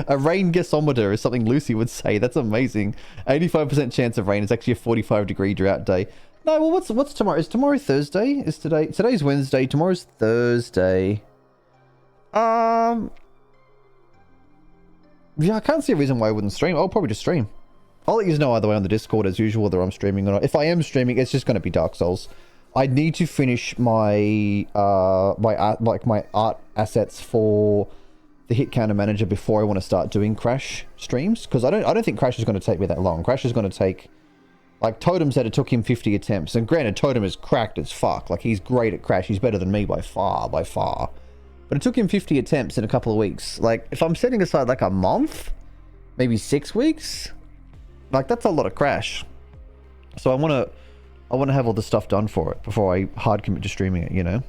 A rain gasometer is something Lucy would say. That's amazing. 85% chance of rain. It's actually a 45-degree drought day. No, well, what's tomorrow? Is tomorrow Thursday? Is today's Wednesday. Tomorrow's Thursday. Yeah, I can't see a reason why I wouldn't stream. I'll probably just stream. I'll let you know either way on the Discord as usual whether I'm streaming or not. If I am streaming, it's just going to be Dark Souls. I need to finish my my art assets for the Hit Counter Manager before I want to start doing Crash streams, because I don't think Crash is going to take me that long. Crash is going to take, like, Totem said it took him 50 attempts, and granted Totem is cracked as fuck. Like, he's great at Crash. He's better than me by far. But it took him 50 attempts in a couple of weeks. Like, if I'm setting aside like a month, maybe 6 weeks, like, that's a lot of Crash. So I want to have all the stuff done for it before I hard commit to streaming it, you know.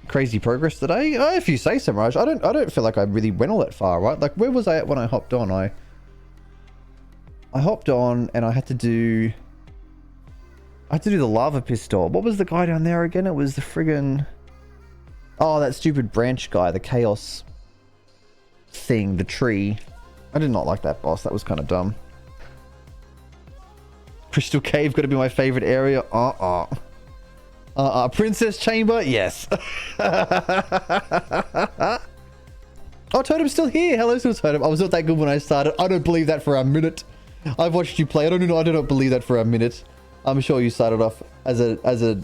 Crazy progress today. If you say so, Raj. I don't feel like I really went all that far, right? Like, where was I at when I hopped on? I hopped on and I had to do the lava pistol. What was the guy down there again? It was the friggin'... Oh, that stupid branch guy, the chaos thing, the tree. I did not like that boss. That was kind of dumb. Crystal Cave got to be my favorite area. Princess Chamber, yes. Oh, Totem's still here. Hello, still Totem. I was not that good when I started. I don't believe that for a minute. I've watched you play. I do not believe that for a minute. I'm sure you started off as a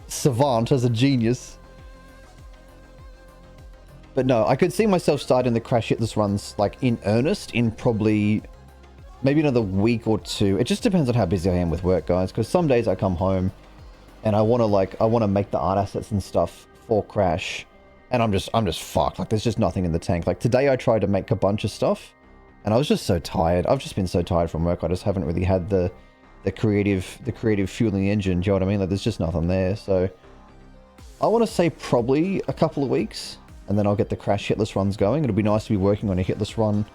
savant, as a genius. But no, I could see myself starting the Crash Hitless runs, like, in earnest in probably maybe another week or two. It just depends on how busy I am with work, guys, because some days I come home and I want to make the art assets and stuff for Crash, and I'm just fucked. Like, there's just nothing in the tank. Like, today I tried to make a bunch of stuff and I was just so tired. I've just been so tired from work. I just haven't really had the creative fueling engine. Do you know what I mean? Like, there's just nothing there. So I want to say probably a couple of weeks, and then I'll get the Crash Hitless runs going. It'll be nice to be working on a Hitless run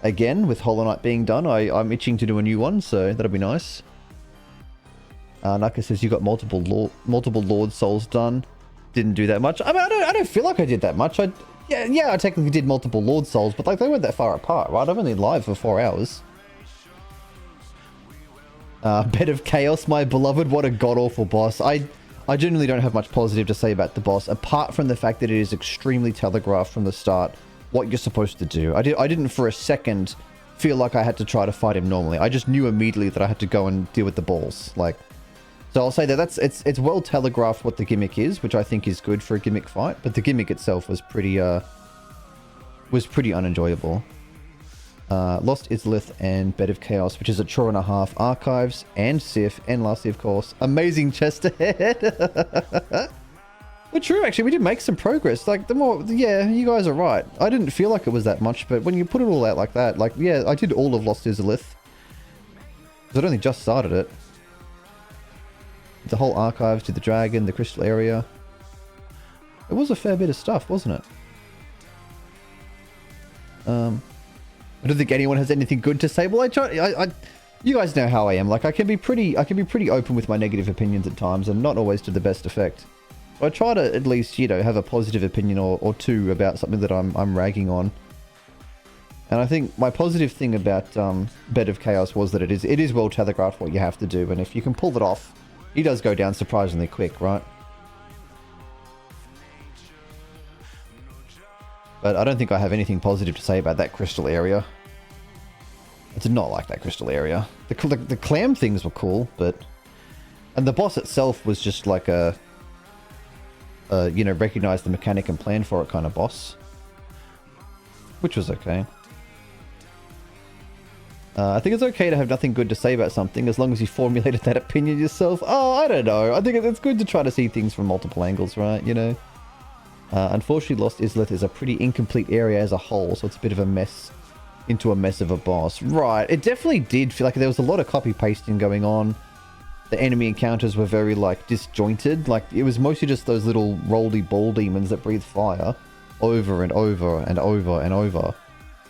again with Hollow Knight being done. I'm itching to do a new one, so that'll be nice. Naka says you got multiple Lord Souls done. Didn't do that much. I mean, I don't feel like I did that much. Yeah, I technically did multiple Lord Souls, but like, they weren't that far apart, right? I'm only live for 4 hours. Bed of Chaos, my beloved. What a god-awful boss. I genuinely don't have much positive to say about the boss, apart from the fact that it is extremely telegraphed from the start what you're supposed to do. I didn't for a second feel like I had to try to fight him normally. I just knew immediately that I had to go and deal with the balls. Like, so I'll say that it's well telegraphed what the gimmick is, which I think is good for a gimmick fight, but the gimmick itself was pretty unenjoyable. Lost Izalith and Bed of Chaos, which is a 2.5 archives, and Sif, and lastly, of course, amazing chest ahead. But true, actually, we did make some progress. Like, yeah, you guys are right. I didn't feel like it was that much, but when you put it all out like that, like, yeah, I did all of Lost Izalith. Because I'd only just started it. The whole archives, to the dragon, the crystal area. It was a fair bit of stuff, wasn't it? I don't think anyone has anything good to say. Well, you guys know how I am. Like, I can be pretty open with my negative opinions at times, and not always to the best effect. So I try to at least, you know, have a positive opinion or two about something that I'm ragging on. And I think my positive thing about Bed of Chaos was that it is well telegraphed what you have to do, and if you can pull it off, he does go down surprisingly quick, right? But I don't think I have anything positive to say about that crystal area. did not like that crystal area. The clam things were cool, but... And the boss itself was just like a you know, recognize the mechanic and plan for it kind of boss. Which was okay. I think it's okay to have nothing good to say about something as long as you formulated that opinion yourself. Oh, I don't know. I think it's good to try to see things from multiple angles, right? You know? Unfortunately, Lost Izalith is a pretty incomplete area as a whole, so it's a bit of a mess into a mess of a boss. Right. It definitely did feel like there was a lot of copy-pasting going on. The enemy encounters were very, like, disjointed. Like, it was mostly just those little roly ball demons that breathe fire over and over and over and over.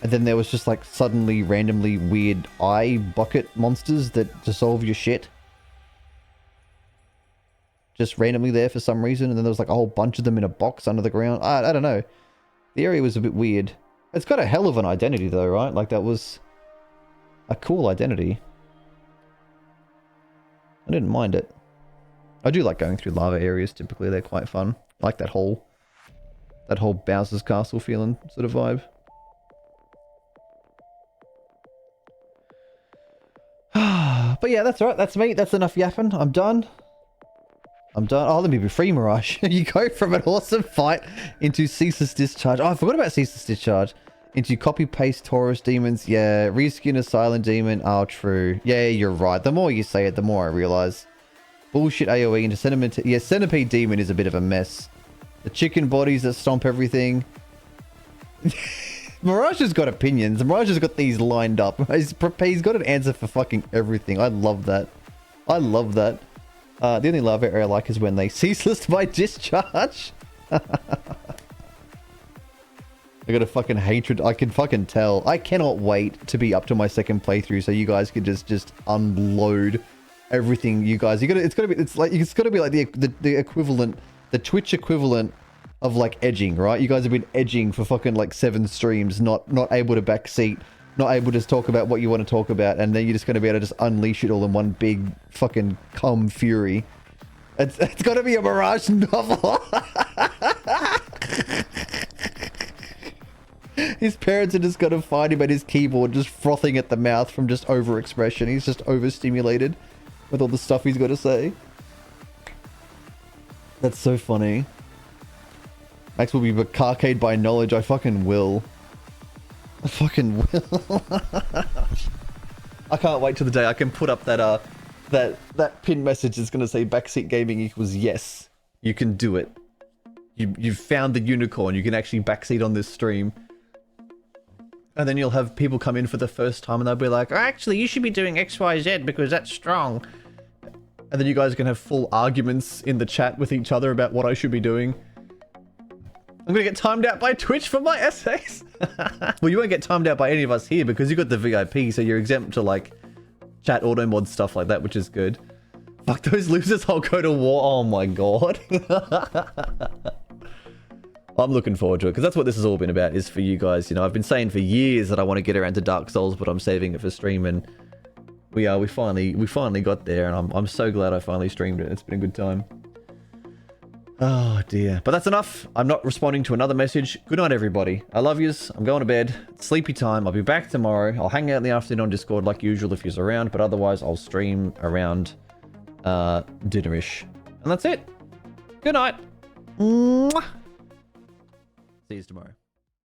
And then there was just, like, suddenly, randomly weird eye bucket monsters that dissolve your shit. Just randomly there for some reason. And then there was, like, a whole bunch of them in a box under the ground. I don't know. The area was a bit weird. It's got a hell of an identity, though, right? Like, that was a cool identity. I didn't mind it. I do like going through lava areas, typically. They're quite fun. I like that whole Bowser's Castle feeling sort of vibe. But yeah, that's right. That's me. That's enough yapping. I'm done. I'm done. Oh, let me be free, Mirage. You go from an awesome fight into Ceaseless Discharge. Oh, I forgot about Ceaseless Discharge. Into copy-paste Taurus demons. Yeah, reskin a silent demon. Oh, true. Yeah, you're right. The more you say it, the more I realize. Bullshit AoE into Centipede. Yeah, Centipede Demon is a bit of a mess. The chicken bodies that stomp everything. Mirage has got opinions. Mirage has got these lined up. He's got an answer for fucking everything. I love that. I love that. The only lava area I like is when they ceaseless by discharge. I got a fucking hatred. I can fucking tell. I cannot wait to be up to my second playthrough so you guys can just unload everything. You guys, it's gotta be like the equivalent, the Twitch equivalent of like edging, right? You guys have been edging for fucking like 7 streams, not able to backseat, not able to talk about what you want to talk about, and then you're just gonna be able to just unleash it all in one big fucking cum fury. It's gotta be a Mirage novel. His parents are just gonna find him at his keyboard just frothing at the mouth from just overexpression. He's just overstimulated with all the stuff he's got to say. That's so funny. Max will be carcade by knowledge. I fucking will. I fucking will. I can't wait till the day I can put up that that pin message that's gonna say backseat gaming equals yes. You can do it. You've found the unicorn. You can actually backseat on this stream. And then you'll have people come in for the first time and they'll be like, oh, actually, you should be doing XYZ because that's strong. And then you guys can have full arguments in the chat with each other about what I should be doing. I'm gonna get timed out by Twitch for my essays. Well, you won't get timed out by any of us here because you got the VIP, so you're exempt to like chat auto mod stuff like that, which is good. Fuck those losers, I'll go to war. Oh my god. I'm looking forward to it because that's what this has all been about, is for you guys. You know, I've been saying for years that I want to get around to Dark Souls, but I'm saving it for stream, and we finally got there, and I'm so glad I finally streamed it. It's been a good time. Oh dear. But that's enough. I'm not responding to another message. Good night, everybody. I love yous. I'm going to bed. It's sleepy time. I'll be back tomorrow. I'll hang out in the afternoon on Discord like usual if you're around, but otherwise I'll stream around dinnerish. And that's it. Good night. Mwah. See you tomorrow.